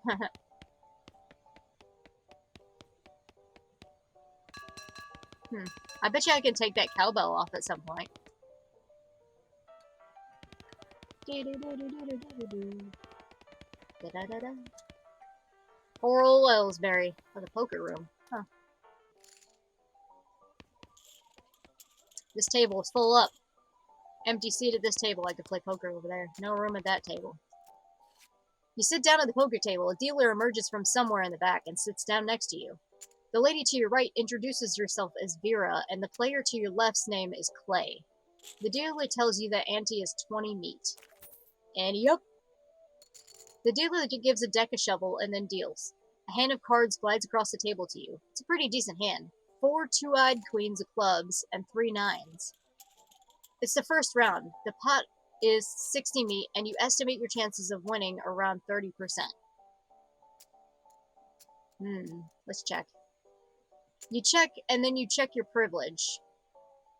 I bet you I can take that cowbell off at some point. Coral Ellsbury. Oh, the poker room. Huh. This table is full up. Empty seat at this table. I could play poker over there. No room at that table. You sit down at the poker table. A dealer emerges from somewhere in the back and sits down next to you. The lady to your right introduces herself as Vera, and the player to your left's name is Clay. The dealer tells you that ante is 20 meat. And yup. The dealer gives a deck a shovel and then deals. A hand of cards glides across the table to you. It's a pretty decent hand. 4 two-eyed queens of clubs and 3 nines. It's the first round. The pot is 60 meat, and you estimate your chances of winning around 30%. Let's check. You check, and then you check your privilege.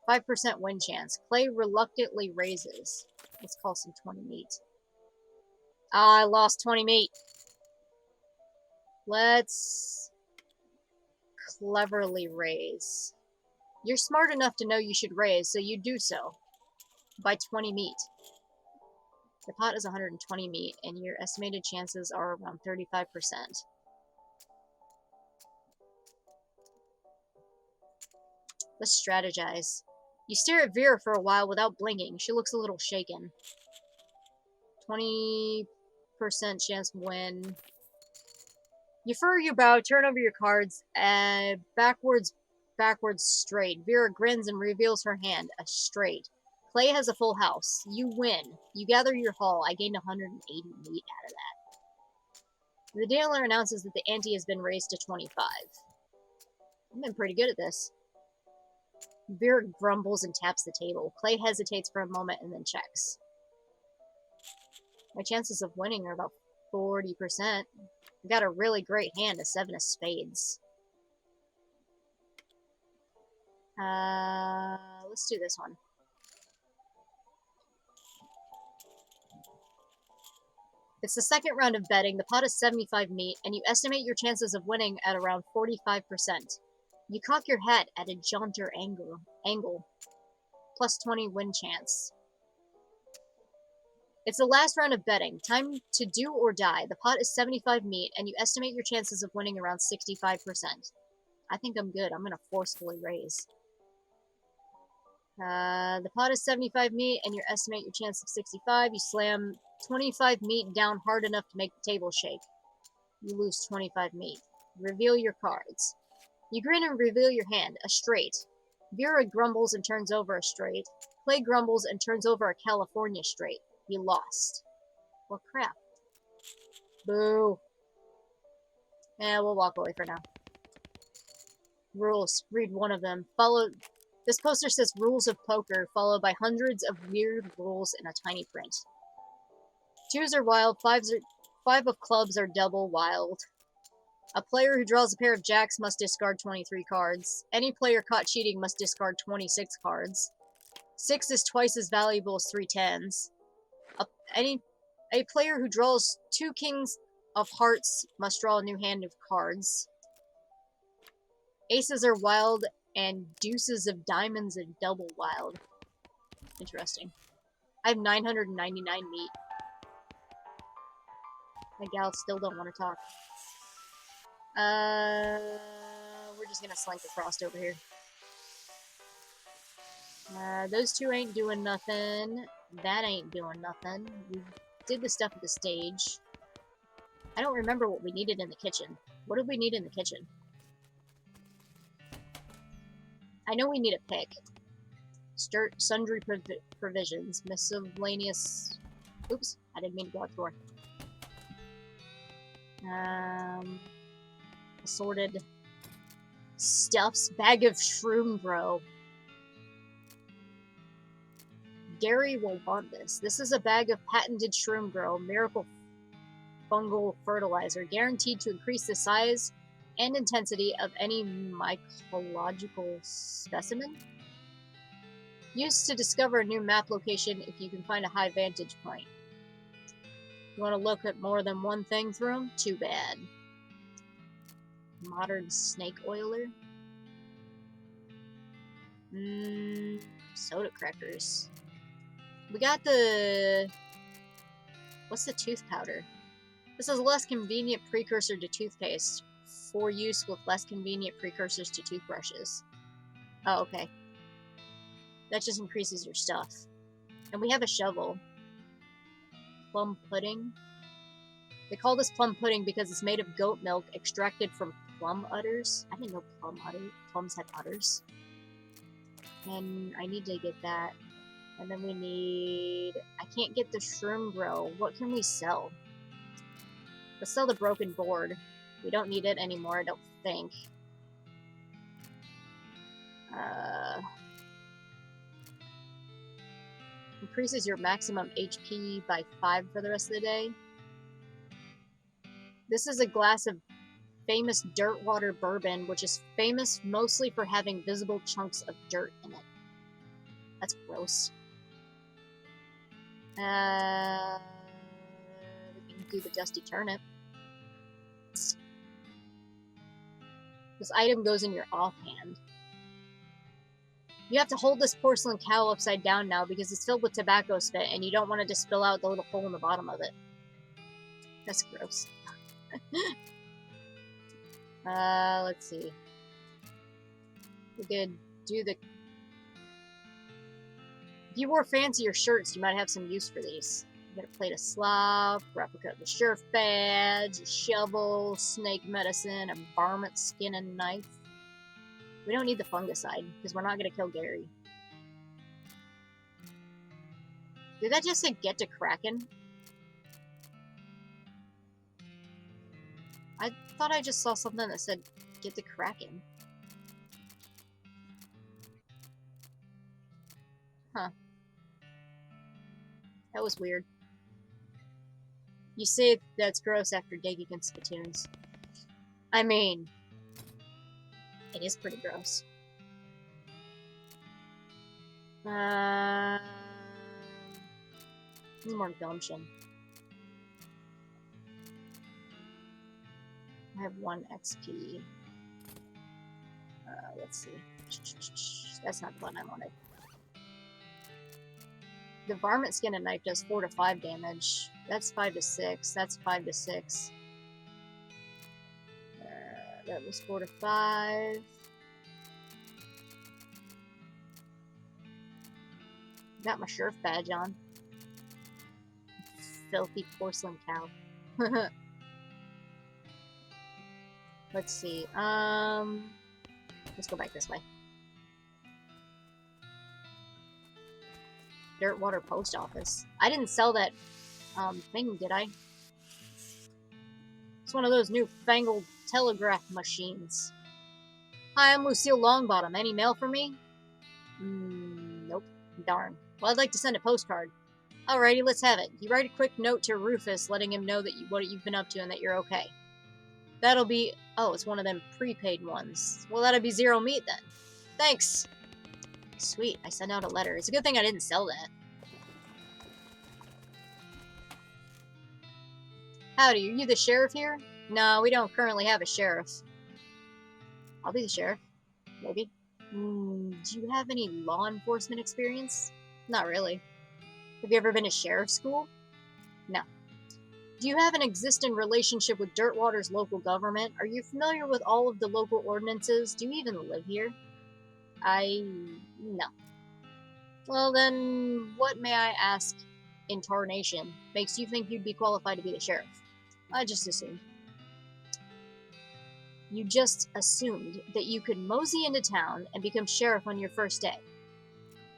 5% win chance. Clay reluctantly raises. Let's call some 20 meat. Ah, I lost 20 meat. Let's cleverly raise. You're smart enough to know you should raise, so you do so. By 20 meat. The pot is 120 meat, and your estimated chances are around 35%. Let's strategize. You stare at Vera for a while without blinking. She looks a little shaken. 20% chance win. You furrow your brow, turn over your cards, backwards straight. Vera grins and reveals her hand, a straight. Clay has a full house. You win. You gather your haul. I gained 180 meat out of that. The dealer announces that the ante has been raised to 25. I've been pretty good at this. Vera grumbles and taps the table. Clay hesitates for a moment and then checks. My chances of winning are about 40%. I got a really great hand, a 7 of spades. Let's do this one. It's the second round of betting. The pot is 75 meat, and you estimate your chances of winning at around 45%. You cock your hat at a jaunter angle. Plus 20 win chance. It's the last round of betting. Time to do or die. The pot is 75 meat, and you estimate your chances of winning around 65%. I think I'm good. I'm going to forcefully raise. The pot is 75 meat, and you estimate your chance of 65. You slam 25 meat down hard enough to make the table shake. You lose 25 meat. Reveal your cards. You grin and reveal your hand, a straight. Vera grumbles and turns over a straight. Clay grumbles and turns over a California straight. You lost. Well, crap. Boo. Yeah, we'll walk away for now. Rules. Read one of them. Follow. This poster says rules of poker, followed by hundreds of weird rules in a tiny print. 2s are wild, 5 of clubs are double wild. A player who draws a pair of jacks must discard 23 cards. Any player caught cheating must discard 26 cards. 6 is twice as valuable as 3 tens. A player who draws 2 kings of hearts must draw a new hand of cards. Aces are wild, and deuces of diamonds are double wild. Interesting. I have 999 meat. My gals still don't want to talk. We're just gonna slink across over here. Those two ain't doing nothing. That ain't doing nothing. We did the stuff at the stage. I don't remember what we needed in the kitchen. What did we need in the kitchen? I know we need a pick. Sundry provisions. Miscellaneous... Oops, I didn't mean to go out the door. Assorted stuffs. Bag of shroom bro. Gary will want this. This is a bag of patented shroom grow, miracle fungal fertilizer, guaranteed to increase the size and intensity of any mycological specimen. Used to discover a new map location if you can find a high vantage point. You want to look at more than one thing through them? Too bad. Modern snake oiler. Soda crackers. We got the... What's the tooth powder? This is a less convenient precursor to toothpaste, for use with less convenient precursors to toothbrushes. Oh, okay. That just increases your stuff. And we have a shovel. Plum pudding. They call this plum pudding because it's made of goat milk extracted from plum udders. I didn't know plums had udders. And I need to get that. And then we need... I can't get the shroom grow. What can we sell? Let's sell the broken board. We don't need it anymore, I don't think. Increases your maximum HP by 5 for the rest of the day. This is a glass of famous dirt water bourbon, which is famous mostly for having visible chunks of dirt in it. That's gross. We can do the dusty turnip. This item goes in your offhand. You have to hold this porcelain cow upside down now because it's filled with tobacco spit and you don't want it to spill out the little hole in the bottom of it. That's gross. Let's see. We could do the... If you wore fancier shirts, you might have some use for these. You got a plate of slop, replica of the sheriff badge, a shovel, snake medicine, a varmint skin and knife. We don't need the fungicide, because we're not going to kill Gary. Did that just say get to Kraken? I thought I just saw something that said get to Kraken. Huh. That was weird. You say that's gross after digging in spittoons. I mean, it is pretty gross. More gumption. I have 1 XP. Let's see. That's not the one I wanted. The varmint skin and knife does 4 to 5 damage. That's 5 to 6. That's 5 to 6. That was 4 to 5. Got my sheriff badge on. Filthy porcelain cow. Let's see. Let's go back this way. Dirtwater Post Office. I didn't sell that thing, did I? It's one of those new fangled telegraph machines. Hi, I'm Lucille Longbottom. Any mail for me? Nope. Darn. Well, I'd like to send a postcard. Alrighty, let's have it. You write a quick note to Rufus letting him know that what you've been up to and that you're okay. That'll be... Oh, it's one of them prepaid ones. Well, that'll be 0 meat then. Thanks. Sweet, I sent out a letter. It's a good thing I didn't sell that. Howdy, are you the sheriff here? No, we don't currently have a sheriff. I'll be the sheriff. Maybe. Do you have any law enforcement experience? Not really. Have you ever been to sheriff's school? No. Do you have an existing relationship with Dirtwater's local government? Are you familiar with all of the local ordinances? Do you even live here? No. Well then, what may I ask, in tarnation, makes you think you'd be qualified to be the sheriff? I just assumed. You just assumed that you could mosey into town and become sheriff on your first day.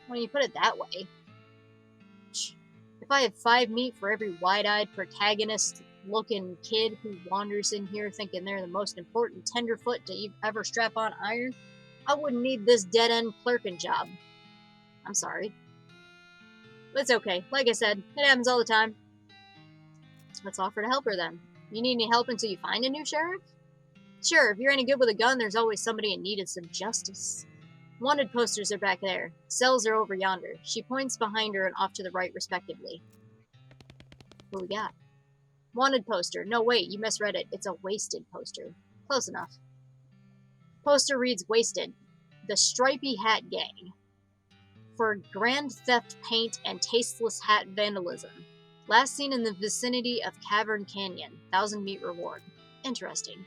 When you put it that way. If I had 5 meat for every wide-eyed protagonist-looking kid who wanders in here thinking they're the most important tenderfoot to ever strap on iron, I wouldn't need this dead-end clerking job. I'm sorry. But it's okay. Like I said, it happens all the time. Let's offer to help her then. You need any help until you find a new sheriff? Sure, if you're any good with a gun, there's always somebody in need of some justice. Wanted posters are back there. Cells are over yonder. She points behind her and off to the right, respectively. What we got? Wanted poster. No, wait, you misread it. It's a wasted poster. Close enough. Poster reads Wasted. The Stripy Hat Gang. For grand theft paint and tasteless hat vandalism. Last seen in the vicinity of Cavern Canyon. 1,000 meat reward. Interesting.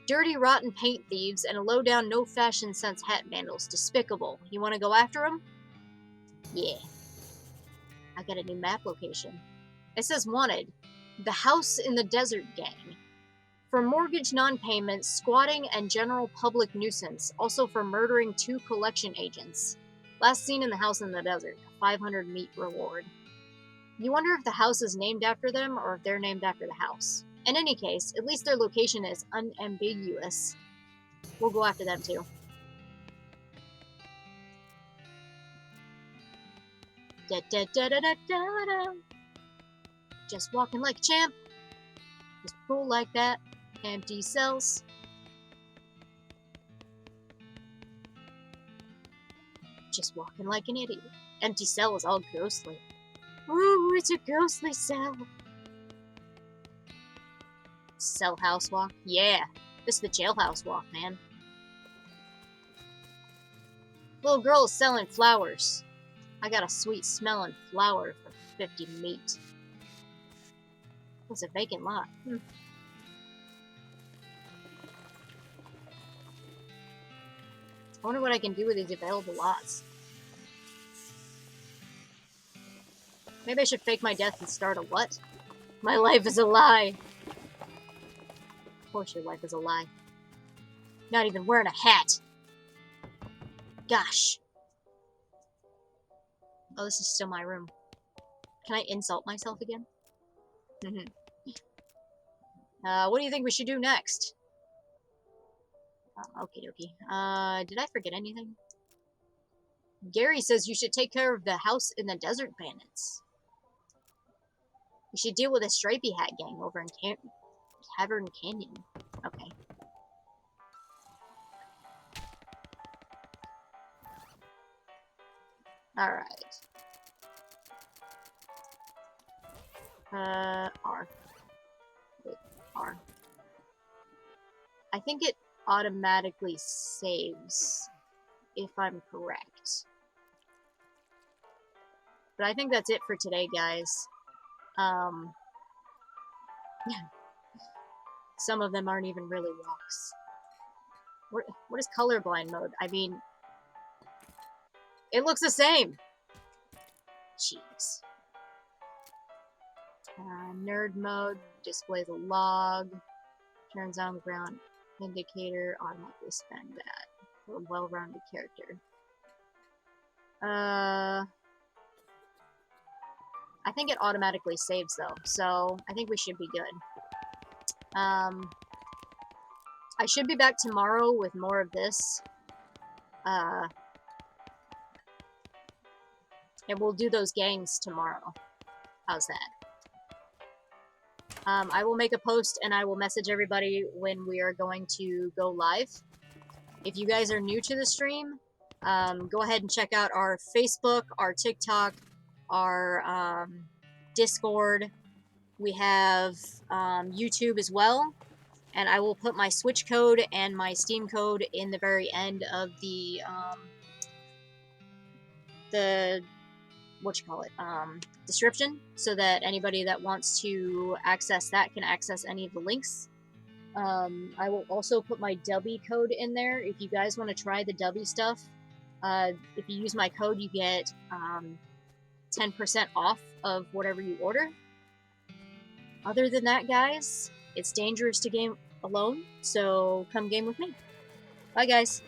Dirty, rotten paint thieves and a low-down, no-fashion sense hat vandals. Despicable. You want to go after them? Yeah. I got a new map location. It says Wanted. The House in the Desert Gang. For mortgage non-payment, squatting, and general public nuisance. Also for murdering 2 collection agents. Last seen in the House in the Desert. 500 meat reward. You wonder if the house is named after them or if they're named after the house. In any case, at least their location is unambiguous. We'll go after them too. Da da da da da da da. Just walking like a champ. Just cool like that. Empty cells. Just walking like an idiot. Empty cell is all ghostly. Ooh, it's a ghostly cell. Cell house walk? Yeah. This is the jailhouse walk, man. Little girl is selling flowers. I got a sweet smelling flower for 50 meat. What's a vacant lot? I wonder what I can do with these available lots. Maybe I should fake my death and start a what? My life is a lie. Of course your life is a lie. Not even wearing a hat. Gosh. Oh, this is still my room. Can I insult myself again? What do you think we should do next? Okie dokie. Did I forget anything? Gary says you should take care of the House in the Desert bandits. We should deal with a Stripy Hat gang over in Cavern Canyon. Okay. Alright. R. Wait, R. I think it automatically saves, if I'm correct. But I think that's it for today, guys. Some of them aren't even really walks. What is colorblind mode? I mean, it looks the same. Jeez. Nerd mode displays a log. Turns on the ground indicator. Automatically spend that for a well-rounded character. I think it automatically saves though, so I think we should be good. I should be back tomorrow with more of this. And we'll do those gangs tomorrow. How's that? I will make a post and I will message everybody when we are going to go live. If you guys are new to the stream, go ahead and check out our Facebook, our TikTok, our Discord. We have YouTube as well. And I will put my Switch code and my Steam code in the very end of the description, so that anybody that wants to access that can access any of the links. I will also put my Dubby code in there. If you guys want to try the Dubby stuff, if you use my code, you get 10% off of whatever you order. Other than that, guys, it's dangerous to game alone, so come game with me. Bye, guys.